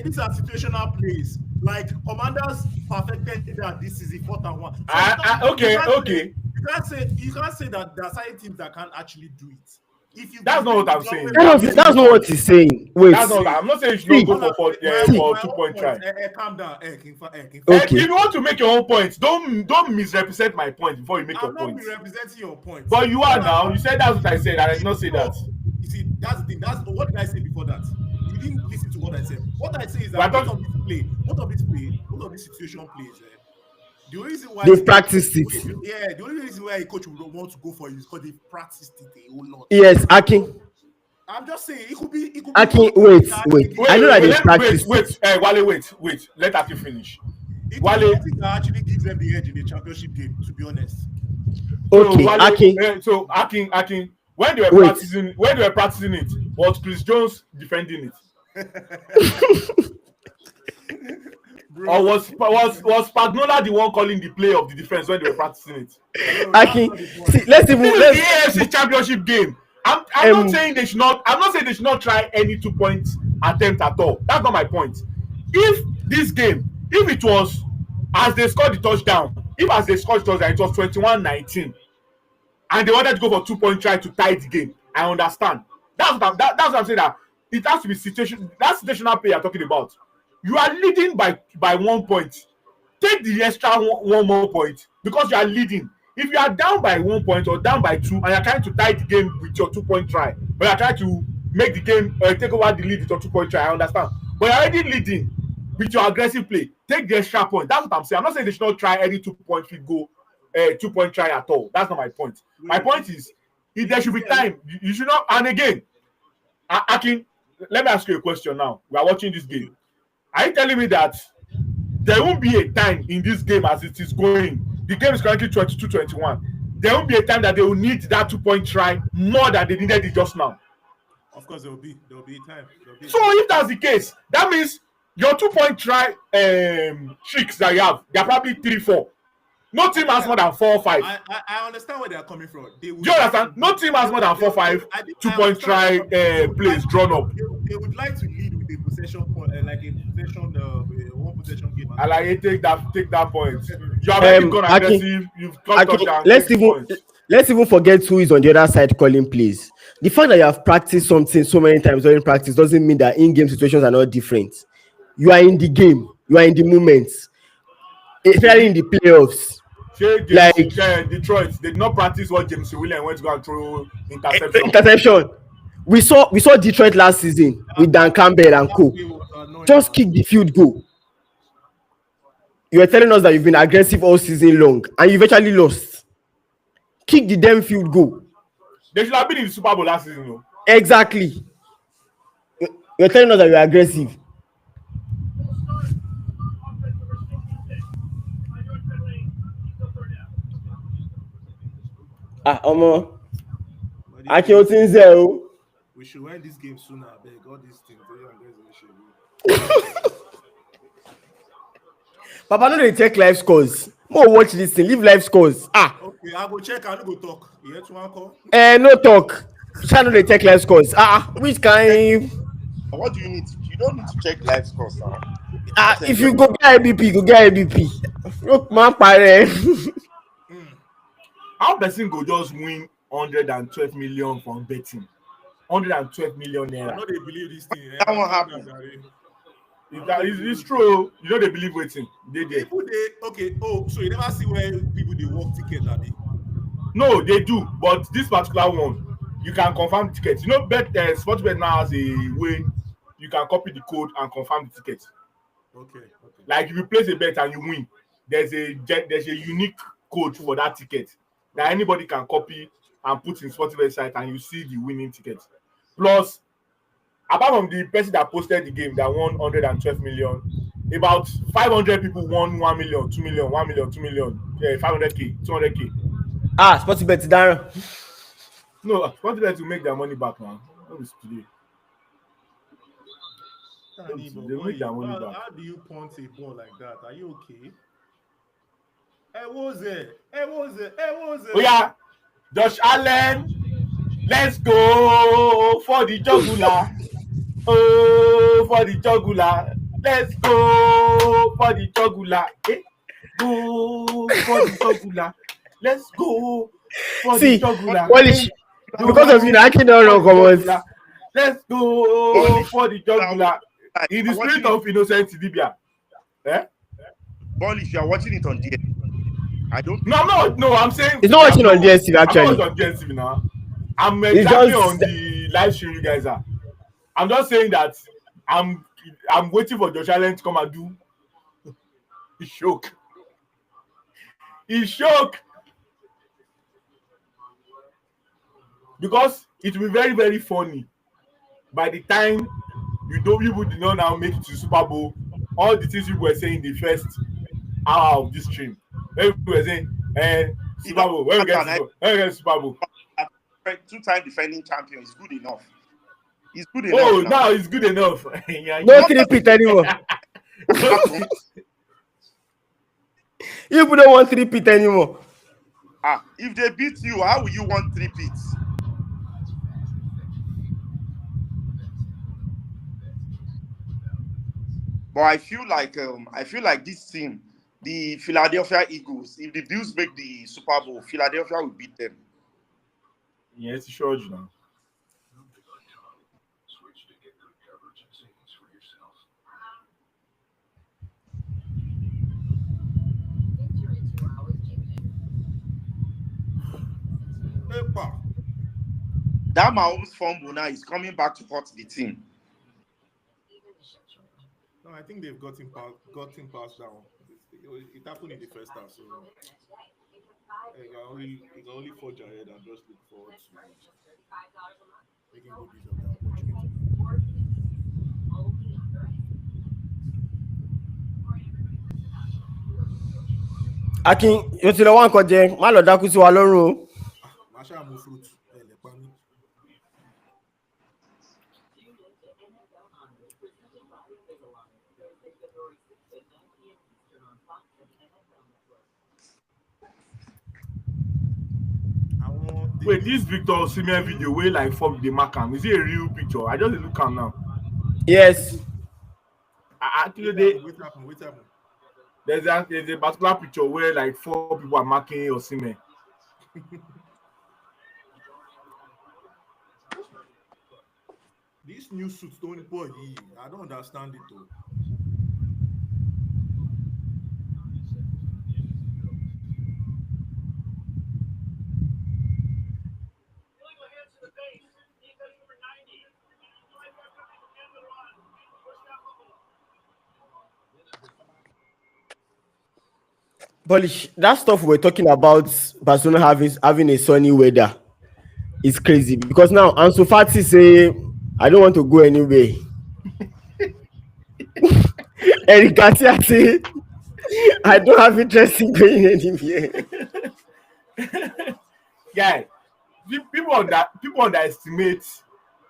These are situational plays. Like Commanders perfected that this is the 4th and 1. So okay. You can't say that there are certain teams that can't actually do it. That's not what I'm saying. That's not what he's saying. Wait. I'm not saying you should not go for 2 point try. Calm down. Okay. If you want to make your own points, don't misrepresent my point before you make your point. I'm not misrepresenting your point. But you are now. You said that's what I said, and I did not say that. You see, that's the thing. What did I say before that? You didn't listen to what I said. What I say is that most of this situation plays. The reason why they've practiced it. Yeah, the only reason why a coach would want to go for it is because they've practiced it a whole lot. Yes, Akin. I'm just saying it could be. Akin, wait. I know that they practiced. Wait. Let Akin finish. Wale actually gives them the edge in the championship game, to be honest. Okay, Akin. So Akin, when they were practicing it, was Chris Jones defending it? Or was Spagnola the one calling the play of the defense when they were practicing it? Let's the AFC Championship game. I'm not saying they should not. I'm not saying they should not try any 2 point attempt at all. That's not my point. If it was as they scored the touchdown, it was 21-19, and they wanted to go for 2-point try to tie the game. I understand. That's what I'm saying, that it has to be situation. That situational play you're talking about. You are leading by 1 point. Take the extra one more point because you are leading. If you are down by 1 point or down by 2 and you're trying to tie the game with your 2-point try, but you're trying to make the game take over the lead with your 2-point try, I understand. But you're already leading with your aggressive play. Take the extra point. That's what I'm saying. I'm not saying they should not try any 2-point field goal, 2-point try at all. That's not my point. My point is, if there should be time, you should not. And again, Akin, let me ask you a question now. We are watching this game. Are you telling me that there won't be a time in this game as it is going? The game is currently 22-21. There won't be a time that they will need that 2-point try more than they needed it just now. Of course, there will be a time. So if that's the case, that means your 2-point try tricks that you have, they're probably 3-4. No team has more than 4 or 5. I understand where they are coming from. Do you understand? No team has more than 4 or 5 2-point try plays drawn up. They would like to lead with a possession point, like a possession, one possession game. I like take that point. You have already gone aggressive. You've got touchdown. Let's even forget who is on the other side calling plays. The fact that you have practiced something so many times during practice doesn't mean that in-game situations are not different. You are in the game. You are in the moment. Especially in the playoffs. Like Detroit, they did not practice what James Williams went to go and throw interception. We saw Detroit last season with Dan Campbell and co. Just kick the field goal. You are telling us that you've been aggressive all season long and you've actually lost. Kick the damn field goal. They should have been in the Super Bowl last season, though. Exactly. You're telling us that you're aggressive. Omo. We should win this game sooner. I beg all these things. Papa, no, they check live scores. More watch this thing. Leave live scores. Okay, I go check. I no go talk. You hear to one call? No talk. Channel they check live scores. Which kind? What do you need? You don't need to check live scores now. If you go get IBP, go get IBP. Look, man, pare. How person go just win 112 million from betting? 112 million naira. I know they believe this thing. That won't happen. It's true. You know they believe waiting. People okay. Oh, so you never see where people they work ticket, Abi? No, they do. But this particular one, you can confirm tickets. You know, Sportsbet now has a way you can copy the code and confirm the ticket. Okay. Like if you place a bet and you win, there's a unique code for that ticket that anybody can copy and put in Sportsbet site, and you see the winning ticket. Plus, apart from the person that posted the game that won 112 million, about 500 people won 1 million, 2 million, 1 million, 2 million, 500k, 200k. Sportsbet, Darren. No, Sportsbet will make their money back, man. That is today. They make their money back. How do you punt a ball like that? Are you okay? What was it? Oh yeah, Josh Allen, let's go for the jugular. Oh, for the jugular. Let's go for the jugular. Go for the jugular. Let's go for the jugular. Because of you, I cannot comment. Let's go for the jugular. In the spirit of innocent Libya. Ball, if you are watching it on DSTV, I don't. No, I'm saying it's not watching on DSTV actually. I'm not on DSTV now. I'm exactly on the live stream you guys are. I'm just saying that I'm waiting for Josh Allen to come and do. He's shook. Because it will be very, very funny. By the time people do not now make it to Super Bowl, all the things you were saying in the first hour of this stream. People were saying, Super Bowl, when we get Super Bowl. 2-time defending champion is good enough. It's good enough. Oh, now it's good enough. No three-peat anymore. You don't want three-peat anymore. If they beat you, how will you want three-peats? But I feel like this team, the Philadelphia Eagles, if the Bills make the Super Bowl, Philadelphia will beat them. Yes, sure, you know. Epa. That Mahomes fumble now is coming back to hurt the team. No, I think they've got him past down. It happened in the first half, so you can only forge ahead and just look forward to making good use of the opportunity. Akin, o ti lọ wá nǹkan jẹ, má lọ dákú sí wa lọ́rùn o. Masha move fruit. Lepami. Wait, this Victor Osimhen video wey like fuck the mark am, is it a real picture? I just dey look am now. Yes. Actually, Wait happen. There's a particular picture where like 4 people are marking Osimhen. These new suits don't boy. I don't understand it though. Polish, that stuff we're talking about Barcelona having a sunny weather is crazy because now Ansu Fati say I don't want to go anywhere. Eric Garcia say I don't have interest in going anywhere. Yeah, people underestimate.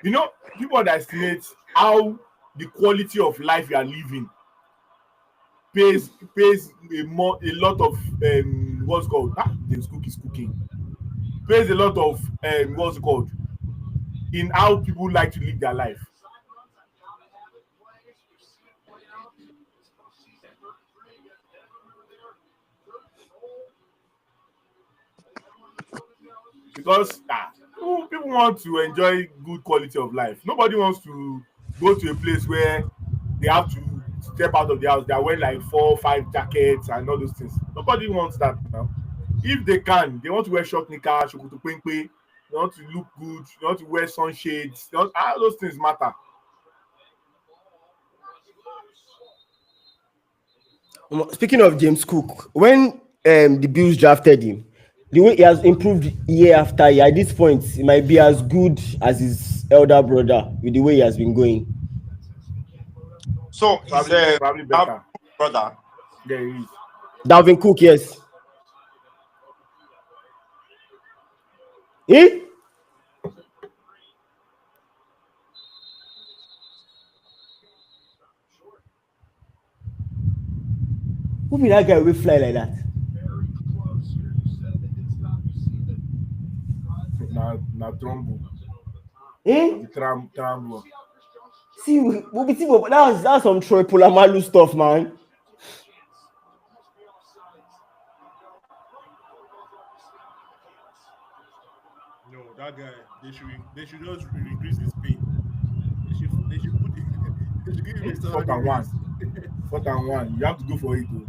You know, people underestimate how the quality of life you are living pays a lot of what's called James Cook is cooking. Pays a lot of what's called in how people like to live their life. Because people want to enjoy good quality of life. Nobody wants to go to a place where they have to step out of the house. They are wearing like 4 or 5 jackets and all those things. Nobody wants that now. If they can, they want to wear short knicker, shokoto penpe, they want to look good, they want to wear sunshades. All those things matter. Speaking of James Cook, when the Bills drafted him, the way he has improved year after year, at this point, he might be as good as his elder brother with the way he has been going. So he's probably better. Brother. Yeah, he is. Dalvin Cook, yes. Eh? Who be that guy will fly like that? Na Trumbo. Eh? Trambo. See, that's some Troy Polamalu stuff, man. No, that guy. They should just increase his pay. They should put. They should give him a salary. 4th and 1. 4th and 1. You have to go for it though.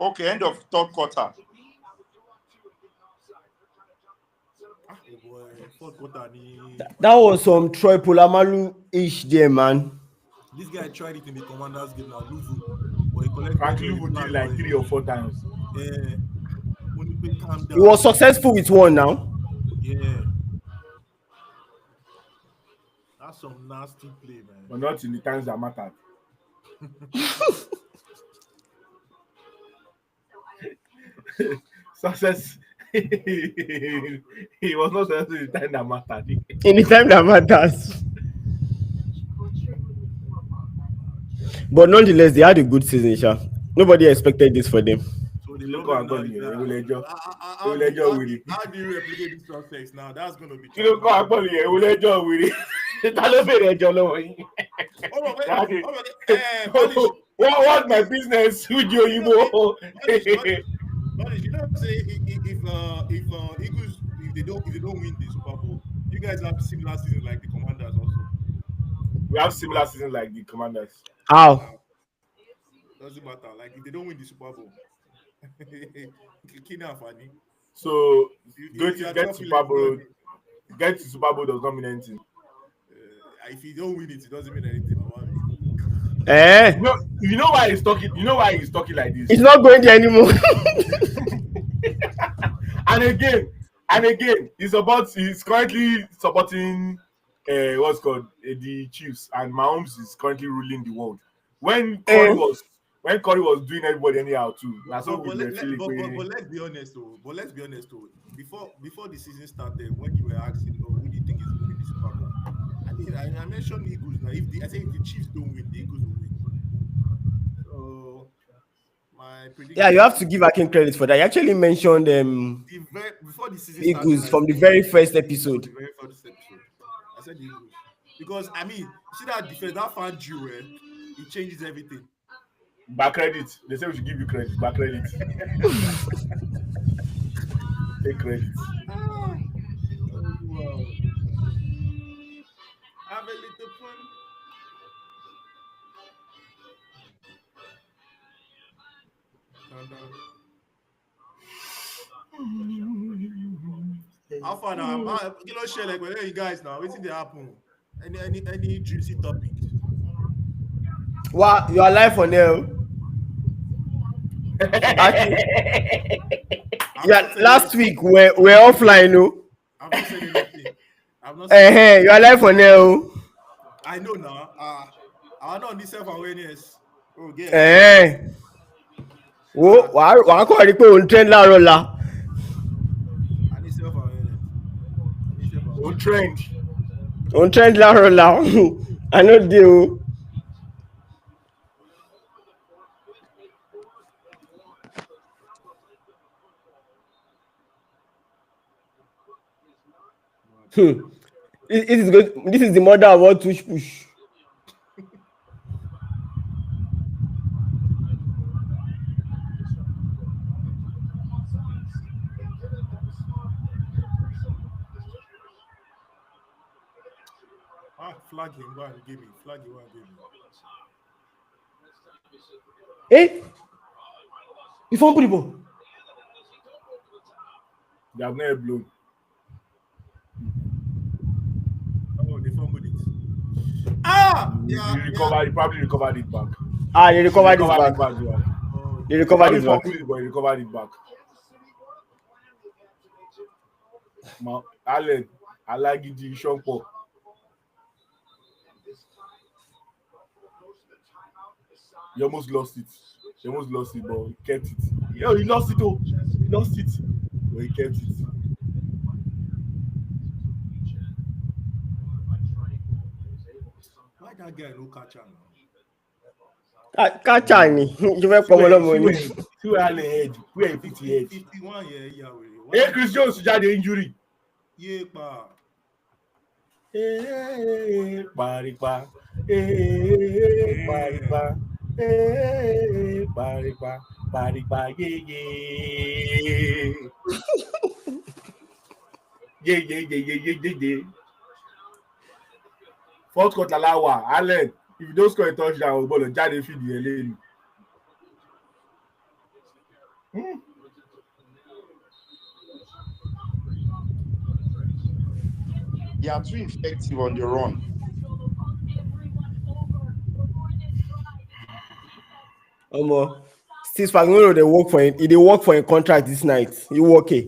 Okay, end of 3rd quarter. That was some Troy Polamalu-ish there, man. This guy tried it in the Commanders game now, Luvu. Frank Luvu did like 3 or 4 times. Yeah. He was successful with one now. Yeah. That's some nasty play, man. But not in the times that mattered. Success. He was not successful in the time that mattered. In the time that matters. But nonetheless, they had a good season, Sha. Nobody expected this for them. So the Look problem how now is you that- will enjoy with it. How do you replicate this success now? That's going to be. You look how you will enjoy with it. What's my business with you, Igbo? But you know, say if Eagles if they don't win the Super Bowl, you guys have similar season like the Commanders also. We have similar season like the Commanders. How? Doesn't matter. Like if they don't win the Super Bowl, Kina and Fanny. So You get are to top Super 11, Bowl. Get to Super Bowl does not mean anything. if you don't win it, it doesn't mean anything. Eh? You know why he's talking. You know why he's talking like this. It's not going there anymore. and again, he's currently supporting what's called the Chiefs, and Mahomes is currently ruling the world. When Curry was doing everybody anyhow too. That's what we were feeling. But let's be honest though. Before the season started, when you were asking, who do you think is going to win the Super Bowl? I mentioned the Eagles. Now, if the Chiefs don't win, the Eagles will win. So my prediction. Yeah, you have to give Akin credit for that. You actually mentioned before the season Eagles started, from the very first episode. I said the Eagles because you see that defense, that fan Jew, it changes everything. Back credit. They say we should give you credit. Back credit. Take credit. Wow. Have a little fun. How far now? You know, share like where you guys now. Waiting to happen. Any juicy topic? Wow, you are live on air. Yeah, last week we're offline, no. I'm not saying anything. I'm not saying you are live on air. I know now. I'm not on this self-awareness. wàá kọ́ rí pé òun trend láàárọ̀ la. I need self-awareness. On trend láàárọ̀ la. I no dey o. This is good. This is the mother of all tush push. Flag him, go and give me. Flag him, go and give me. Eh? You found put the ball. They have never blown. Oh, they fumbled it. He probably recovered it back. They recovered it back. They recovered it back. But he recovered it back. Allen, Alagidi, Shonpo. He almost lost it. But he kept it. Yo, he lost it. But he kept it. Why that guy no catch him? Catch him. You were from Olomoni. See where Allen head. Where he fit head. 51 Hey, Chris Jones had the injury. Yeah, pa. Paripa. Yeah. Fourth quarter Lawa, Allen. If you don't score a touchdown, ball on Jade feed the lane. They are too effective on the run. Steve Spagnuolo, they work for a contract this night. You okay?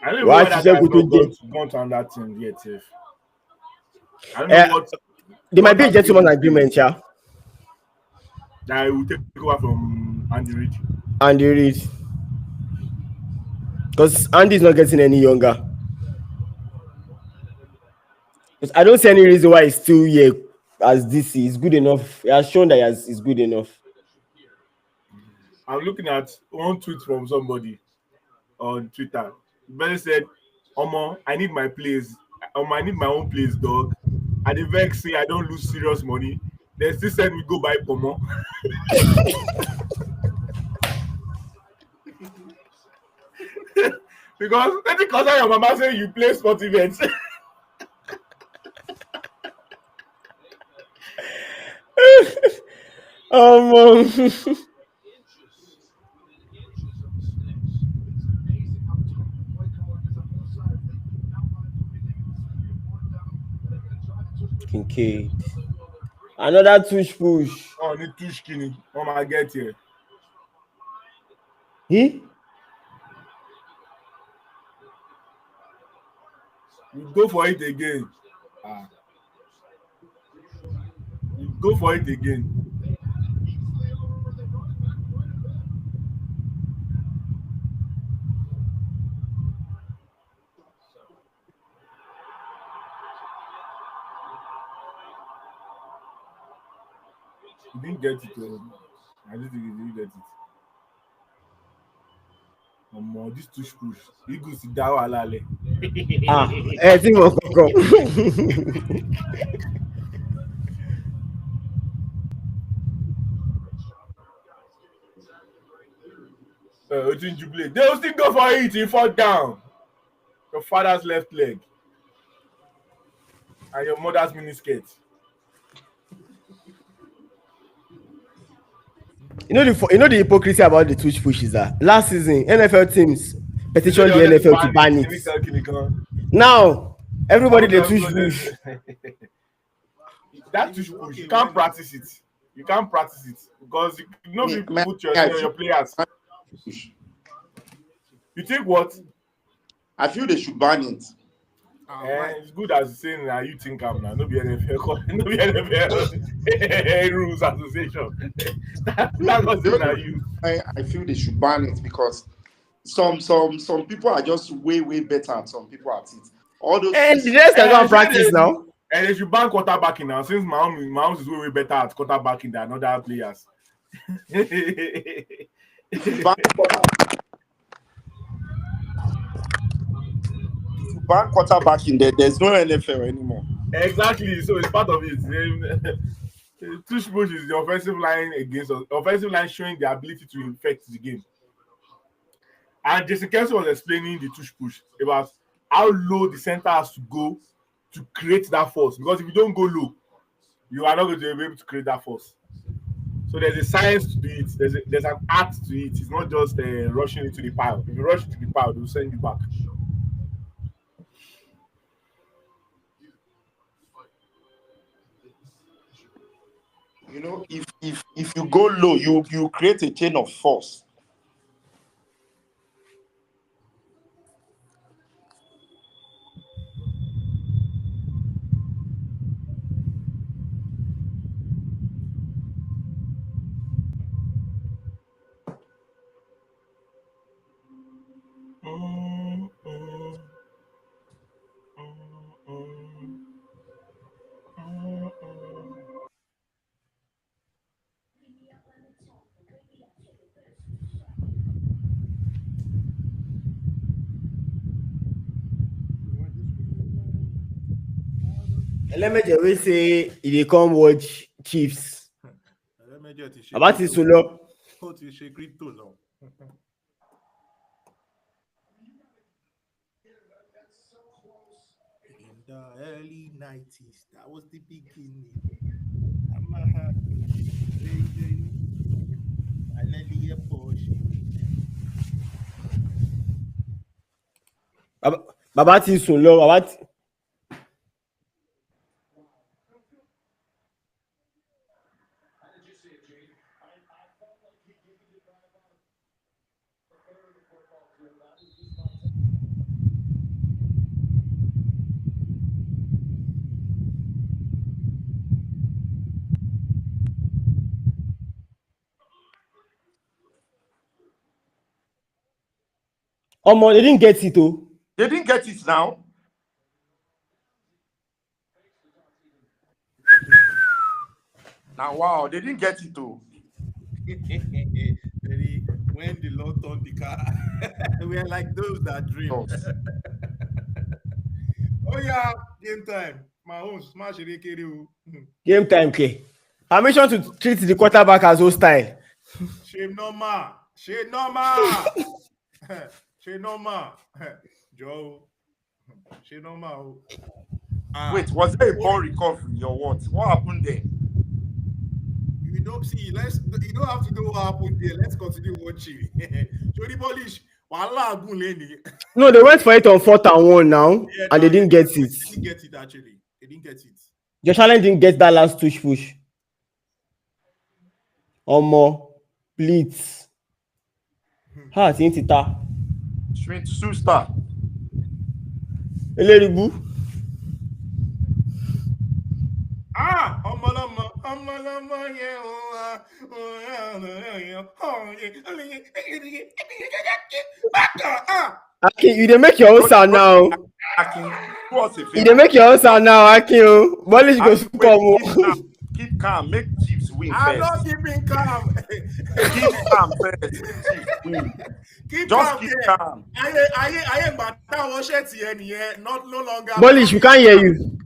I don't know why that guy's not gone to that team yet. I don't know what. There might be a gentleman's agreement, yeah. That will take over from Andy Reid. Because Andy's not getting any younger. Because I don't see any reason why he's still here as DC. He's good enough. He has shown that he's good enough. I'm looking at one tweet from somebody on Twitter. Ben said, Omo, I need my place. I need my own place, dog. And the vex say I don't lose serious money. They still said we go buy Pomo. Because let it concern your mama say you play sport events. Kincaid. Another tush push. Oh, need too skinny. Oh my get here. He? You go for it again. You go for it again. You didn't get it. I don't think you didn't get it. This tush push. Eagles down alale. Think of go. They will still go for it. He fall down. Your father's left leg and your mother's miniskirt. You know the hypocrisy about the tush push is that last season NFL teams petitioned the NFL to ban it. Now everybody they tush push. That tush push, you can't practice it. You can't practice it because you put your players. You think what? I feel they should ban it. It's good as saying that you think I'm now. No be NFL, no be NFL rules association. That's not saying you. I feel they should ban it because some people are just way better and some people are it. All those and the rest are going practice now. And they should ban quarterbacking now since Mahomes is way better at quarterbacking than other players. Ban quarterbacking there's no NFL anymore. Exactly, so it's part of it. Tush push is the offensive line showing the ability to affect the game. And Jason Kelce was explaining the tush push about how low the center has to go to create that force. Because if you don't go low, you are not going to be able to create that force. So there's a science to it. There's an art to it. It's not just rushing into the pile. If you rush into the pile, they'll send you back. You know, if you go low, you create a chain of force. Elemeje will say if they come watch Chiefs. About it solo. In the early 90s, that was the beginning. Finally a Porsche. Babati solo. Babati. They didn't get it though. They didn't get it now. Now, wow, they didn't get it though. When the Lord turned the car, we are like those that dream. Oh yeah, game time. My own smash it. Game time, K. Permission to treat the quarterback as hostile. Shame normal. She normal. Joe. She normal. Wait, was there a ball recovery or what? What happened there? You don't see. You don't have to know what happened there. Let's continue watching. Jody Polish. No, they went for it on 4th and 1 now, and they didn't get it. They didn't get it actually. They didn't get it. Josh Allen didn't get that last push. Omo, blitz. Ha, ti Tita. Schmidt Schuster. Eleribu. Akin, you dey make your own sound now. You dey make your own sound now, Akin. Polish go come. Keep calm. Make Chiefs win I'm first. not keeping calm. Keep calm first. Make Chiefs win. Keep Just calm. keep calm. I am not no longer. Polish, we can't hear you.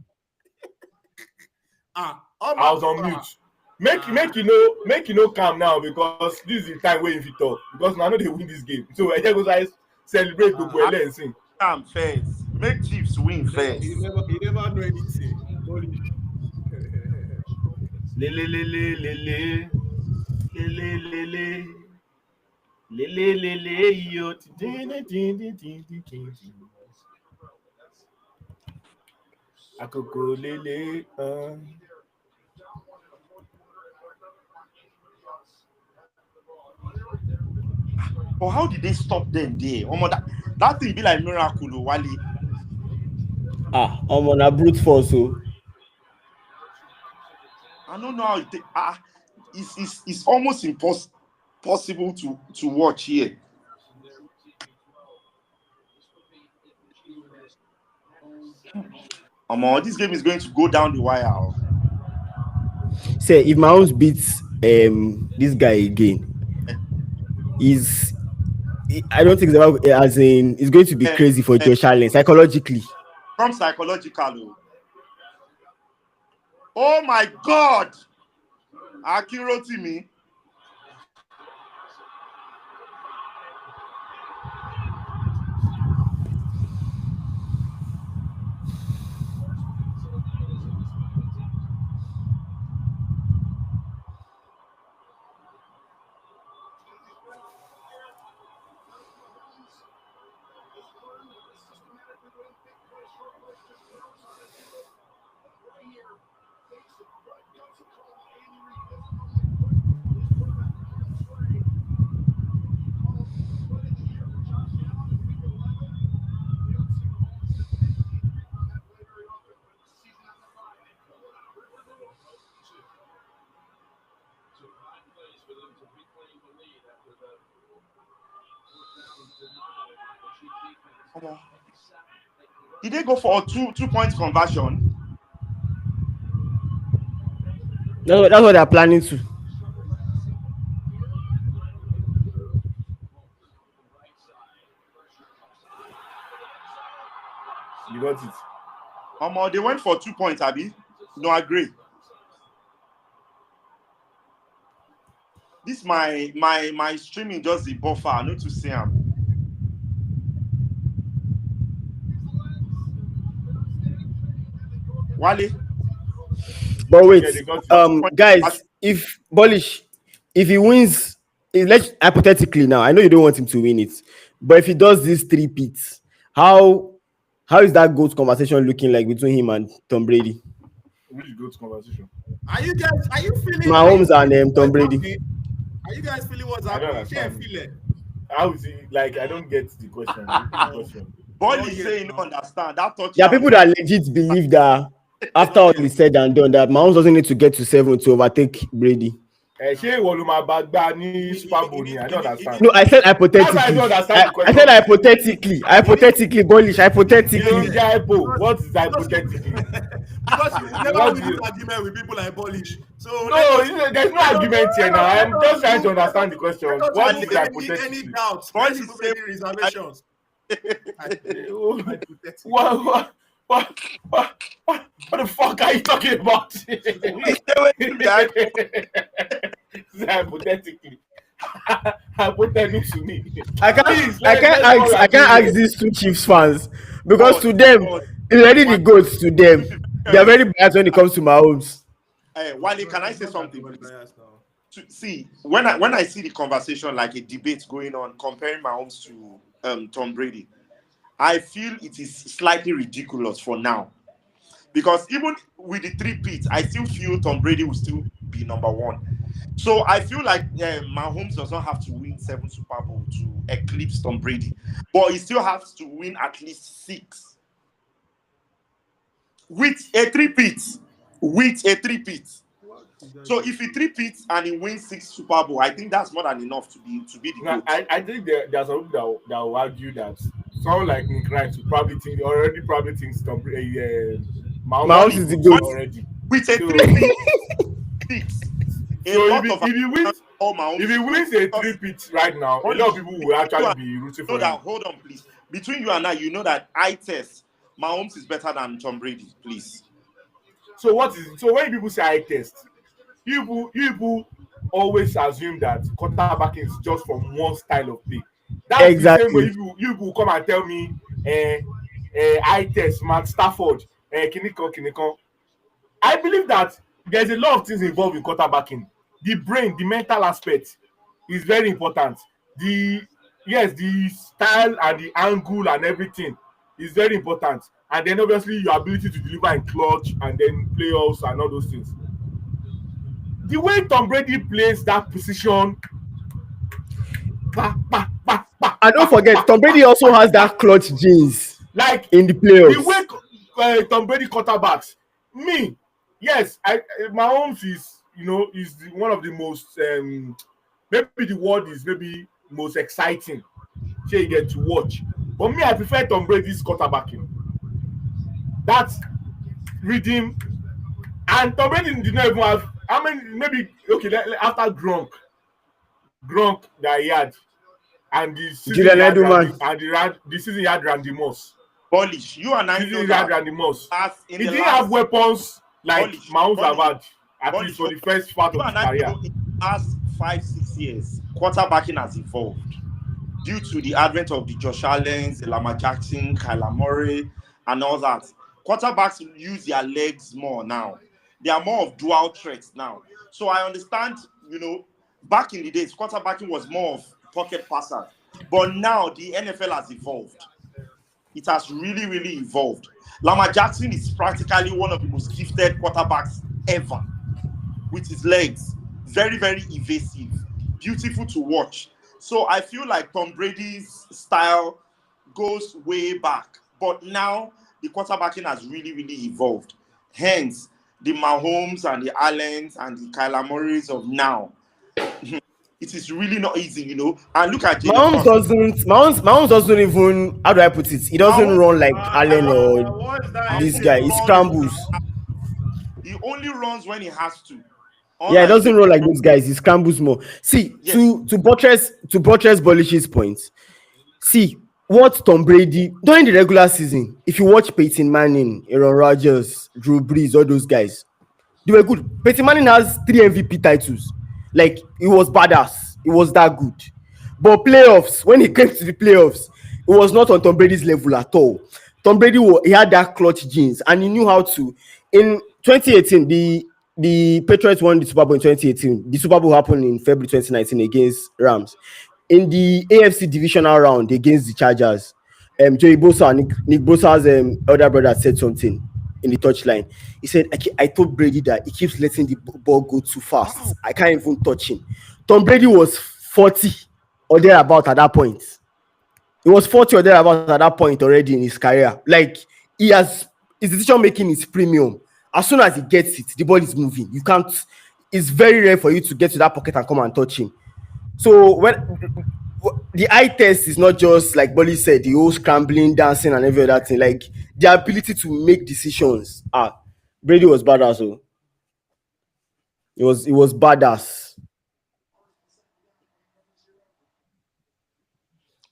I was on mute. Make you know calm now because this is the time where if you talk because now I know they win this game. So I just guys celebrate the well and sing. Calm first. Make Chiefs win first. You never know anything. Yo. Akoko lele. But how did they stop them there? That thing be like miracle, Wally. Omo na brute force so. I don't know how it's almost impossible to watch here. This game is going to go down the wire. Say if Mahomes beats this guy again, I don't think it's going to be crazy for Josh Allen psychologically. From psychological. Oh my God! Akin wrote to me. Did they go for a two-point conversion? That's what they're planning to. You got it. They went for 2 points, Abby. No, I agree. This my streaming just the buffer. I need to see him. Wally. But wait, guys, if Polish, if he wins, let's hypothetically now, I know you don't want him to win it, but if he does these 3 pits, how is that GOAT conversation looking like between him and Tom Brady? Which GOAT conversation? Are you feeling Mahomes and Tom Brady? Are you guys feeling what's happening? How is he like? I don't get the question. Boy is saying no understand that touch. There are people that legit believe that after all is said and done, that Mahomes doesn't need to get to 7 to overtake Brady. I don't understand. No, I said hypothetically. I said hypothetically. Hypothetically, Polish. Hypothetically. What is hypothetically? Because you never win this argument with people like Polish. So no, there's no argument here now. I'm just trying to understand the question. What is hypothetically? Any doubts? Any reservations? What the fuck are you talking about? Hypothetically. Hypothetical to me. I can't, Please, I can't let's go ask, I like can't this. ask these two Chiefs fans because God, to them, God. it's already the goats to them. They are very bad when it comes to Mahomes. Wale, can I say Not that something, over please? biased now. See, when I see the conversation like a debate going on comparing Mahomes to Tom Brady, I feel it is slightly ridiculous for now. Because even with the three peats, I still feel Tom Brady will still be number one. So I feel like Mahomes does not have to win 7 Super Bowl to eclipse Tom Brady, but he still has to win at least 6 with a three-peat. With a three-peat. So if he three-peats and he wins 6 Super Bowl, I think that's more than enough to be the Now, GOAT. I think there's some people that will argue that someone like Nick Wright will probably thinks Mahomes Mahomes is is the the GOAT goat. already. With a So, three-peat, 6. A so lot if of he wins, Mahomes if he wins a because three-peat right now, a lot of people will actually be rooting for him. hold on, please. Between you and I, you know that I test Mahomes is better than Tom Brady, please. So when people say eye test, you people always assume that quarterbacking is just from one style of play. That's the same way Exactly. you people come and tell me eye test Matt Stafford kinikon. I believe that there's a lot of things involved in quarterbacking. The brain, the mental aspect is very important. The style and the angle and everything is very important. And then obviously your ability to deliver in clutch and then playoffs and all those things. The way Tom Brady plays that position, And don't forget, Tom Brady also has that clutch genes like in the the playoffs. way Tom Brady quarterbacks, yes, Mahomes is one of the most maybe the word is maybe most exciting you get to watch. But me, I prefer Tom Brady's quarterbacking. That's reading, and Tom Brady did not even have how many maybe after Gronk that he had, and the season he Julian had Edelman. the season he had Randy Moss. Polish, you and I Season know he had that Randy Moss. in He the didn't last have weapons like Polish, Mahomes have Polish, had, at least for the first part you of his and I career. know in the last 5-6 years, quarterbacking has evolved due to the advent of the Josh Allens, the Lamar Jackson, Kyler Murray, and all that. Quarterbacks use their legs more now. They are more of dual threats now. So I understand, back in the days, quarterbacking was more of pocket passer. But now the NFL has evolved. It has really, really evolved. Lamar Jackson is practically one of the most gifted quarterbacks ever with his legs. Very, very evasive. Beautiful to watch. So I feel like Tom Brady's style goes way back. But now the quarterbacking has really, really evolved. Hence, the Mahomes and the Allens and the Kyler Murrays of now. It is really not easy, And look at Jalen Mahomes doesn't even, how do I put it? He doesn't Mahomes, run like Allen or What is that? this guy. He scrambles. He only runs when he has to. Yeah, he doesn't run like those guys. He scrambles more. See, Yes. to buttress Bolish's points. See what Tom Brady during the regular season. If you watch Peyton Manning, Aaron Rodgers, Drew Brees, all those guys, they were good. Peyton Manning has 3 MVP titles. Like, he was badass. He was that good. But playoffs, when he came to the playoffs, it was not on Tom Brady's level at all. Tom Brady he had that clutch genes, and he knew how to. In 2018, the Patriots won the Super Bowl in 2018. The Super Bowl happened in February 2019 against Rams. In the AFC divisional round against the Chargers, Joey Bosa, Nick Bosa's elder brother, said something in the touchline. He said, I told Brady that he keeps letting the ball go too fast. I can't even touch him. Tom Brady was 40 or thereabout at that point. He was 40 or thereabout at that point already in his career. Like, his decision making is premium. As soon as he gets it, the ball is moving. You can't. It's very rare for you to get to that pocket and come and touch him. So when the eye test is not just like Bolly said, the whole scrambling, dancing, and every other thing. Like, the ability to make decisions. Brady was badass. So it was badass.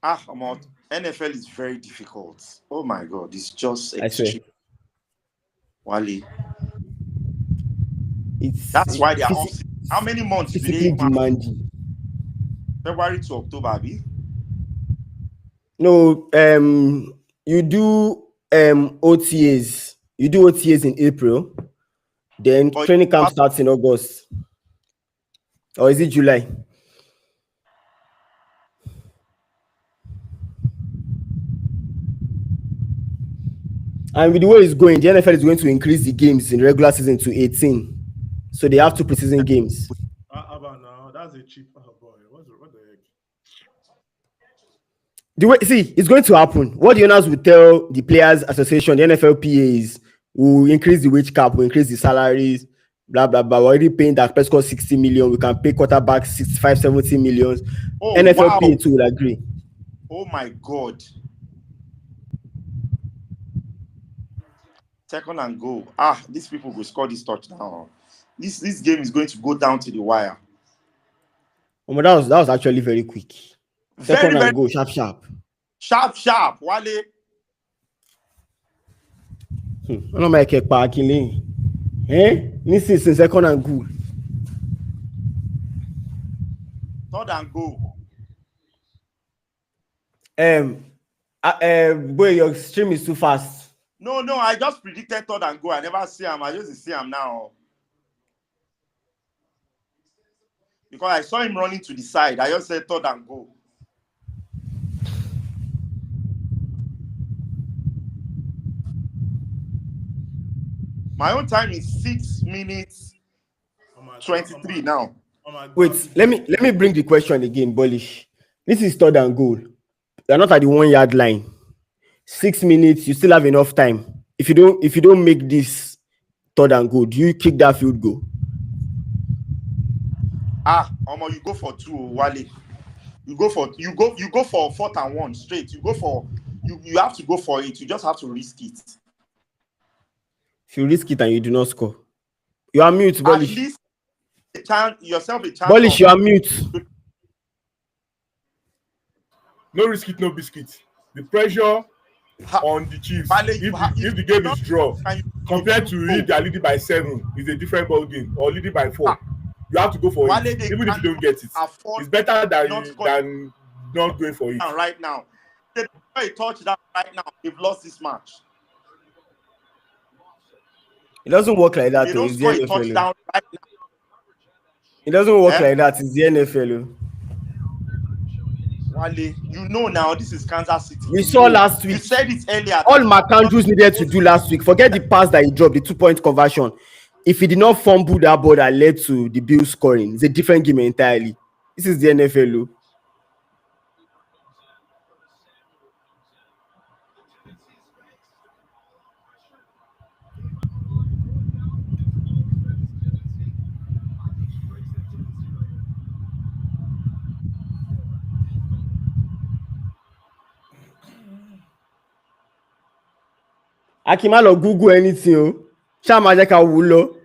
NFL is very difficult. Oh my God, it's just I swear. extreme. Wally. That's why they are off. How many months do physically they demanding. February to October, abi? No, you do OTAs. You do OTAs in April. Then But training camp starts in August. Or is it July? And with the way it's going, the NFL is going to increase the games in regular season to 18. So they have 2 preseason games. About now, that's a cheap boy. What the heck? The way, see, it's going to happen. What the owners will tell the Players Association, the NFLPA is, we'll increase the wage cap, we'll increase the salaries, blah, blah, blah. We're already paying Dak Prescott 60 million. We can pay quarterbacks 65, 70 million. Oh, NFLPA wow. too will agree. Oh my God. Second and goal. These people will score this touchdown. This game is going to go down to the wire. Oh, but that was actually very quick. Second Very, and goal, sharp. Sharp. Wale. I don't make a parking. This is second and goal. Third and goal. Boy, your stream is too fast. No, I just predicted third and goal. I never see him. I just see him now. Because I saw him running to the side. I just said third and goal. My own time is 6 minutes 23 now. Wait, let me bring the question again, Bullish. This is third and goal. You're not at the 1 yard line. 6 minutes, you still have enough time. If you don't make this third and goal, do you kick that field goal? You go for 2, Wale. You go for 4th and 1 straight. You have to go for it. You just have to risk it. If you risk it and you do not score, you are mute, Bullish. At least yourself a chance. Bullish, you are mute. No risk it, no biscuit. The pressure on the Chiefs, if the game is draw, compared to if they are leading by 7, is a different ball game, or leading by 4. You have to go for it, even if you don't get it. It's better than not going for it. Right now, they don't a touchdown right now. They've lost this match. It doesn't work like that. They don't score a touchdown right now. It doesn't work like that. It's the NFL. Wale, you know now this is Kansas City. We saw last week. You said it earlier. All Mark Andrews needed to do last week. Forget the pass that he dropped, the 2-point conversion. If he did not fumble that ball that led to the Bills scoring, it's a different game entirely. This is the NFL. Akimalo Google anything. Shama Jeka Wulo.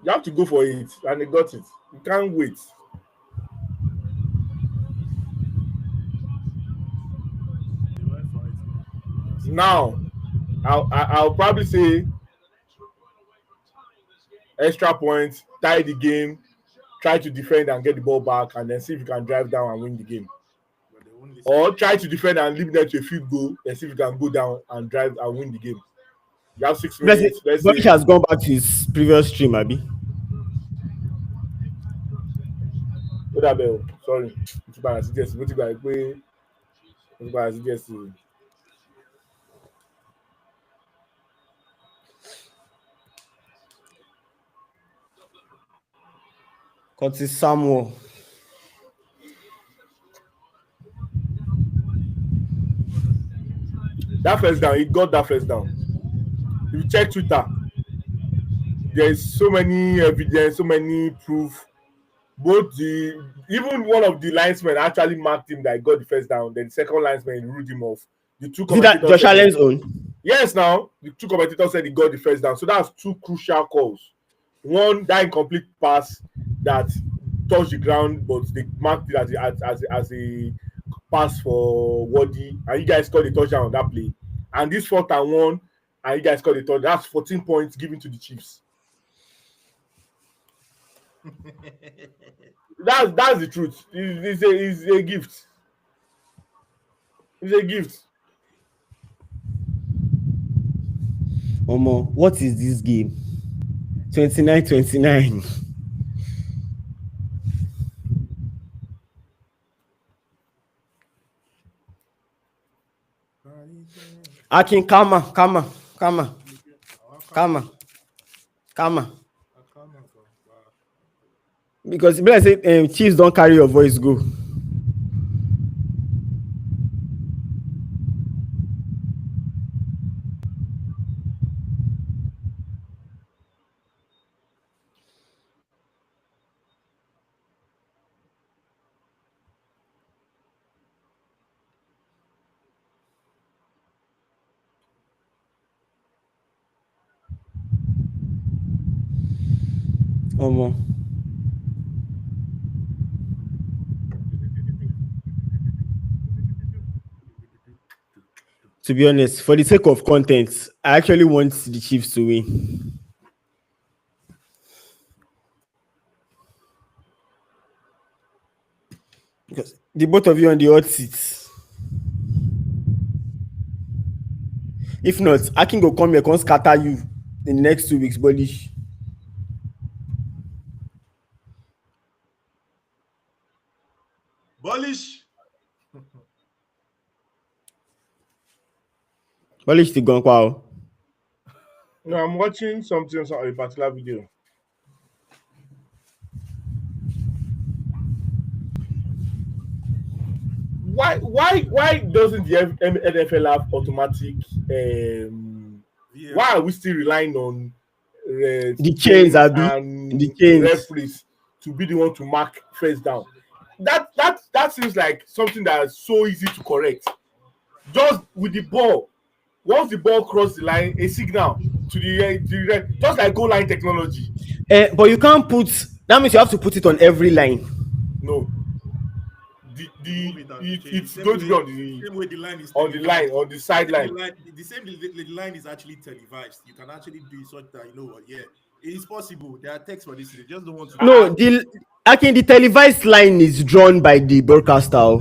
You have to go for it, and they got it. You can't wait. Now, I'll probably say extra points, tie the game, try to defend and get the ball back, and then see if you can drive down and win the game. Or try to defend and leave them to a field goal and see if you can go down and drive and win the game. You have 6 minutes. Bullish has gone back to his previous stream, Abi. What about? Sorry. Curtis Samuel. That first down, he got that first down. If you check Twitter, there's so many evidence, so many proof. Even one of the linesmen actually marked him that he got the first down. Then the second linesman ruled him off. The two Is that Josh Allen's own? Yes, now the 2 commentators said he got the first down. So that's 2 crucial calls. One, that incomplete pass that touched the ground, but they marked it as a pass for Wadi, and you guys scored a touchdown on that play. And this 4th and 1, and you guys scored a touchdown. That's 14 points given to the Chiefs. That's the truth. It's a gift. It's a gift. Omo, what is this game? 29-29. Akin, calma. Because be like say Chiefs don't carry your voice go. Omo. To be honest, for the sake of content, I actually want the Chiefs to win. Because the both of you on the hot seat. If not, Akin go come here, come scatter you in the next 2 weeks, bullish. Bullish still gone, wow. No, I'm watching something on a particular video. Why doesn't the NFL have automatic? Why are we still relying on the chains and the chains referees to be the one to mark first down? That seems like something that's so easy to correct. Just with the ball, once the ball crosses the line, a signal to the just like goal line technology. But you can't put that means you have to put it on every line. No. It's going to be on the sideline. The line is actually televised. You can actually do it such that it is possible. There are texts for this. They just don't want to. No, the televised line is drawn by the broadcaster.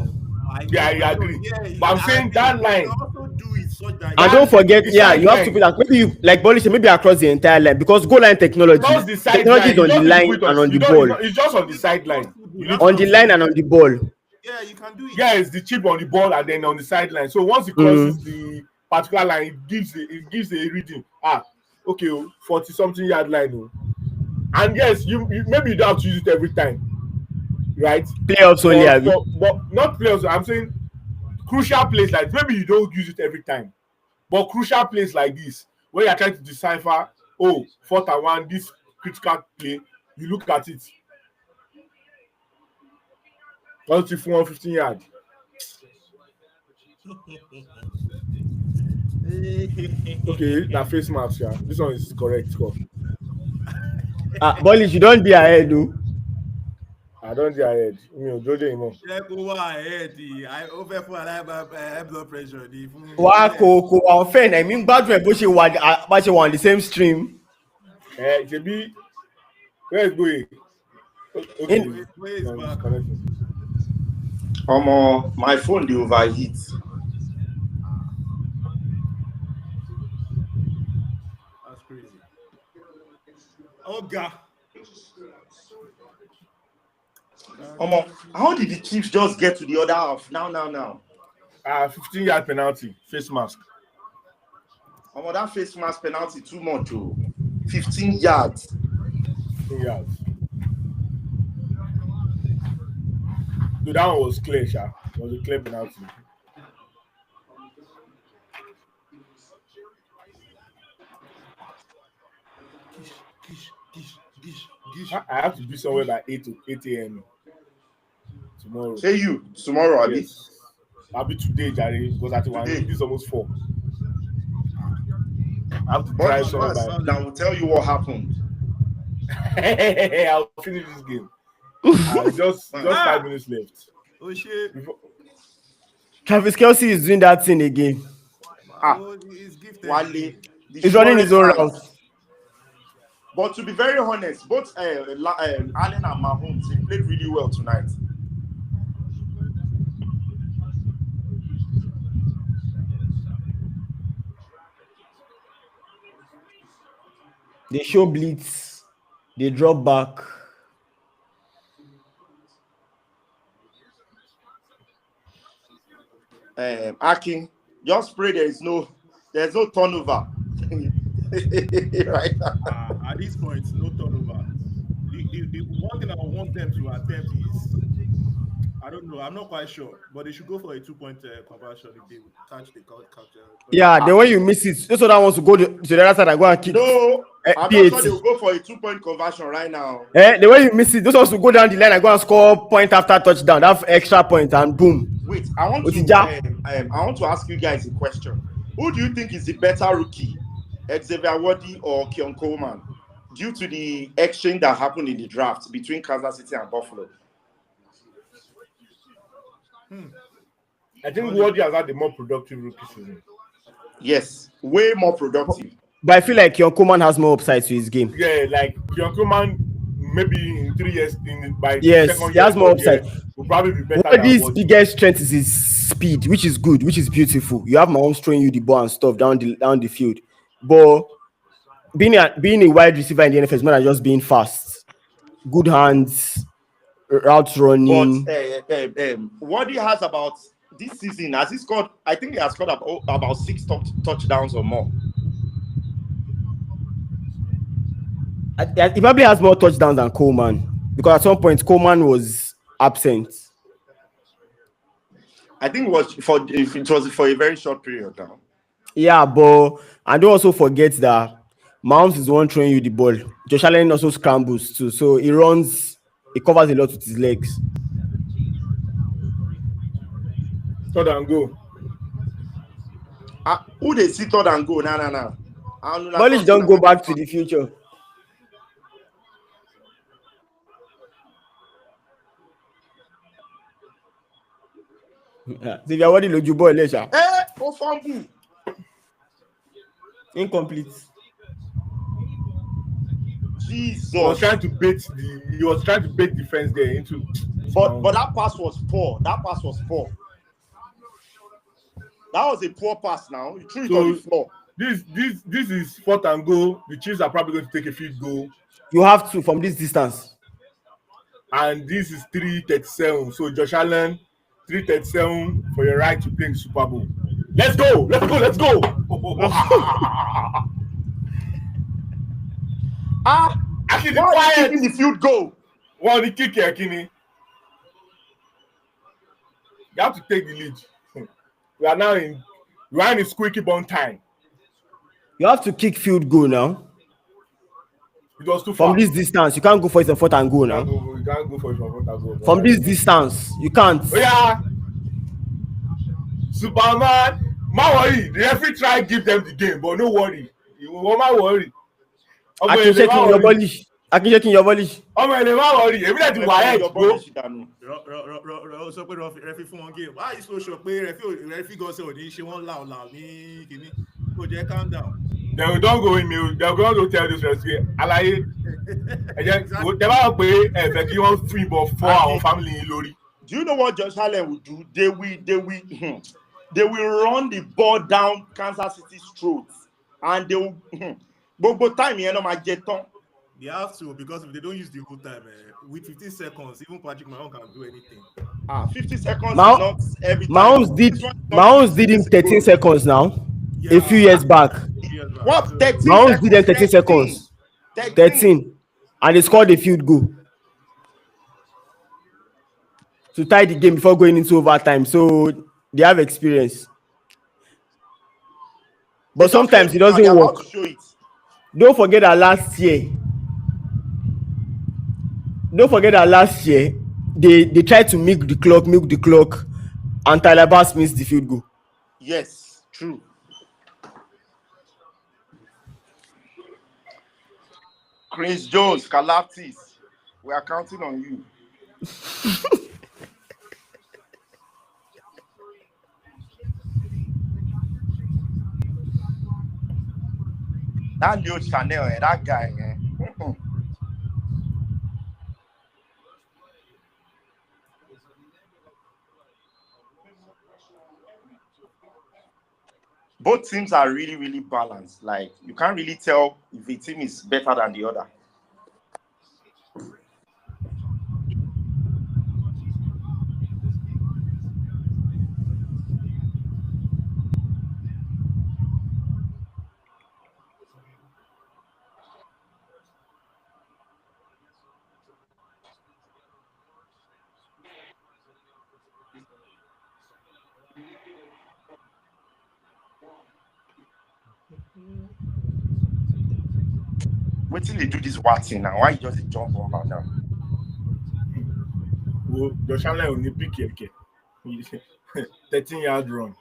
I agree. But I'm saying that line. Also do it such that. And don't forget, you have to put that. Maybe you like Bolly said, maybe across the entire line because goal line technology. Technology is on the line and on the ball. It's just on the sideline. On the line and on the ball. Yeah, you can do it. Yeah, it's the chip on the ball and then on the sideline. So once it crosses the particular line, it gives a reading. Okay, 40-something yard line. And yes, you maybe you don't have to use it every time, right? Playoffs only, but not playoffs. I'm saying crucial plays like maybe you don't use it every time, but crucial plays like this, where you're trying to decipher, 4th and 1, this critical play, you look at it. 115 yards. Okay, now face mask, yeah. This one is correct score. Bollish, you don't be ahead, though. I don't be ahead. Go ahead. I over for high blood pressure. Wow, fan. I mean, bad when Bushi on the same stream. JB, where is going? Okay. My phone dey overheat. That's crazy. Oh God. How did the Chiefs just get to the other half? Now. 15-yard penalty, face mask. That face mask penalty too much. 15 yards. 15 yards. So that one was clear, Sha. It was a clear penalty. I have to be somewhere by 8 a.m. tomorrow. Say you tomorrow, Abi? Yes. I'll be today, Jerry, because at 1 it's almost 4. I have to drive somewhere by. Now we'll tell you what happened. I'll finish this game. Just 5 minutes left. Oh shit! Travis Kelce is doing that thing again. Wale, he's running his own route. But to be very honest, both Allen and Mahomes, they played really well tonight. They show blitz. They drop back. Akin, just pray there's no turnover. Right. At this point, no turnover. The one thing I want them to attempt is, I don't know, I'm not quite sure, but they should go for a 2-point conversion if they catch the capture. Yeah, then when you miss it, those other ones to go to the other side and go and kick. No, I'm not sure they'll go for a 2-point conversion right now. The way you miss it, those ones to go down the line and go and score point after touchdown, that extra point, and boom. Wait, I want to ask you guys a question. Who do you think is the better rookie, Xavier Wadi or Keon Coleman, due to the exchange that happened in the draft between Kansas City and Buffalo? I think Wadi has had the more productive rookie season. Yes, way more productive. But I feel like Keon Coleman has more upside to his game. Yeah, like Keon Coleman, maybe in 3 years, He has more upside. Will probably be better. Wadi's biggest strength is his speed, which is good, which is beautiful. You have Mahomes throwing you the ball and stuff down the field. But being a wide receiver in the NFL is more than just being fast. Good hands, route running. But what he has about this season, has he scored? I think he has scored about 6 touchdowns or more. He probably has more touchdowns than Coleman, because at some point Coleman was absent. I think it was for a very short period now. Yeah, but I don't also forget that Mahomes is the one throwing you the ball. Josh Allen also scrambles too, so he covers a lot with his legs. Third and go. Who they see third and go? Nah. Polish don't go back to the future. Xavier Wadi loju ball later. Fumble. Incomplete. Jesus. He was trying to bait defense there into. But that pass was poor. That was a poor pass. Now you threw it on the floor. This is 4th and go. The Chiefs are probably going to take a field goal. You have to from this distance. And this is 3:37. So Josh Allen, 3:37 for your right to play in the Super Bowl. Let's go. Actually, why are you keeping the field goal? Well, the kick here, Kini. You have to take the lead. We are in squeaky bum time. You have to kick field goal now. It was too far. From this distance, you can't go for it on 4th and go now. You can't go for it on 4th and go. From this distance, you can't. Oh yeah. Superman, ma worry. The referee try give them the game, but no worry. You won't worry. I can check in your body. Oh man, never worry. Every day you are bro. So pé referee fún wọn game. Why you so sure pé referee go say oni ṣe wọ́n loud ní kíní. Go just calm down. They don't go in mail. They're going to tell this referee. Alaye. They will pay if you want free ball for our family in Lori. Do you know what Josh Allen will do? They will run the ball down Kansas City's throats, and they will both time They have to, because if they don't use the whole time, with 15 seconds, even Patrick Mahomes can do anything. 50 seconds is not every time. Mahomes did in 13 seconds now. Yeah. A few years back. What? 13 Mahomes did in 13 seconds. 13. And they scored a field goal to tie the game before going into overtime. So they have experience. But sometimes it doesn't work. Don't forget that last year they tried to milk the clock, and Tyler Bass missed the field goal. Yes, true. Chris Jones, Kalaftis, we are counting on you. That Leo Chanel, that guy, Both teams are really, really balanced. Like, you can't really tell if a team is better than the other. Wait till they do this watching now. Why you just jump on back now? Well, Josh Allen only pick here. 13-yard run.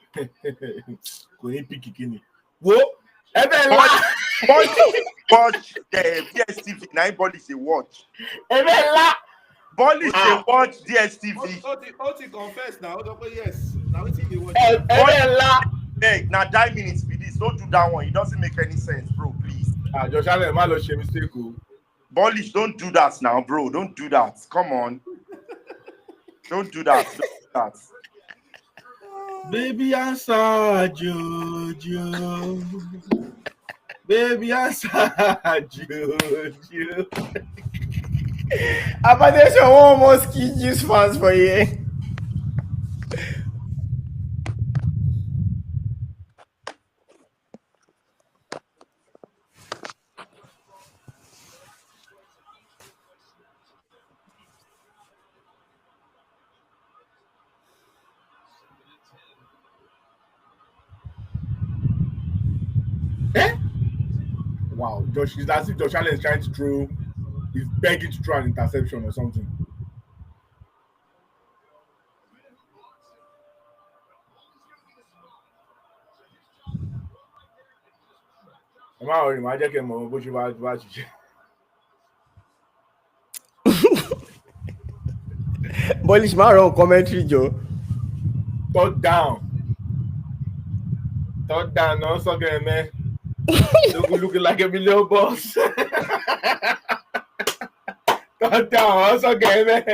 Only pick kini. Whoa! Watch the DSTV. Now ball is a watch. Ebela! Ball is a watch DSTV. Oti confess now. Yes. Now it's in the watch. Ebela! Hey, now 9 minutes with this. Don't do that one. It doesn't make any sense, bro. Please. Josh Allen, man, lost a mistake. Ballish, don't do that now, bro. Don't do that. Come on. Don't do that. Don't do that. Baby, answer, Jojo. Baby, answer, Jojo. Abadesha one more ski juice fans for you. Wow, Josh, it's as if Josh Allen is trying to throw, he's begging to throw an interception or something. Am I already? I just came on, but you watch. Ballish man on commentary, Joe. Third down, no sucker, man. Looking like a million bucks. Third down, also game, man.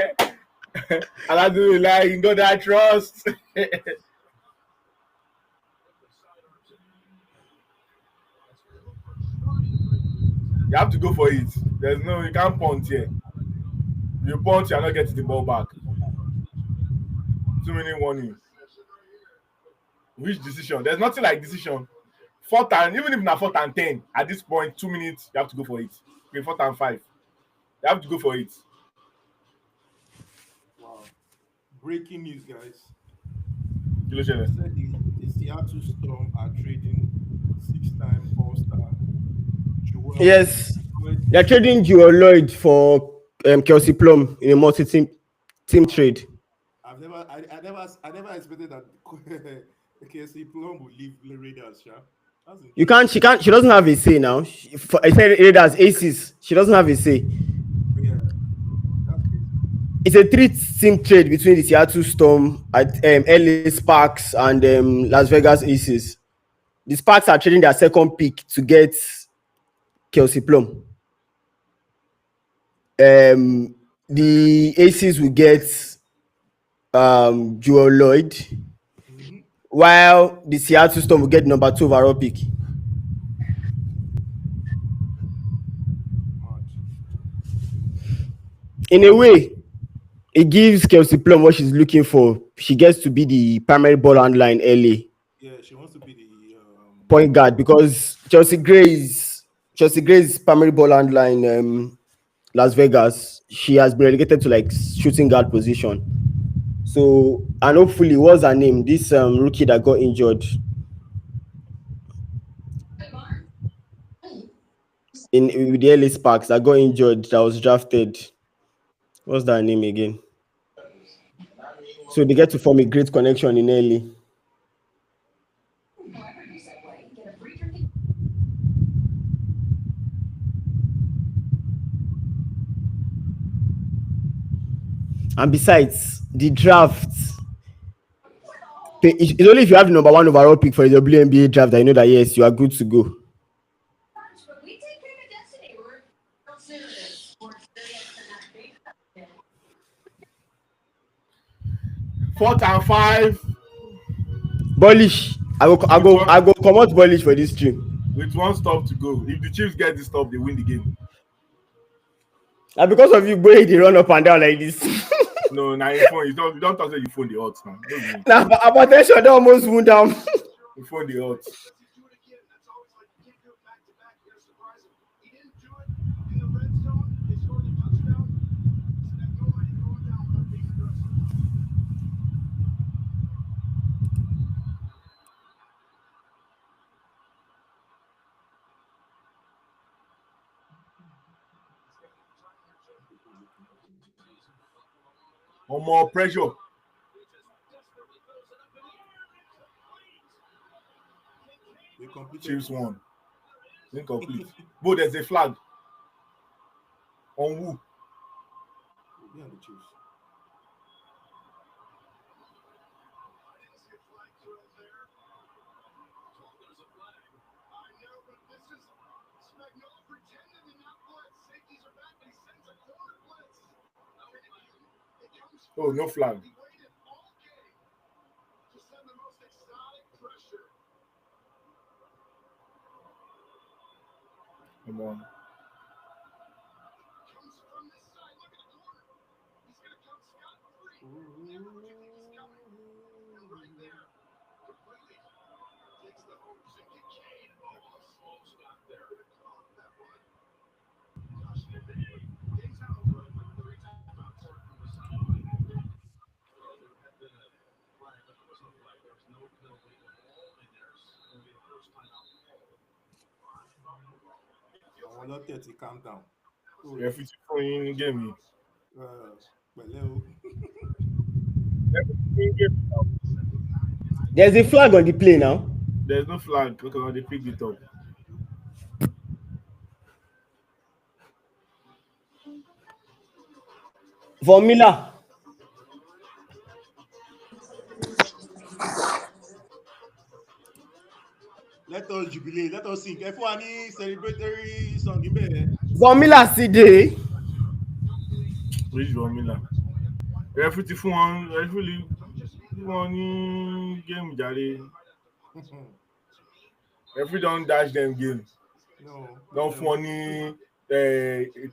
And I do like you got that trust. You have to go for it. You can't punt here. You punt, you're not getting the ball back. Too many warning. Which decision? There's nothing like decision. Even if not 4th and 10, at this point, 2 minutes, you have to go for it. Okay, 4th and 5. You have to go for it. Wow. Breaking news, guys. The Seattle Storm are trading 6-time All-Star Joel. Yes. They're trading Joel Lloyd for Kelsey Plum in a multi-team trade. I never expected that Kelsey Plum would leave the Raiders, yeah. She doesn't have a say now. I said it as aces. She doesn't have a say. Yeah. It's a 3-team trade between the Seattle Storm, LA Sparks, and Las Vegas Aces. The Sparks are trading their second pick to get Kelsey Plum. The Aces will get Joel Lloyd, while the Seattle Storm will get number 2 overall pick. In a way, it gives Kelsey Plum what she's looking for. She gets to be the primary ball handler in LA. Yeah, she wants to be the point guard, because Chelsea Gray's primary ball handler in Las Vegas. She has been relegated to like shooting guard position. So, and hopefully, what's her name? This rookie that got injured with the LA Sparks that got injured, that was drafted. What's that name again? So they get to form a great connection in LA. And besides, the draft, it's only if you have the number 1 overall pick for the WNBA draft that you know that yes, you are good to go. Fourth and 5. Bullish. I go come out bullish for this stream. With one stop to go. If the Chiefs get this stop, they win the game. And because of you, boy, they run up and down like this. No, now your phone. You don't talk to your phone the odds now. Now, hypertension they almost wound down. You phone the odds. Or more pressure. Chiefs won. Incomplete. But there's a flag. On who? Yeah, the Chiefs. Oh, no flag. Come on. I want to calm down. If it's in game. There's a flag on the play now. There's no flag because they picked it up. Von Miller. Let us jubilate. Let us sing. Everyone celebratory song. Von Miller CD. Which Von Miller? Everything for one game, Jari. Every don't dash them game. No. Don't funny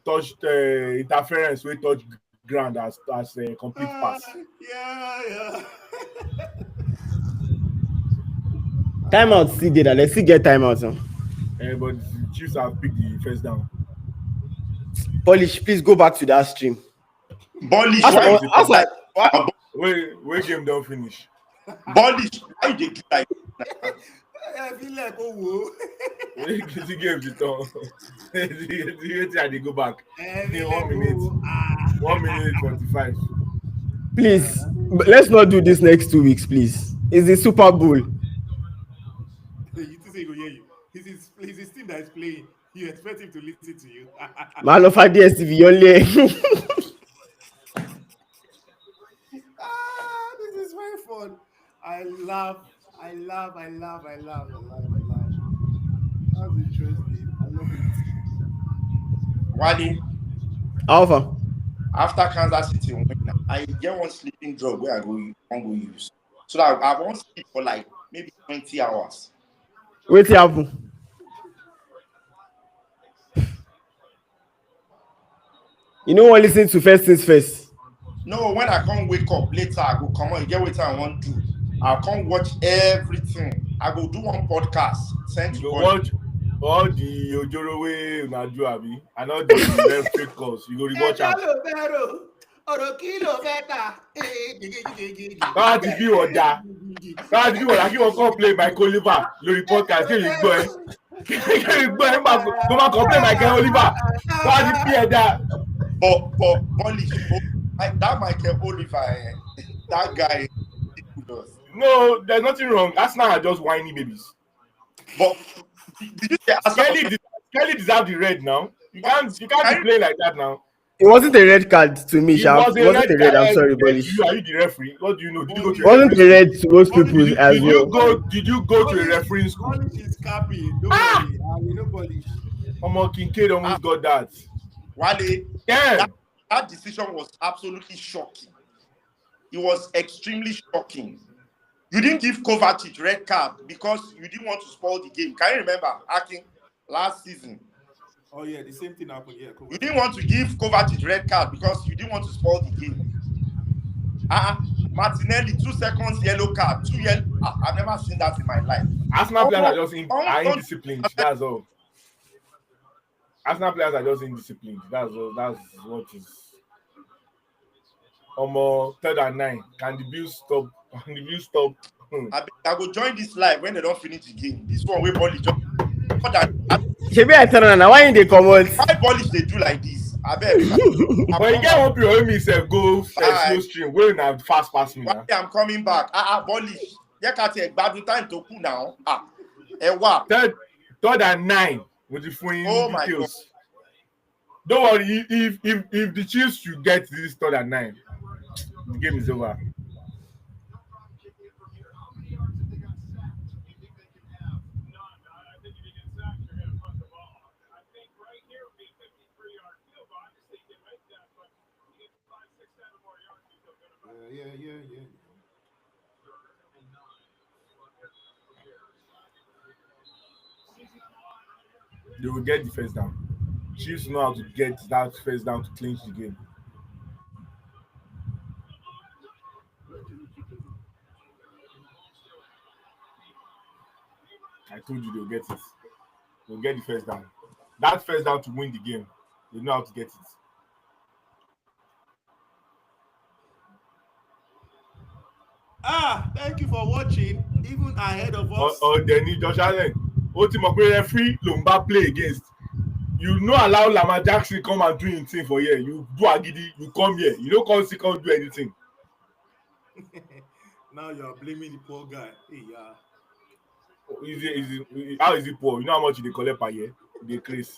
touched interference. We touch ground as a complete pass. Yeah. Timeout CD. Let's see get timeout. But the Chiefs have picked the first down. Polish, please go back to that stream. Bullish, wait, game don't finish. Bullish, why they do like I feel like the game the turn. They go back. In 1 minute. 1 minute 45. Please, let's not do this next 2 weeks, please. It's the Super Bowl. You think he will hear you? He's his team that is playing. You expect him to listen to you. Man of DSTV only. This is very fun. I love. That's interesting. I love it. Wally? Alpha. After Kansas City win, I get one sleeping drug where I go use. So that I won't sleep for like maybe 20 hours. Wait till happen. You know what? Listen to first things first. No, when I can't wake up later, I go come on, get what I want to. I can't watch everything. I go do one podcast. Send you watch all the Ojorowe Najuabi and all the fake calls. You go rewatch them. That's the view of that. That's the view of that. You want to play Michael Oliver. Your podcast. Here you go. Go back and play Michael Oliver. That's the fear that. But Polish, that Michael Oliver, that guy. No, there's nothing wrong. Arsenal are just whiny babies. But did you say Kelly deserves the red now? You can't play like that now. It wasn't a red card to me, Sha. It wasn't a red. I'm sorry, buddy. Are you the referee? What do you know? Did you go to? It wasn't a red to most people as well. Did you go to a refereeing school? Polish cappy. Nobody. Omo Kincaid almost got that. Wale, yeah. That decision was absolutely shocking. It was extremely shocking. You didn't give Kovacic red card because you didn't want to spoil the game. Can you remember, Akin, last season? Oh yeah, the same thing happened. Yeah, You didn't want to give Kovacic red card because you didn't want to spoil the game. Martinelli, 2 seconds yellow card, 2 yellow. I've never seen that in my life. Arsenal players are just indisciplined. That's all. Arsenal players are just indisciplined. That's all. That's what is. Third and 9. Can the Bills stop? Can the Bills stop? I go join this live when they don't finish the game. This one way Polish. Shebi I tell now why they come out? Why Polish they do like this? I bet. But you get one people me say go slow stream. Where now fast pass me now. I'm coming back. Polish. You can't take bad time to cool now. Third and 9 with the phone details. Don't worry. If the Chiefs should get this third and 9, the game is over. Yeah. They will get the first down. Chiefs know how to get that first down to clinch the game. I told you they'll get it. They'll get the first down. That first down to win the game. They know how to get it. Thank you for watching. Even ahead of us. Denny Josh Allen. Ultimately, referee Lomba play against. You no allow Lamar Jackson come and do anything for here. You do agidi, you come here. You don't come see come do anything. Now you are blaming the poor guy. Hey, how is it poor? You know how much they collect per year? They crazy.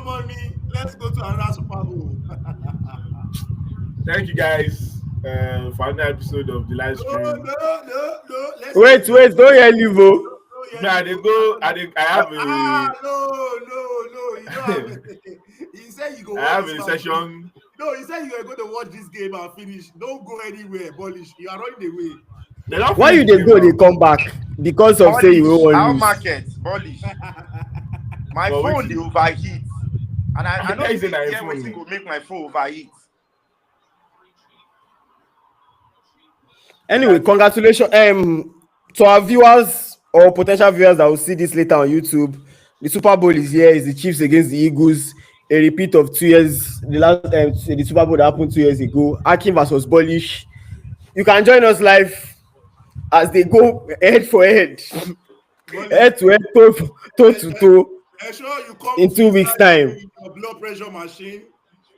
Money. Let's go to another Super Bowl. Thank you guys for another episode of the live stream. No. Wait, don't hear Livo. No, I have a. No. You don't have he said you go. I have a session. No, he said you are going to watch this game and finish. Don't go anywhere, Polish. You are running away. Why you they go? They come back because of say you will our market, Polish. My phone they overheat, and I know everything will make my phone overheat. Anyway, congratulations to our viewers or potential viewers that will see this later on YouTube. The Super Bowl is here. It's the Chiefs against the Eagles. A repeat of 2 years. The last the Super Bowl that happened 2 years ago. Akin versus Polish. You can join us live as they go head for head, head to head, toe to toe. Sure you come in 2 weeks' time. Your blood pressure machine.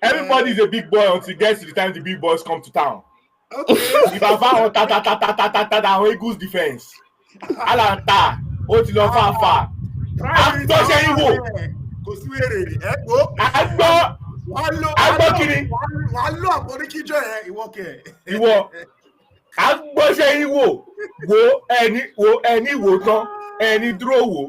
Everybody's a big boy until it gets to the time the big boys come to town. Okay. If I found Eagles defense, Alanta, Otilofafa, I'm not saying who. Ìwọ ẹni wo tán ẹni dúró wò